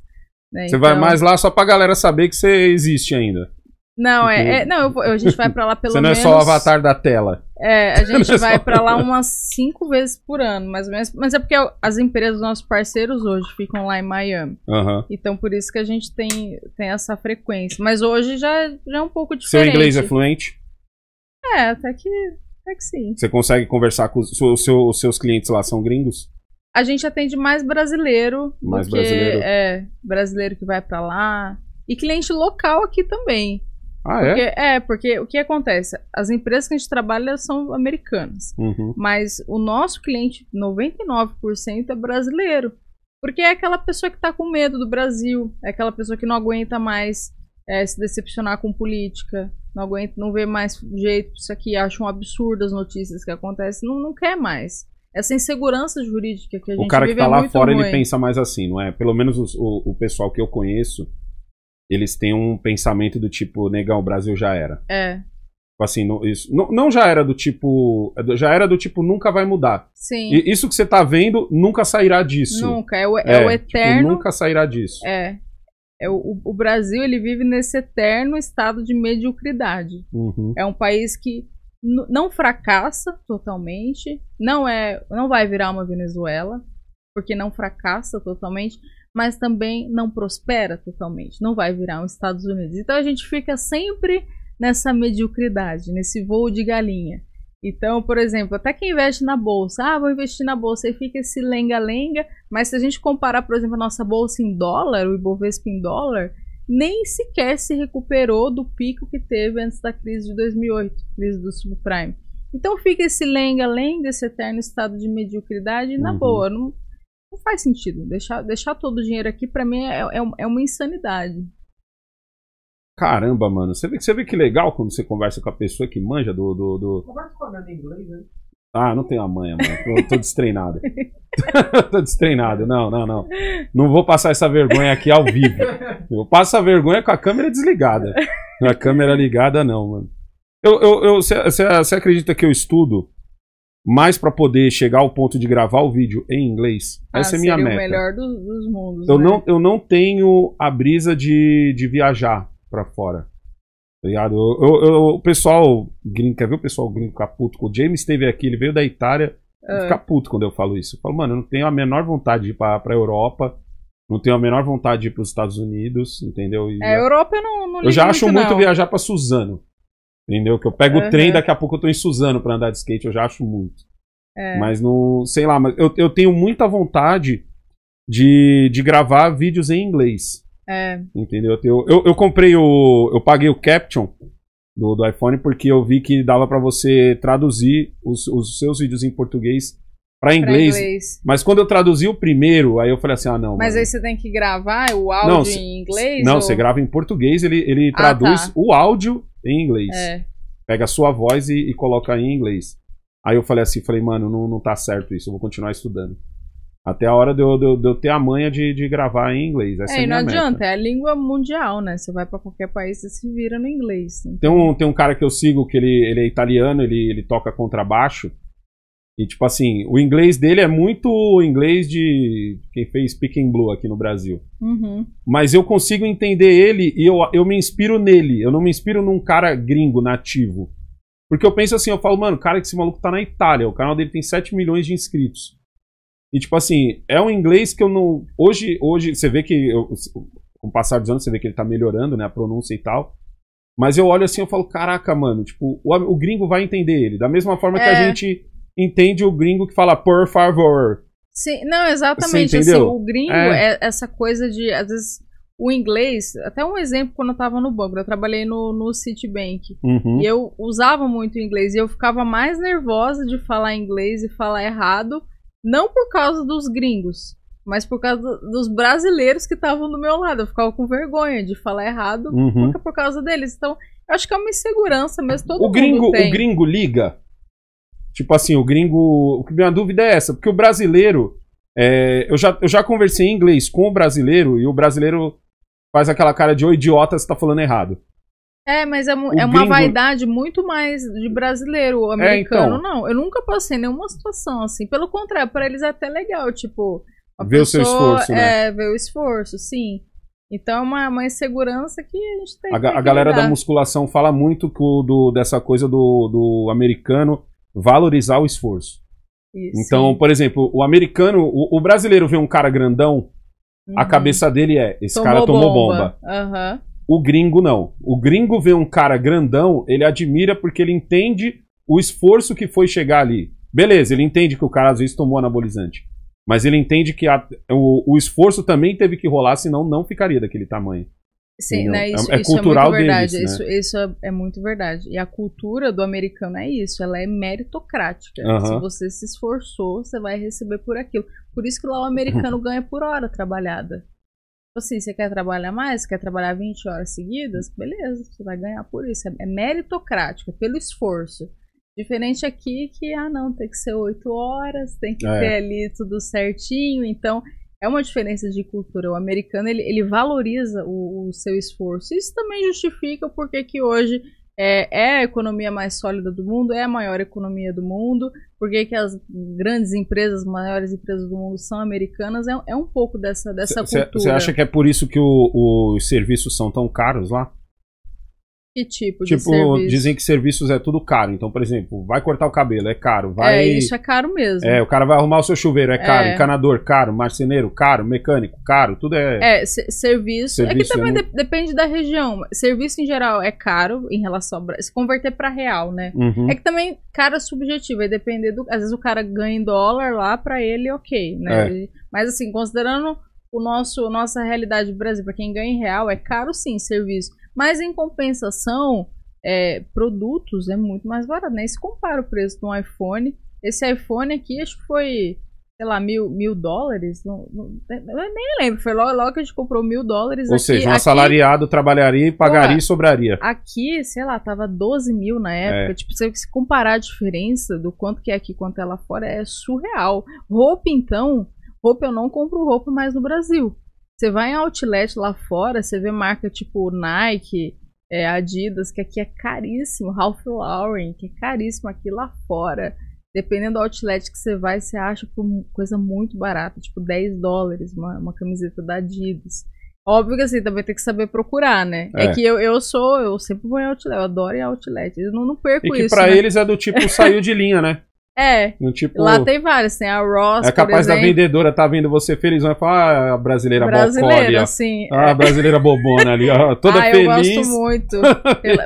Né? Você vai mais lá só para a galera saber que você existe ainda. Não, a gente vai pra lá pelo menos... Você não é só o avatar da tela. A gente vai pra lá umas 5 vezes por ano, mais ou menos. Mas é porque as empresas, nossos parceiros hoje, ficam lá em Miami. Então, por isso que a gente tem essa frequência. Mas hoje já é um pouco diferente. Seu inglês é fluente? Até que sim. Você consegue conversar com os seus clientes lá, são gringos? A gente atende mais brasileiro. Brasileiro que vai pra lá. E cliente local aqui também. Porque o que acontece? As empresas que a gente trabalha são americanas, mas o nosso cliente, 99% é brasileiro, porque é aquela pessoa que está com medo do Brasil, é aquela pessoa que não aguenta mais se decepcionar com política, não vê mais jeito isso aqui, acha um absurdo as notícias que acontecem, não quer mais. Essa insegurança jurídica que a gente vive. O cara que está lá fora, ele pensa mais assim, não é? Pelo menos o pessoal que eu conheço, eles têm um pensamento do tipo, negão, o Brasil já era. Assim, não já era do tipo... Já era do tipo, nunca vai mudar. Sim. E isso que você tá vendo, nunca sairá disso. Nunca, é o eterno... Tipo, nunca sairá disso. O Brasil, ele vive nesse eterno estado de mediocridade. É um país que não fracassa totalmente, não vai virar uma Venezuela, porque não fracassa totalmente, mas também não prospera totalmente, não vai virar os Estados Unidos. Então a gente fica sempre nessa mediocridade, nesse voo de galinha. Então, por exemplo, até quem investe na bolsa, vou investir na bolsa, aí fica esse lenga-lenga, mas se a gente comparar, por exemplo, a nossa bolsa em dólar, o Ibovespa em dólar, nem sequer se recuperou do pico que teve antes da crise de 2008, crise do subprime. Então fica esse lenga-lenga, esse eterno estado de mediocridade, e na boa, não faz sentido. Deixar todo o dinheiro aqui, pra mim, é uma insanidade. Caramba, mano. Você vê que legal quando você conversa com a pessoa que manja do... Conversa com a Ana em inglês, né? Ah, não tenho a manha, mano. Tô destreinado. Tô destreinado. Não. Não vou passar essa vergonha aqui ao vivo. Eu passo a vergonha com a câmera desligada. A câmera ligada, não, mano. Você acredita que eu estudo mais pra poder chegar ao ponto de gravar o vídeo em inglês? Essa é minha meta. O melhor dos mundos. Eu não tenho a brisa de viajar pra fora. Tá ligado? O pessoal gringo, quer ver o pessoal gringo ficar puto? O James esteve aqui, ele veio da Itália, ficar puto quando eu falo isso. Eu falo, mano, eu não tenho a menor vontade de ir pra Europa, não tenho a menor vontade de ir pros Estados Unidos, entendeu? A Europa eu não eu já acho muito não. viajar pra Suzano, entendeu? Que eu pego o trem, daqui a pouco eu tô em Suzano pra andar de skate, eu já acho muito. Mas não, sei lá, mas eu tenho muita vontade de gravar vídeos em inglês. Entendeu? Eu comprei eu paguei o Caption do iPhone porque eu vi que dava pra você traduzir os seus vídeos em português pra inglês. Mas quando eu traduzi o primeiro, aí eu falei assim, não. Mas mano, aí você tem que gravar o áudio em inglês? Não, você grava em português, ele traduz o áudio em inglês. Pega a sua voz e coloca em inglês. Aí eu falei assim, mano, não tá certo isso, eu vou continuar estudando. Até a hora de eu ter a manha de gravar em inglês. Essa é a minha meta. Adianta, é a língua mundial, né? Você vai pra qualquer país e se vira no inglês. Então. Tem um cara que eu sigo que ele é italiano, ele toca contrabaixo. E tipo assim, o inglês dele é muito o inglês de quem fez Speaking Blue aqui no Brasil. Mas eu consigo entender ele e eu me inspiro nele. Eu não me inspiro num cara gringo, nativo. Porque eu penso assim, eu falo, mano, cara, que esse maluco tá na Itália. O canal dele tem 7 milhões de inscritos. E tipo assim, é um inglês que eu não... Hoje você vê que, com o passar dos anos, você vê que ele tá melhorando, né, a pronúncia e tal. Mas eu olho assim, eu falo, caraca, mano, tipo, o gringo vai entender ele. Da mesma forma que a gente entende o gringo que fala, por favor. Sim, não, exatamente. Assim, o gringo é essa coisa de, às vezes, o inglês... Até um exemplo, quando eu tava no banco, eu trabalhei no Citibank. E eu usava muito o inglês. E eu ficava mais nervosa de falar inglês e falar errado. Não por causa dos gringos, mas por causa dos brasileiros que estavam do meu lado. Eu ficava com vergonha de falar errado por causa deles. Então, eu acho que é uma insegurança mesmo. Todo mundo tem. O gringo liga? Tipo assim, o gringo... Minha dúvida é essa, porque o brasileiro... eu já conversei em inglês com o brasileiro e o brasileiro faz aquela cara de, ô idiota, você tá falando errado. Mas é uma vaidade muito mais de brasileiro. O americano, não. Eu nunca passei nenhuma situação assim. Pelo contrário, para eles é até legal, tipo... Ver o seu esforço, né? Ver o esforço, sim. Então é uma insegurança que a gente tem a galera da musculação fala muito dessa coisa do americano valorizar o esforço. Isso, então, por exemplo, o americano... O brasileiro vê um cara grandão, a cabeça dele esse cara tomou bomba. O gringo não. O gringo vê um cara grandão, ele admira porque ele entende o esforço que foi chegar ali. Beleza, ele entende que o cara às vezes tomou anabolizante. Mas ele entende que o esforço também teve que rolar, senão não ficaria daquele tamanho. Sim, né? Isso cultural é muito verdade. Deles, né? Isso é muito verdade. E a cultura do americano é isso, ela é meritocrática. Se você se esforçou, você vai receber por aquilo. Por isso que lá o americano ganha por hora trabalhada. Assim, você quer trabalhar mais? Você quer trabalhar 20 horas seguidas? Beleza, você vai ganhar por isso. É meritocrática, pelo esforço. Diferente aqui que, não, tem que ser 8 horas, tem que ter ali tudo certinho. Então, é uma diferença de cultura. O americano, ele valoriza o seu esforço. Isso também justifica o porquê que hoje é a economia mais sólida do mundo, é a maior economia do mundo, porque que as grandes empresas, maiores empresas do mundo são americanas, é um pouco dessa cultura. Você acha que é por isso que os serviços são tão caros lá? Que tipo de serviço? Dizem que serviços é tudo caro. Então, por exemplo, vai cortar o cabelo, é caro. Isso é caro mesmo. O cara vai arrumar o seu chuveiro, é caro. Encanador, caro. Marceneiro, caro. Mecânico, caro. Tudo serviço é que também depende da região. Serviço, em geral, é caro em relação a... Se converter para real, né? É que também, caro é subjetivo. Vai depender do... Às vezes o cara ganha em dólar lá, para ele, ok, né? Mas, assim, considerando nossa realidade do Brasil, para quem ganha em real, é caro, sim, serviço. Mas, em compensação, produtos é muito mais barato, né? Se compara o preço de um iPhone. Esse iPhone aqui, acho que foi sei lá, mil dólares? Eu nem lembro, foi logo que a gente comprou $1.000. Ou seja, um assalariado trabalharia e pagaria e sobraria. Aqui, sei lá, tava 12 mil na época. Tipo, se comparar a diferença do quanto que é aqui e quanto é lá fora, é surreal. Roupa, então, eu não compro roupa mais no Brasil. Você vai em outlet lá fora, você vê marca tipo Nike, Adidas, que aqui é caríssimo, Ralph Lauren, que é caríssimo aqui lá fora. Dependendo do outlet que você vai, você acha por coisa muito barata, tipo $10, uma camiseta da Adidas. Óbvio que assim, também tem que saber procurar, né? É que eu sempre vou em outlet, eu adoro ir em outlet, eu não perco isso. E que pra eles é do tipo, saiu de linha, né? Tipo, lá tem várias, tem a Ross, é capaz da vendedora tá vendo você felizão e falar, a brasileira bocó, sim. A brasileira bobona ali, ó, toda feliz. Eu gosto muito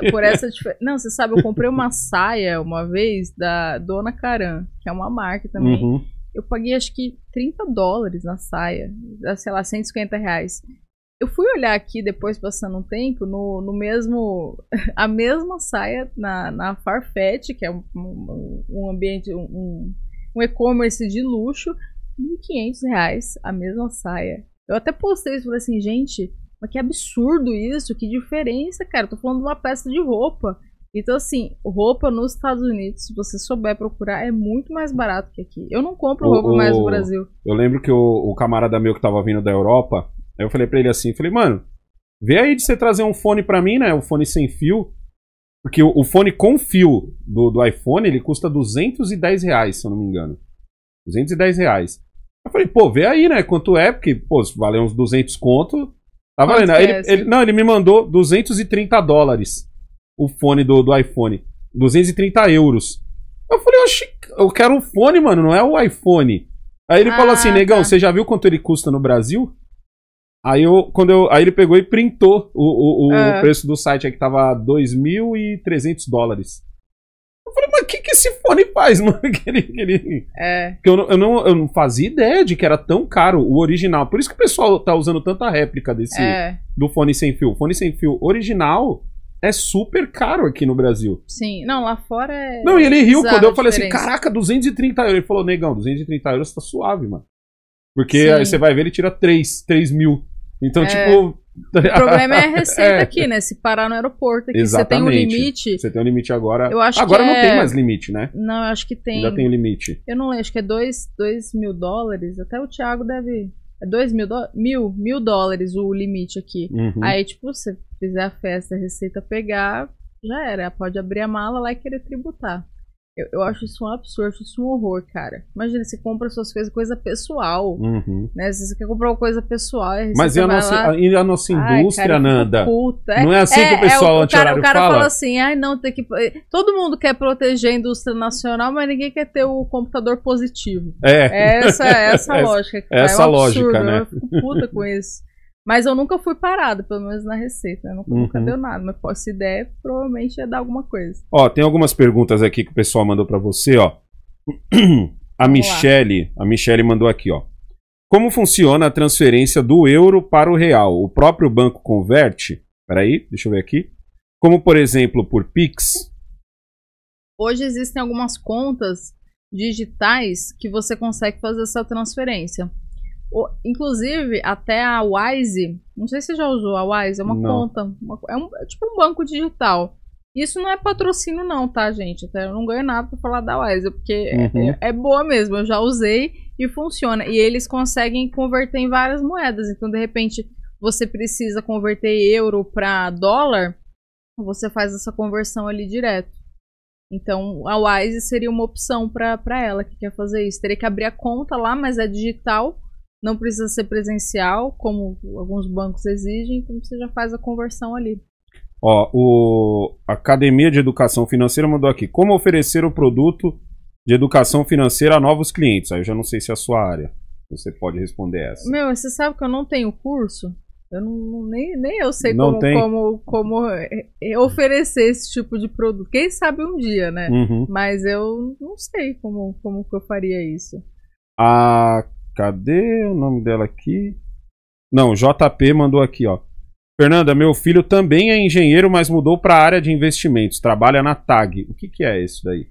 por essa diferença. Não, você sabe, eu comprei uma saia uma vez da Dona Karan, que é uma marca também. Eu paguei acho que $30 na saia, sei lá, R$150. Eu fui olhar aqui depois, passando um tempo, a mesma saia na Farfetch, que é um ambiente, um e-commerce de luxo, R$1.500, a mesma saia. Eu até postei isso, falei assim, gente, mas que absurdo isso, que diferença, cara, eu tô falando de uma peça de roupa. Então, assim, roupa nos Estados Unidos, se você souber procurar, é muito mais barato que aqui. Eu não compro roupa mais no Brasil. Eu lembro que o camarada meu que tava vindo da Europa, aí eu falei pra ele assim, falei, mano, vê aí de você trazer um fone pra mim, né, um fone sem fio, porque o fone com fio do iPhone, ele custa R$210, se eu não me engano. R$210. Eu falei, pô, vê aí, né, quanto é, porque, pô, valeu uns 200 conto, tá valendo. Aí ele me mandou $230, o fone do iPhone, 230 euros. Eu falei, oxi, eu quero um fone, mano, não é o iPhone. Aí ele falou assim, negão, você já viu quanto ele custa no Brasil? Aí ele pegou e printou o preço do site aí, que tava $2.300. Eu falei, mas o que esse fone faz, mano? Que eu não fazia ideia de que era tão caro o original. Por isso que o pessoal tá usando tanta réplica do fone sem fio. O fone sem fio original é super caro aqui no Brasil. Sim, não, lá fora é... Não, e ele riu quando eu falei assim, caraca, 230 euros. Ele falou, negão, 230 euros tá suave, mano. Porque aí você vai ver, ele tira 3 mil. Então, tipo... O problema é a receita aqui, né? Se parar no aeroporto aqui, você tem um limite... Você tem um limite agora. Eu acho agora não tem mais limite, né? Não, eu acho que tem. Ainda tem um limite. Eu não lembro, acho que é $2.000. Até o Thiago deve... É $1.000 o limite aqui. Aí, tipo, se você fizer a festa, a receita pegar, já era. Pode abrir a mala lá e querer tributar. Eu acho isso um absurdo, acho isso um horror, cara. Imagina, você compra suas coisas, coisa pessoal. Né? Se você quer comprar uma coisa pessoal... Mas e a nossa indústria, cara, Nanda? Não é assim que o pessoal anti-horário fala? O cara fala assim, não, tem que... Todo mundo quer proteger a indústria nacional, mas ninguém quer ter o computador positivo. Essa lógica. Essa lógica, né? Eu fico puta com isso. Mas eu nunca fui parado, pelo menos na receita. Né? Nunca deu nada. Mas se der, provavelmente ia dar alguma coisa. Ó, tem algumas perguntas aqui que o pessoal mandou pra você, ó. A Michele mandou aqui, ó. Como funciona a transferência do euro para o real? O próprio banco converte? Peraí, deixa eu ver aqui. Como, por exemplo, por Pix? Hoje existem algumas contas digitais que você consegue fazer essa transferência. Inclusive, até a Wise, não sei se você já usou a Wise, é uma conta, é tipo um banco digital. Isso não é patrocínio não, tá, gente? Até eu não ganho nada pra falar da Wise, porque é boa mesmo, eu já usei e funciona. E eles conseguem converter em várias moedas, então de repente você precisa converter euro pra dólar, você faz essa conversão ali direto. Então a Wise seria uma opção pra ela que quer fazer isso. Teria que abrir a conta lá, mas é digital. Não precisa ser presencial, como alguns bancos exigem, então você já faz a conversão ali. Ó, a Academia de Educação Financeira mandou aqui. Como oferecer o produto de educação financeira a novos clientes? Aí eu já não sei se é a sua área. Você pode responder essa. Você sabe que eu não tenho curso? Eu nem eu sei como oferecer esse tipo de produto. Quem sabe um dia, né? Mas eu não sei como que eu faria isso. Cadê o nome dela aqui? Não, JP mandou aqui, ó. Fernanda, meu filho também é engenheiro, mas mudou para a área de investimentos. Trabalha na TAG. O que é isso daí?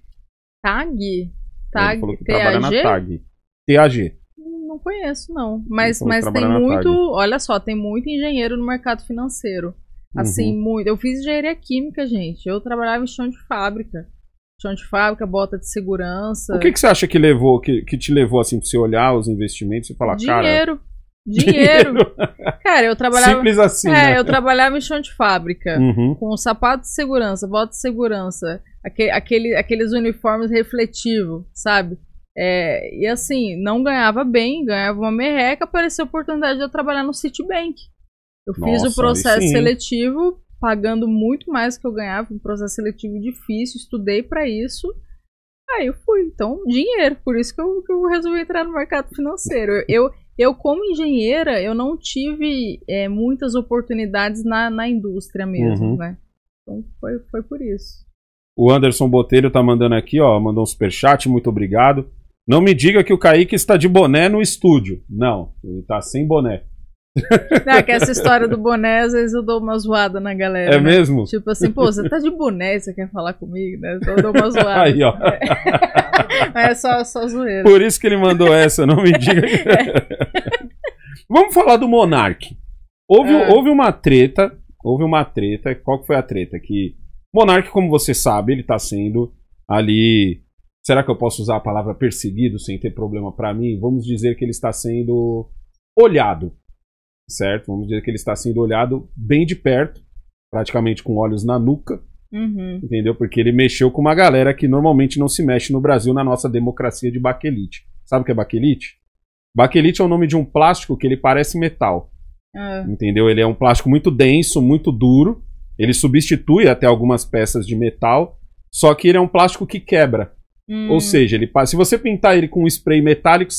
TAG? Ele falou que trabalha na TAG. TAG. Não conheço, não. Mas tem muito, olha só, tem muito engenheiro no mercado financeiro. Assim, muito. Eu fiz engenharia química, gente. Eu trabalhava em chão de fábrica. Chão de fábrica, bota de segurança. O que você acha que te levou assim pra você olhar os investimentos e falar, dinheiro. Cara, eu trabalhava. Simples assim. Né? Eu trabalhava em chão de fábrica. Com sapato de segurança, bota de segurança, aqueles uniformes refletivos, sabe? E assim, não ganhava bem, ganhava uma merreca, apareceu a oportunidade de eu trabalhar no Citibank. Eu fiz o processo seletivo, pagando muito mais do que eu ganhava, um processo seletivo difícil, estudei pra isso. Aí eu fui. Então, dinheiro, por isso que eu resolvi entrar no mercado financeiro. Eu como engenheira, eu não tive muitas oportunidades na indústria mesmo, né? Então, foi por isso. O Anderson Botelho tá mandando aqui, ó, mandou um superchat, muito obrigado. Não me diga que o Kaique está de boné no estúdio. Não, ele tá sem boné. Não, que essa história do boné, às vezes eu dou uma zoada na galera. É né? Mesmo? Tipo assim, pô, você tá de boné, você quer falar comigo, né? Então eu dou uma zoada. Aí, ó. Mas é só zoeira. Por isso que ele mandou essa, não me diga que... Vamos falar do Monark. Houve uma treta. Qual que foi a treta? Que Monark, como você sabe, ele tá sendo ali... Será que eu posso usar a palavra perseguido sem ter problema pra mim? Vamos dizer que ele está sendo olhado. Certo? Vamos dizer que ele está sendo olhado bem de perto, praticamente com olhos na nuca, entendeu? Porque ele mexeu com uma galera que normalmente não se mexe no Brasil na nossa democracia de baquelite. Sabe o que é baquelite? Baquelite é o nome de um plástico que ele parece metal, entendeu? Ele é um plástico muito denso, muito duro, ele substitui até algumas peças de metal, só que ele é um plástico que quebra. Ou seja, se você pintar ele com um spray metálico,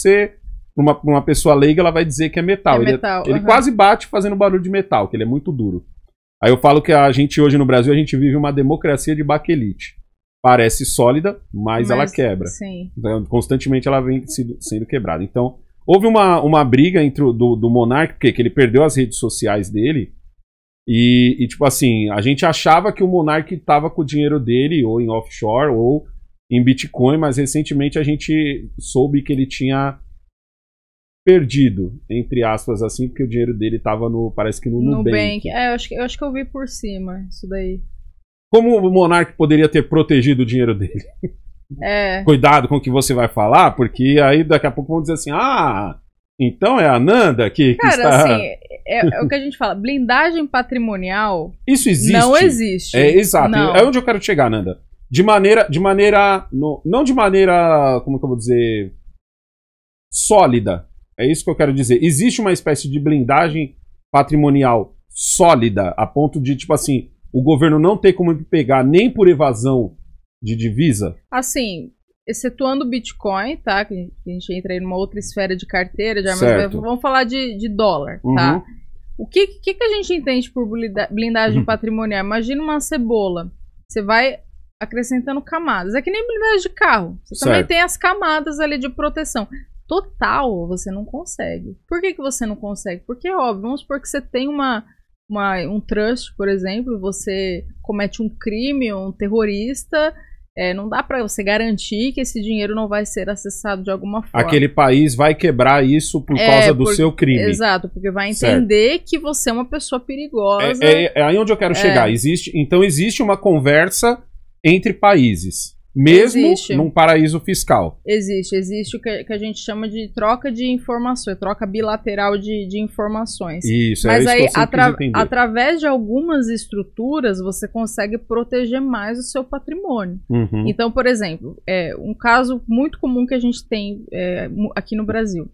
uma pessoa leiga, ela vai dizer que é metal. Ele quase bate fazendo barulho de metal, que ele é muito duro. Aí eu falo que a gente hoje no Brasil, a gente vive uma democracia de baquelite. Parece sólida, mas ela quebra. Sim. Então, constantemente ela vem sendo quebrada. Então, houve uma briga entre do Monark, porque ele perdeu as redes sociais dele. E tipo assim, a gente achava que o Monark estava com o dinheiro dele, ou em offshore, ou em Bitcoin, mas recentemente a gente soube que ele tinha perdido, entre aspas, assim, porque o dinheiro dele tava parece que no Nubank. Eu acho que eu vi por cima isso daí. Como o Monark poderia ter protegido o dinheiro dele? Cuidado com o que você vai falar, porque aí daqui a pouco vão dizer assim, então é a Nanda que Cara, está... assim, é o que a gente fala, blindagem patrimonial... Isso existe? Não existe. Exato, não. É onde eu quero chegar, Nanda. Não de maneira, como que eu vou dizer, sólida. É isso que eu quero dizer. Existe uma espécie de blindagem patrimonial sólida, a ponto de, tipo assim, o governo não ter como pegar nem por evasão de divisa? Assim, excetuando o Bitcoin, tá? Que a gente entra aí numa outra esfera de carteira, mas vamos falar de dólar, tá? O que a gente entende por blindagem patrimonial? Imagina uma cebola. Você vai acrescentando camadas. É que nem blindagem de carro. Você também tem as camadas ali de proteção. Total, você não consegue. Por que você não consegue? Porque, óbvio, vamos supor que você tem um trust, por exemplo, você comete um crime, um terrorista, não dá pra você garantir que esse dinheiro não vai ser acessado de alguma forma. Aquele país vai quebrar isso por causa do seu crime. Exato, porque vai entender que você é uma pessoa perigosa. É aí onde eu quero chegar. Então existe uma conversa entre países. Mesmo num paraíso fiscal. Existe o que a gente chama de troca de informações, troca bilateral de informações. Isso, mas aí, isso que eu através de algumas estruturas, você consegue proteger mais o seu patrimônio. Então, por exemplo, um caso muito comum que a gente tem aqui no Brasil.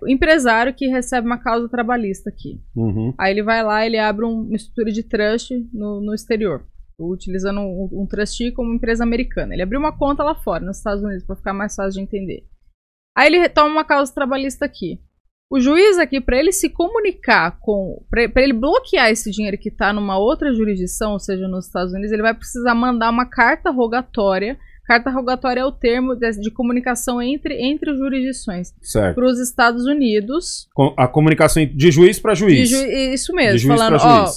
O empresário que recebe uma causa trabalhista aqui. Aí ele vai lá, ele abre uma estrutura de trust no exterior. Utilizando um trustee como empresa americana. Ele abriu uma conta lá fora, nos Estados Unidos, para ficar mais fácil de entender. Aí ele toma uma causa trabalhista aqui. O juiz aqui, para ele se comunicar para ele bloquear esse dinheiro que está numa outra jurisdição, ou seja, nos Estados Unidos, ele vai precisar mandar uma carta rogatória. Carta rogatória é o termo de comunicação entre jurisdições. Para os Estados Unidos. A comunicação de juiz para juiz. Isso mesmo. Falando,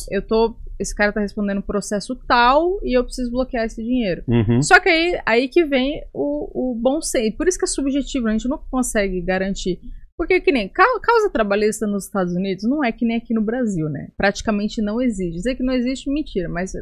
eu tô esse cara tá respondendo processo tal e eu preciso bloquear esse dinheiro. Só que aí que vem o bom senso. Por isso que é subjetivo, a gente não consegue garantir. Porque que nem causa trabalhista nos Estados Unidos não é que nem aqui no Brasil, né? Praticamente não existe. Dizer que não existe, mentira, mas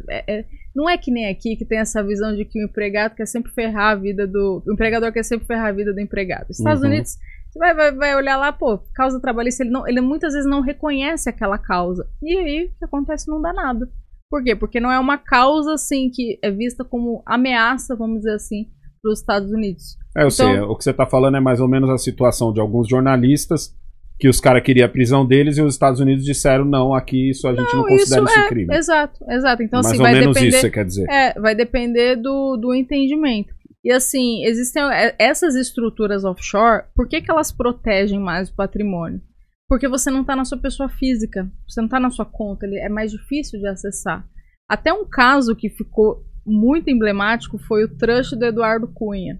não é que nem aqui que tem essa visão de que o empregado quer sempre ferrar a vida o empregador quer sempre ferrar a vida do empregado. Nos Estados Unidos, você vai olhar lá, pô, causa trabalhista, ele muitas vezes não reconhece aquela causa. E aí, o que acontece? Não dá nada. Por quê? Porque não é uma causa, assim, que é vista como ameaça, vamos dizer assim, para os Estados Unidos. Eu sei, o que você está falando é mais ou menos a situação de alguns jornalistas que os caras queriam a prisão deles e os Estados Unidos disseram não, aqui isso a gente não considera isso crime. Exato. Então, mais assim, ou vai menos depender, isso você quer dizer. Vai depender do entendimento. E assim, existem essas estruturas offshore, por que elas protegem mais o patrimônio? Porque você não está na sua pessoa física, você não está na sua conta, é mais difícil de acessar. Até um caso que ficou muito emblemático foi o trust do Eduardo Cunha,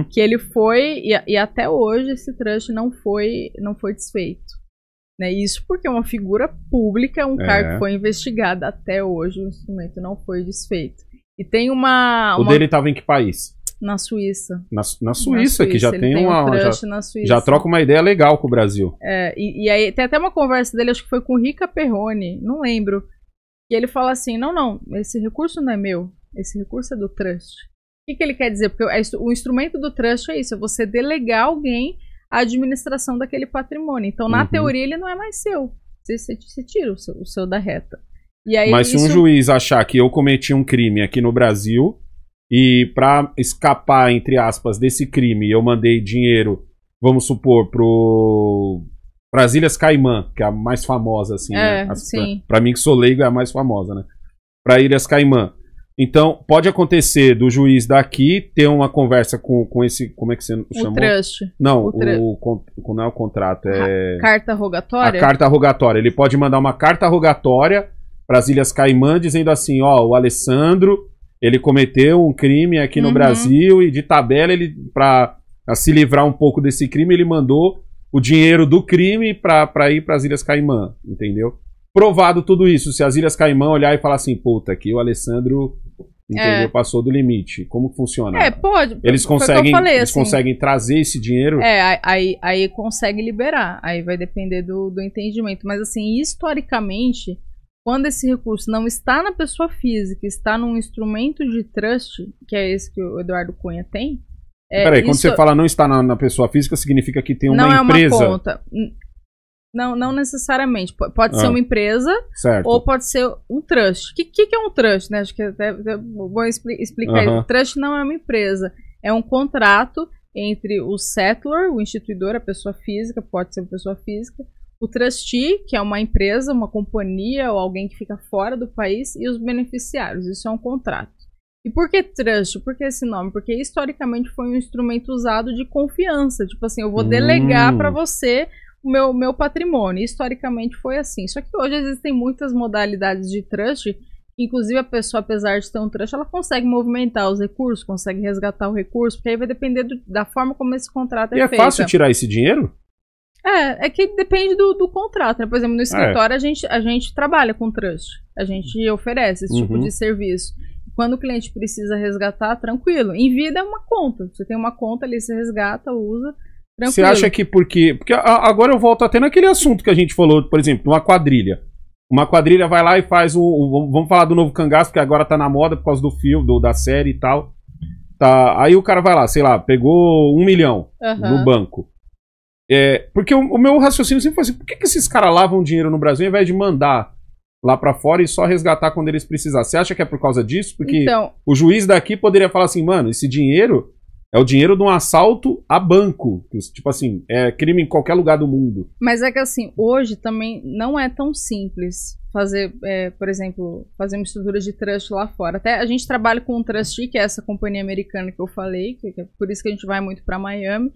que ele foi, e até hoje esse trust não foi desfeito. Né? Isso porque é uma figura pública, um cara que foi investigado até hoje, o instrumento não foi desfeito. E tem O dele estava em que país? Na Suíça. Na Suíça, que já tem na Suíça. Já troca uma ideia legal com o Brasil. E aí tem até uma conversa dele, acho que foi com o Rica Perrone, não lembro. E ele fala assim, não, esse recurso não é meu. Esse recurso é do trust. O que ele quer dizer? Porque o instrumento do trust é isso, é você delegar a alguém a administração daquele patrimônio. Então, na teoria, ele não é mais seu. Você tira o seu da reta. E aí, mas se um juiz achar que eu cometi um crime aqui no Brasil e para escapar, entre aspas, desse crime, eu mandei dinheiro, vamos supor, para as Ilhas Caimã, que é a mais famosa, assim, né? Para mim que sou leigo é a mais famosa, né? Para Ilhas Caimã. Então, pode acontecer do juiz daqui ter uma conversa com esse... Como é que você chamou? O trust. Não, não é o contrato, é... Carta rogatória? A carta rogatória. Ele pode mandar uma carta rogatória para as Ilhas Caimã dizendo assim, ó, o Alessandro, ele cometeu um crime aqui no Brasil e de tabela, ele para se livrar um pouco desse crime, ele mandou o dinheiro do crime para ir para as Ilhas Caimã, entendeu? Provado tudo isso, se as Ilhas Caimã olhar e falar assim, puta, aqui o Alessandro, entendeu, passou do limite. Como que funciona? Pode. Eles conseguem trazer esse dinheiro? Aí consegue liberar. Aí vai depender do entendimento. Mas assim, historicamente, quando esse recurso não está na pessoa física, está num instrumento de trust, que é esse que o Eduardo Cunha tem... Peraí, quando você fala não está na pessoa física, significa que tem uma empresa... Não é uma conta. Não necessariamente. Pode ser uma empresa, certo, ou pode ser um trust. O que é um trust? Né? Acho que até vou explicar isso. O trust não é uma empresa. É um contrato entre o settlor, o instituidor, a pessoa física, pode ser uma pessoa física, o trustee, que é uma empresa, uma companhia ou alguém que fica fora do país, e os beneficiários. Isso é um contrato. E por que trust? Por que esse nome? Porque historicamente foi um instrumento usado de confiança. Tipo assim, eu vou delegar para você o meu patrimônio. Historicamente foi assim. Só que hoje existem muitas modalidades de trust. Inclusive a pessoa, apesar de ter um trust, ela consegue movimentar os recursos, consegue resgatar o recurso, porque aí vai depender da forma como esse contrato é feito. E é fácil tirar esse dinheiro? É que depende do contrato, né? Por exemplo, no escritório a gente trabalha com trust. A gente oferece esse tipo de serviço. Quando o cliente precisa resgatar, tranquilo. Em vida é uma conta. Você tem uma conta ali, você resgata, usa, tranquilo. Você acha que porque agora eu volto até naquele assunto que a gente falou, por exemplo, uma quadrilha. Uma quadrilha vai lá e faz vamos falar do novo cangaço, que agora tá na moda por causa do filme, da série e tal. Tá, aí o cara vai lá, sei lá, pegou 1 milhão no banco. Porque o meu raciocínio sempre foi assim, por que esses caras lavam dinheiro no Brasil ao invés de mandar lá pra fora e só resgatar quando eles precisarem? Você acha que é por causa disso? Porque o juiz daqui poderia falar assim, mano, esse dinheiro é o dinheiro de um assalto a banco. Tipo assim, é crime em qualquer lugar do mundo. Mas é que assim, hoje também não é tão simples fazer, por exemplo, fazer uma estrutura de trust lá fora. Até a gente trabalha com um trustee, que é essa companhia americana que eu falei, que é por isso que a gente vai muito para Miami.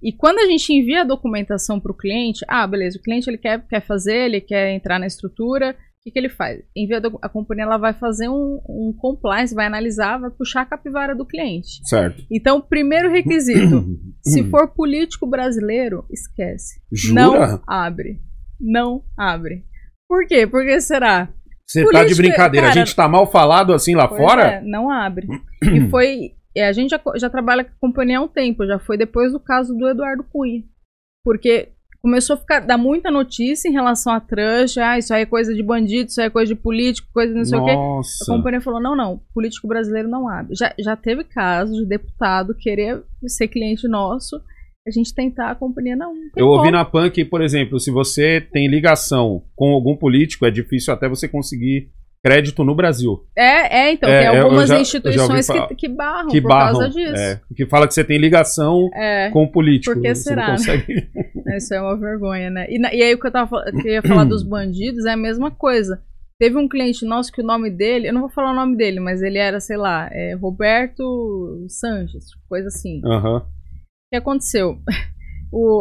E quando a gente envia a documentação para o cliente, beleza, o cliente ele quer fazer, ele quer entrar na estrutura, o que ele faz? Envia a companhia, ela vai fazer um compliance, vai analisar, vai puxar a capivara do cliente. Certo. Então, primeiro requisito, se for político brasileiro, esquece. Jura? Não abre. Não abre. Por quê? Por que será? Você tá de brincadeira. Cara, a gente tá mal falado assim lá fora? Não abre. E foi... a gente já trabalha com a companhia há um tempo, já foi depois do caso do Eduardo Cunha. Porque começou a dar muita notícia em relação a trust, isso aí é coisa de bandido, isso aí é coisa de político, coisa de não sei o quê. A companhia falou, não, político brasileiro não abre. Já teve caso de deputado querer ser cliente nosso, a gente tentar, a companhia não. Eu ouvi na PAN que, por exemplo, se você tem ligação com algum político, é difícil até você conseguir crédito no Brasil. Então, tem algumas instituições que barram por causa disso. Que fala que você tem ligação com o político. Por que será? Consegue... Isso é uma vergonha, né? E aí o que eu ia falar dos bandidos é a mesma coisa. Teve um cliente nosso que o nome dele, eu não vou falar o nome dele, mas ele era, sei lá, Roberto Sanches, coisa assim. O que aconteceu?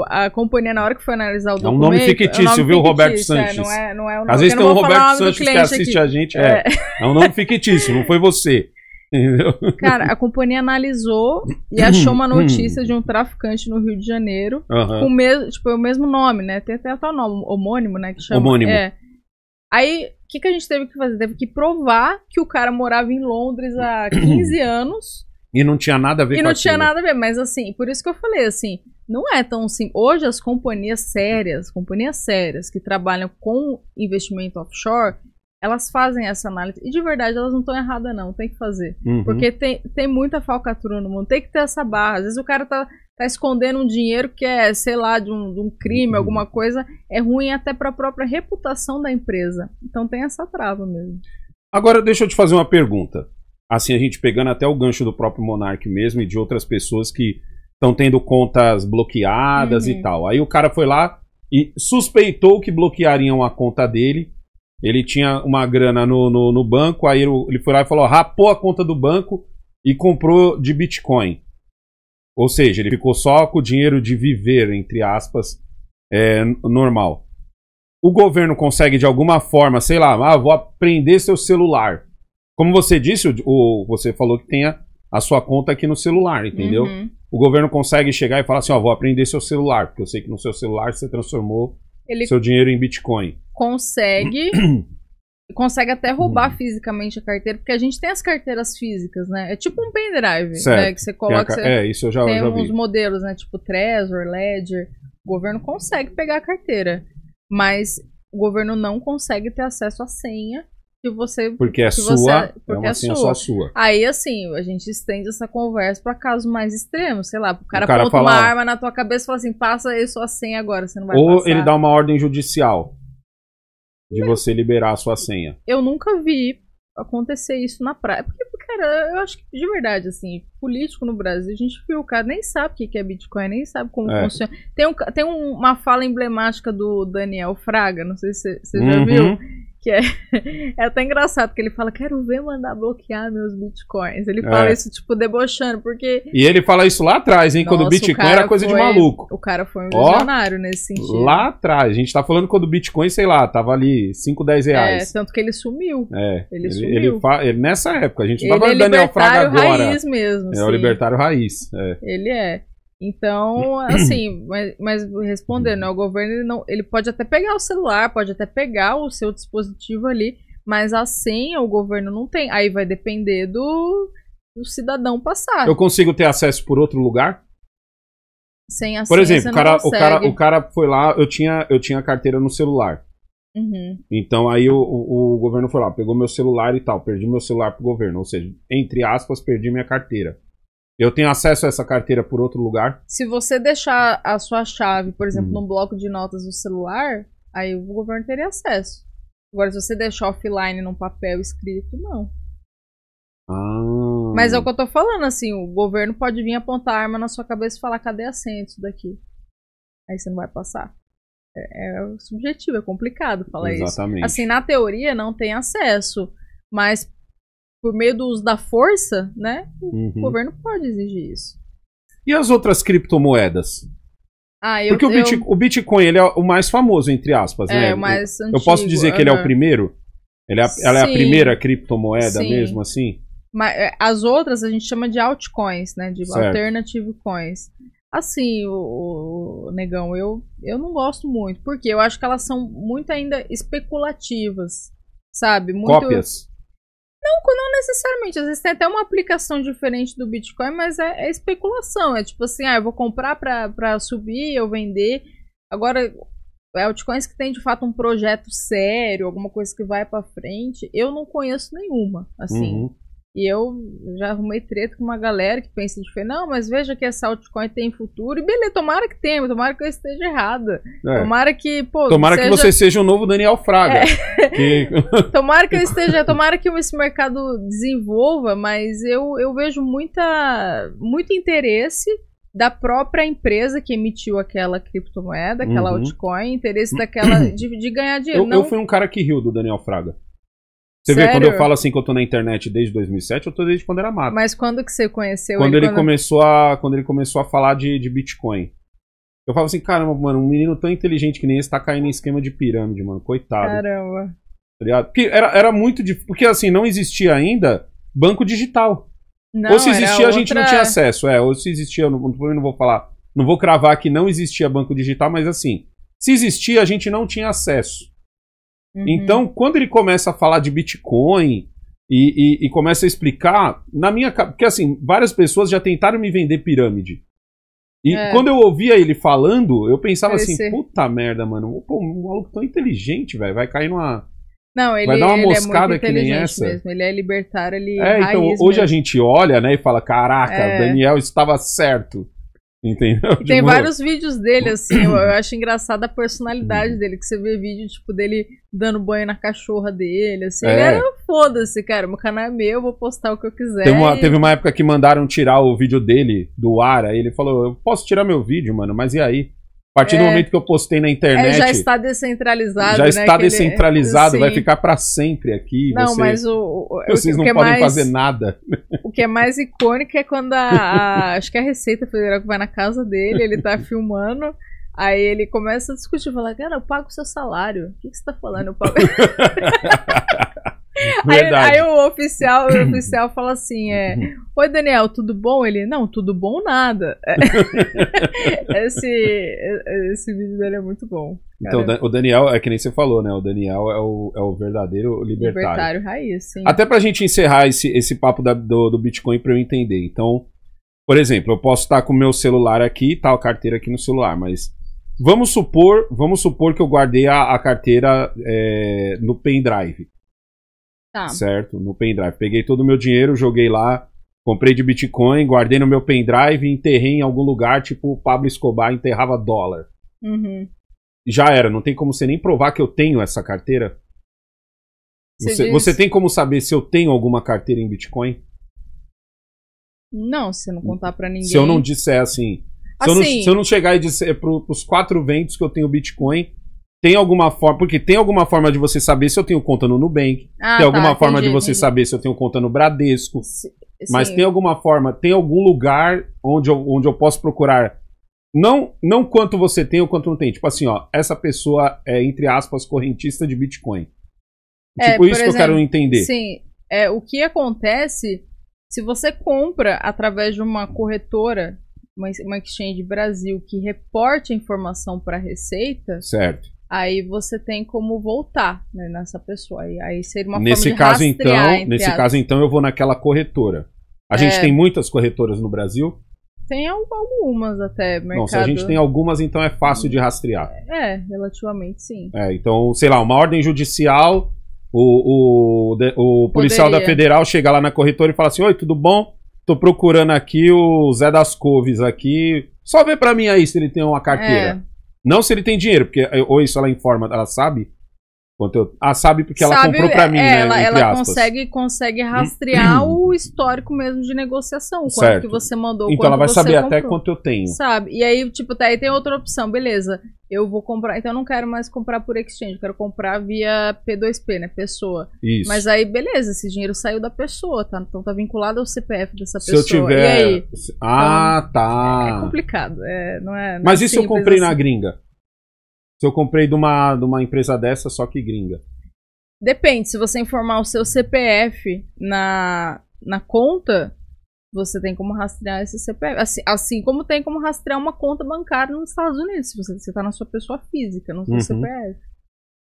A companhia, na hora que foi analisar o documento... É um nome fictício, viu, Roberto Sanches? Não é o nome. Às vezes tem um Roberto Sanches que assiste a gente. É um nome fictício, não foi você. Entendeu? Cara, a companhia analisou e achou uma notícia de um traficante no Rio de Janeiro com o mesmo nome, né? Tem até o nome homônimo, né? Que chama. Homônimo. Aí, o que a gente teve que fazer? Teve que provar que o cara morava em Londres há 15 anos. E não tinha nada a ver com aquilo. E não tinha nada a ver, mas assim, por isso que eu falei assim, não é tão simples. Hoje as companhias sérias que trabalham com investimento offshore, elas fazem essa análise. E de verdade, elas não estão erradas não, tem que fazer. Porque tem muita falcatrua no mundo, tem que ter essa barra. Às vezes o cara tá escondendo um dinheiro que é, sei lá, de um crime, alguma coisa, é ruim até para a própria reputação da empresa. Então tem essa trava mesmo. Agora deixa eu te fazer uma pergunta. Assim, a gente pegando até o gancho do próprio Monark mesmo e de outras pessoas que estão tendo contas bloqueadas e tal. Aí o cara foi lá e suspeitou que bloqueariam a conta dele. Ele tinha uma grana no banco, aí ele foi lá e falou, rapou a conta do banco e comprou de Bitcoin. Ou seja, ele ficou só com o dinheiro de viver, entre aspas, normal. O governo consegue de alguma forma, sei lá, vou apreender seu celular. Como você disse, você falou que tem a sua conta aqui no celular, entendeu? O governo consegue chegar e falar assim, vou apreender seu celular, porque eu sei que no seu celular você transformou seu dinheiro em Bitcoin. Consegue até roubar fisicamente a carteira, porque a gente tem as carteiras físicas, né? É tipo um pendrive, né? Que você coloca... isso eu já vi. Tem uns modelos, né? Tipo Trezor, Ledger. O governo consegue pegar a carteira, mas o governo não consegue ter acesso à senha que você... Porque é sua, porque é só sua. Aí, assim, a gente estende essa conversa para casos mais extremos, sei lá, o cara aponta uma arma na tua cabeça e fala assim, passa aí sua senha agora, você não vai passar. Ou ele dá uma ordem judicial de você liberar a sua senha. Eu nunca vi acontecer isso na praia. Porque, cara, eu acho que, de verdade, assim, político no Brasil, a gente viu, o cara nem sabe o que é Bitcoin, nem sabe como funciona. Tem uma fala emblemática do Daniel Fraga, não sei se você já viu, que é até engraçado, que ele fala, quero ver mandar bloquear meus bitcoins. Ele fala isso, tipo, debochando, porque... E ele fala isso lá atrás, hein, quando o Bitcoin era coisa de maluco. O cara foi um visionário nesse sentido. Lá atrás, a gente tá falando quando o Bitcoin, sei lá, tava ali 5, 10 reais. Tanto que ele sumiu. Ele sumiu. Ele nessa época, a gente não tá falando do Daniel Fraga agora. Ele é raiz mesmo. É o libertário raiz. Ele é. Então, assim, mas respondendo, né, o governo ele pode até pegar o celular, pode até pegar o seu dispositivo ali, mas a senha o governo não tem. Aí vai depender do cidadão passar. Eu consigo ter acesso por outro lugar? Sem a senha, por exemplo, o cara foi lá, eu tinha carteira no celular. Então aí o governo foi lá, pegou meu celular e tal, perdi meu celular pro governo, ou seja, entre aspas, perdi minha carteira. Eu tenho acesso a essa carteira por outro lugar? Se você deixar a sua chave, por exemplo, num bloco de notas do celular, aí o governo teria acesso. Agora, se você deixar offline num papel escrito, não. Mas é o que eu tô falando, assim, o governo pode vir apontar a arma na sua cabeça e falar, cadê a senha disso daqui? Aí você não vai passar. É subjetivo, é complicado falar Exatamente. Isso. Assim, na teoria não tem acesso, mas por meio do uso da força, né? O governo pode exigir isso. E as outras criptomoedas? Porque o Bitcoin ele é o mais famoso, entre aspas, né? O mais antigo. Eu posso dizer que ele é o primeiro? Ela é a primeira criptomoeda mesmo, assim? Mas as outras a gente chama de altcoins, né? De alternative coins. Assim, o Negão, eu não gosto muito. Porque eu acho que elas são muito ainda especulativas. sabe? Muito... Cópias? Não necessariamente. Às vezes tem até uma aplicação diferente do Bitcoin, mas é especulação. É tipo assim, eu vou comprar pra subir, eu vender. Agora, altcoins que tem de fato um projeto sério, alguma coisa que vai pra frente, eu não conheço nenhuma, assim. E eu já arrumei treta com uma galera que pensa diferente. Não, mas veja que essa altcoin tem futuro. E beleza, tomara que tenha, tomara que eu esteja errada. Tomara que, tomara que você seja o novo Daniel Fraga. Tomara que eu esteja, tomara que esse mercado desenvolva, mas eu vejo muito interesse da própria empresa que emitiu aquela criptomoeda, aquela altcoin, interesse daquela de ganhar dinheiro. Eu fui um cara que riu do Daniel Fraga. Você vê, quando eu falo assim que eu tô na internet desde 2007, eu tô desde quando era mato. Mas quando que você conheceu quando ele? Quando ele começou a falar de Bitcoin. Eu falo assim, caramba, mano, um menino tão inteligente que nem esse tá caindo em esquema de pirâmide, mano, coitado. Caramba. Tá ligado? Porque era muito difícil, porque assim, não existia ainda banco digital. Não, ou se existia, a gente não tinha acesso. Ou se existia, eu não vou falar, não vou cravar que não existia banco digital, mas assim, se existia, a gente não tinha acesso. Então, quando ele começa a falar de Bitcoin e começa a explicar, porque assim, várias pessoas já tentaram me vender pirâmide. E quando eu ouvia ele falando, eu pensava assim, puta merda, mano, pô, um maluco tão inteligente, velho, vai cair numa... Não, ele, vai dar uma moscada é muito que nem essa. Mesmo. Ele é libertário, então, hoje mesmo. A gente olha, né, e fala, caraca, o Daniel estava certo. Entendeu? E tem vários vídeos dele, assim, eu acho engraçado a personalidade dele, que você vê vídeo, tipo, dele dando banho na cachorra dele, assim, ele era, foda-se, cara, meu canal é meu, eu vou postar o que eu quiser. Teve uma época que mandaram tirar o vídeo dele do ar, aí ele falou, eu posso tirar meu vídeo, mano, mas e aí? A partir do momento que eu postei na internet... já está descentralizado, já está né, descentralizado, vai ficar pra sempre aqui. Não, mas vocês não podem fazer nada. O que é mais icônico é quando acho que a Receita Federal que vai na casa dele, ele tá filmando, aí ele começa a discutir, fala, cara, eu pago o seu salário. O que você tá falando? Eu pago... Aí o oficial fala assim, oi Daniel, tudo bom? Ele, não, tudo bom nada. Esse vídeo dele é muito bom. Cara. Então o Daniel, é que nem você falou, né? O Daniel é o verdadeiro libertário. Libertário raiz, sim. Até pra gente encerrar esse papo do Bitcoin pra eu entender. Então, por exemplo, eu posso estar com o meu celular aqui, tá a carteira aqui no celular, mas vamos supor que eu guardei a carteira no pendrive. Tá. Certo? No pendrive. Peguei todo o meu dinheiro, joguei lá, comprei de Bitcoin, guardei no meu pendrive e enterrei em algum lugar, tipo o Pablo Escobar enterrava dólar. Já era, não tem como você nem provar que eu tenho essa carteira. Você tem como saber se eu tenho alguma carteira em Bitcoin? Não, se você não contar pra ninguém. Se eu não disser assim... Se eu não chegar e disser pros 4 ventos que eu tenho Bitcoin... Tem alguma forma, porque tem alguma forma de você saber se eu tenho conta no Nubank, tem alguma forma de você saber se eu tenho conta no Bradesco, mas tem alguma forma, tem algum lugar onde eu posso procurar, não quanto você tem ou quanto não tem, tipo assim, ó, essa pessoa é, entre aspas, correntista de Bitcoin. Tipo isso que eu quero entender. Sim, o que acontece, se você compra através de uma corretora, uma exchange Brasil, que reporte a informação para a Receita... Certo. Aí você tem como voltar, né, nessa pessoa. Aí seria uma nesse forma de caso, rastrear, nesse caso, então, eu vou naquela corretora. A gente tem muitas corretoras no Brasil? Tem algumas até. Mercado... Não, se a gente tem algumas, então é fácil de rastrear. Relativamente sim. Então, sei lá, uma ordem judicial, o policial da Federal chega lá na corretora e fala assim, oi, tudo bom? Tô procurando aqui o Zé das Couves aqui. Só vê pra mim aí se ele tem uma carteira. Não se ele tem dinheiro, porque ou isso ela informa, ela sabe quanto eu... sabe porque ela comprou pra mim, né? Ela consegue rastrear o histórico mesmo de negociação, quanto que você mandou, então ela vai saber comprou. até quanto eu tenho. Sabe, e aí, tipo, aí tem outra opção, beleza, eu vou comprar, então eu não quero mais comprar por exchange, eu quero comprar via P2P, né, pessoa. Isso. Mas aí, beleza, esse dinheiro saiu da pessoa, tá? Então tá vinculado ao CPF dessa se pessoa. Se eu tiver... E aí? Tá. É complicado, não é Mas e se eu comprei assim na gringa? Se eu comprei de uma empresa dessa, só que gringa? Depende, se você informar o seu CPF na conta, você tem como rastrear esse CPF. Assim como tem como rastrear uma conta bancária nos Estados Unidos, se você está na sua pessoa física, no seu CPF.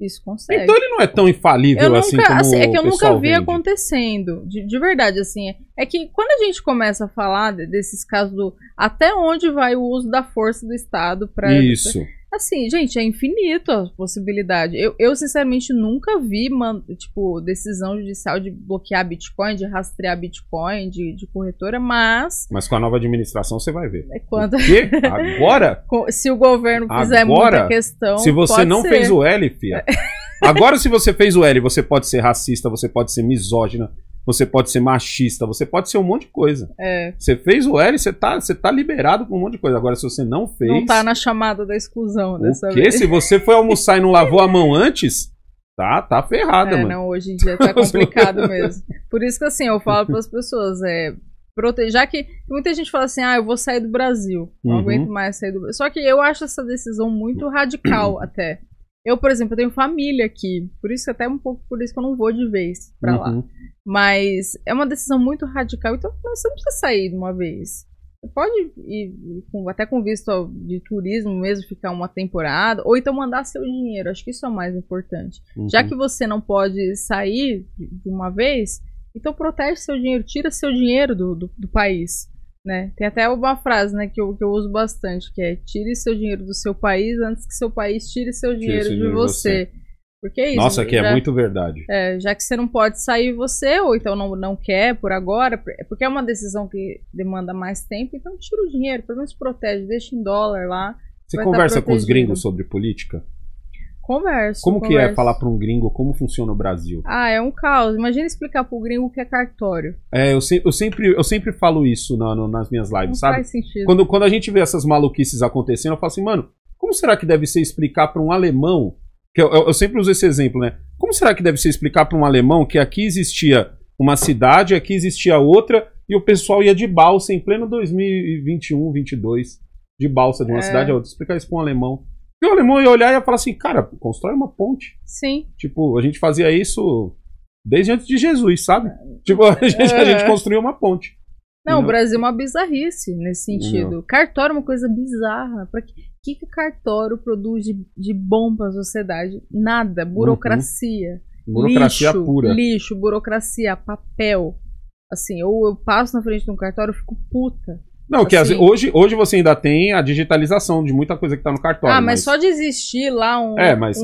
Isso consegue. Então ele não é tão infalível assim como é que eu nunca vi vende. acontecendo. De verdade, assim. É que quando a gente começa a falar desses casos do até onde vai o uso da força do Estado para isso. Assim, gente, é infinito a possibilidade. Eu sinceramente, nunca vi, tipo, decisão judicial de bloquear Bitcoin, de rastrear Bitcoin, de corretora, mas... Mas com a nova administração você vai ver. Quando... O quê? Agora? Se o governo fizer muita questão, se você não fez o L, fia. Agora, se você fez o L, você pode ser racista, você pode ser misógina, você pode ser machista, você pode ser um monte de coisa. Você fez o L, você tá liberado com um monte de coisa. Agora, se você não fez... Não tá na chamada da exclusão dessa vez. O quê? Vez. Se você foi almoçar e não lavou a mão antes, tá ferrada, mano. Não, hoje em dia tá complicado mesmo. Por isso que, assim, eu falo pras pessoas, já que muita gente fala assim, eu vou sair do Brasil, não aguento mais sair do Brasil. Só que eu acho essa decisão muito radical até. Eu, por exemplo, eu tenho família aqui, por isso até um pouco por isso que eu não vou de vez pra lá. Mas é uma decisão muito radical, então você não precisa sair de uma vez. Você pode ir até com visto de turismo mesmo, ficar uma temporada, ou então mandar seu dinheiro, acho que isso é o mais importante. Já que você não pode sair de uma vez, então protege seu dinheiro, tira seu dinheiro do país. Né? Tem até uma frase, né, que eu uso bastante, que é: tire seu dinheiro do seu país antes que seu país tire seu dinheiro de você. Porque é isso. Nossa, que é muito verdade. Já que você não pode sair você, ou então não quer por agora, porque é uma decisão que demanda mais tempo, então tira o dinheiro, pelo menos protege, deixa em dólar lá. Você conversa com os gringos sobre política? Converso. Como que é falar para um gringo como funciona o Brasil? É um caos. Imagina explicar para o gringo o que é cartório. Eu sempre falo isso nas minhas lives, não sabe? Faz sentido. Quando a gente vê essas maluquices acontecendo, eu falo assim, mano, como será que deve ser explicar para um alemão, que eu sempre uso esse exemplo, né? Como será que deve ser explicar para um alemão que aqui existia uma cidade, aqui existia outra, e o pessoal ia de balsa em pleno 2021, 22, de balsa de uma cidade a outra. Explicar isso para um alemão. E o alemão ia olhar e ia falar assim, cara, constrói uma ponte. Sim. Tipo, a gente fazia isso desde antes de Jesus, sabe? Tipo, a gente construiu uma ponte. Não, o Brasil é uma bizarrice nesse sentido. Cartório é uma coisa bizarra. Pra que o cartório produz de bom pra sociedade? Nada. Burocracia. Burocracia lixo, pura. Lixo, burocracia, papel. Assim, ou eu passo na frente de um cartório e fico puta. Não, que hoje você ainda tem a digitalização de muita coisa que tá no cartório. Mas só de existir lá um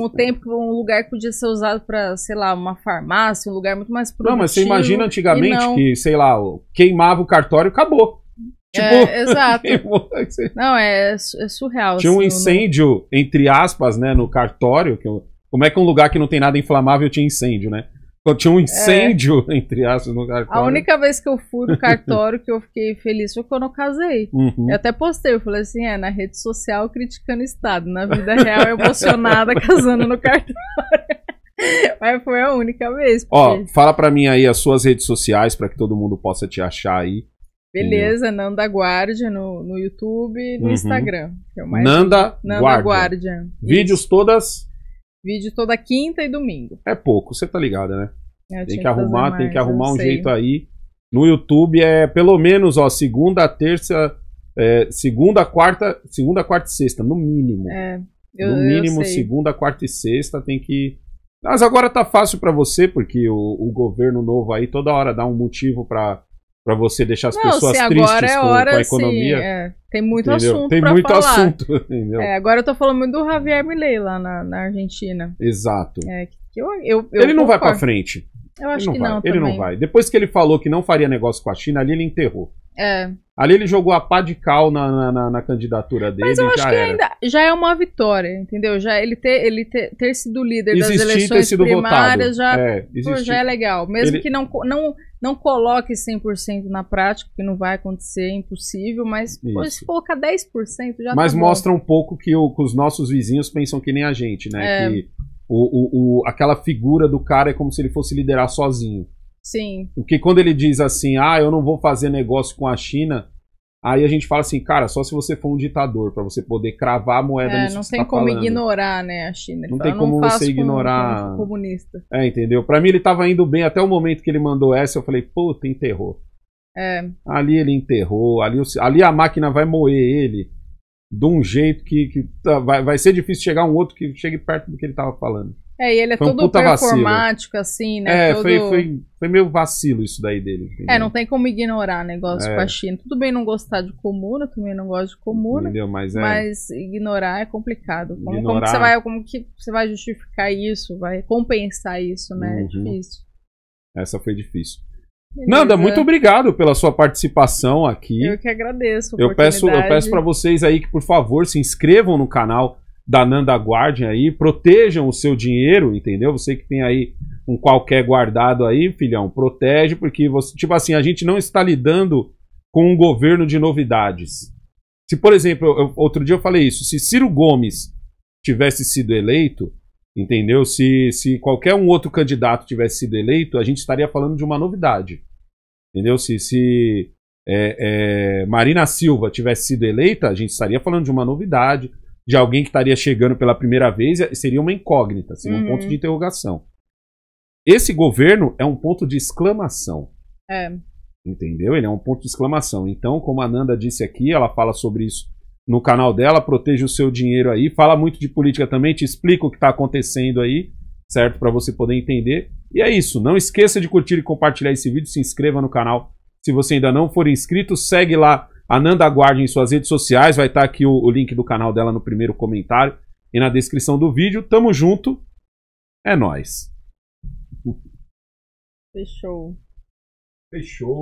tempo, um lugar que podia ser usado pra, sei lá, uma farmácia, um lugar muito mais produtivo. Não, mas você imagina antigamente que, sei lá, queimava o cartório e acabou. Tipo, exato. Não, é surreal. Tinha um incêndio, entre aspas, né, no cartório. Como é que um lugar que não tem nada inflamável tinha incêndio, né? Tinha um incêndio, entre aspas, no cartório. A única vez que eu fui no cartório que eu fiquei feliz foi quando eu casei. Eu até postei, eu falei assim, na rede social criticando o Estado, na vida real emocionada casando no cartório. Mas foi a única vez. Porque... fala pra mim aí as suas redes sociais pra que todo mundo possa te achar aí. Beleza, entendeu? Nanda Guardia no YouTube e no Instagram. Que é o mais Nanda Guardia. Vídeos Vídeo toda quinta e domingo. É pouco, você tá ligada, né? Tem que arrumar um jeito aí. No YouTube é pelo menos, segunda, terça, segunda, quarta e sexta, no mínimo. No mínimo, segunda, quarta e sexta tem que... Mas agora tá fácil pra você, porque o governo novo aí toda hora dá um motivo pra você deixar as pessoas tristes com a economia. Tem muito assunto Tem pra muito falar. assunto, entendeu? Agora eu tô falando muito do Javier Milei lá na Argentina. Exato. Ele não vai pra frente. Eu acho que não Ele não vai. Depois que ele falou que não faria negócio com a China, ali ele enterrou. Ali ele jogou a pá de cal na candidatura dele. Mas eu acho que ainda já é uma vitória, entendeu? Já ele ter sido líder das eleições primárias já é legal. Mesmo que não coloque 100% na prática, que não vai acontecer, é impossível, mas se colocar 10% já Mas tá mostra um pouco que os nossos vizinhos pensam que nem a gente, né? Que aquela figura do cara é como se ele fosse liderar sozinho. Sim. Porque quando ele diz assim, eu não vou fazer negócio com a China, aí a gente fala assim, cara, só se você for um ditador, pra você poder cravar a moeda nisso não que você tem tá como falando. Ignorar, né, a China. Não tem como você ignorar... Com comunista. Entendeu? Pra mim ele tava indo bem até o momento que ele mandou essa, eu falei, puta, enterrou. Ali ele enterrou, ali a máquina vai moer ele de um jeito que vai ser difícil chegar um outro que chegue perto do que ele tava falando. E ele é todo performático, assim, né? Foi meio vacilo isso daí dele. Entendeu? Não tem como ignorar negócio com a China. Tudo bem não gostar de comuna, também não gosto de comuna. Entendeu? Mas ignorar é complicado. Como que você vai justificar isso? Vai compensar isso, né? É difícil. Essa foi difícil. Beleza. Nanda, muito obrigado pela sua participação aqui. Eu que agradeço. Eu peço para vocês aí que, por favor, se inscrevam no canal da Nanda Guardian aí, protejam o seu dinheiro, entendeu? Você que tem aí um qualquer guardado aí, filhão, protege, porque você, tipo assim, a gente não está lidando com um governo de novidades. Se, por exemplo, outro dia eu falei isso, se Ciro Gomes tivesse sido eleito, entendeu? Se qualquer um outro candidato tivesse sido eleito, a gente estaria falando de uma novidade. Entendeu? Se Marina Silva tivesse sido eleita, a gente estaria falando de uma novidade, de alguém que estaria chegando pela primeira vez, seria uma incógnita, seria um ponto de interrogação. Esse governo é um ponto de exclamação. Entendeu? Ele é um ponto de exclamação. Então, como a Nanda disse aqui, ela fala sobre isso no canal dela, proteja o seu dinheiro aí, fala muito de política também, te explica o que está acontecendo aí, certo? Para você poder entender. E é isso, não esqueça de curtir e compartilhar esse vídeo, se inscreva no canal. Se você ainda não for inscrito, segue lá a Nanda Guardian em suas redes sociais, vai estar aqui o link do canal dela no primeiro comentário e na descrição do vídeo. Tamo junto, é nóis. Fechou. Fechou.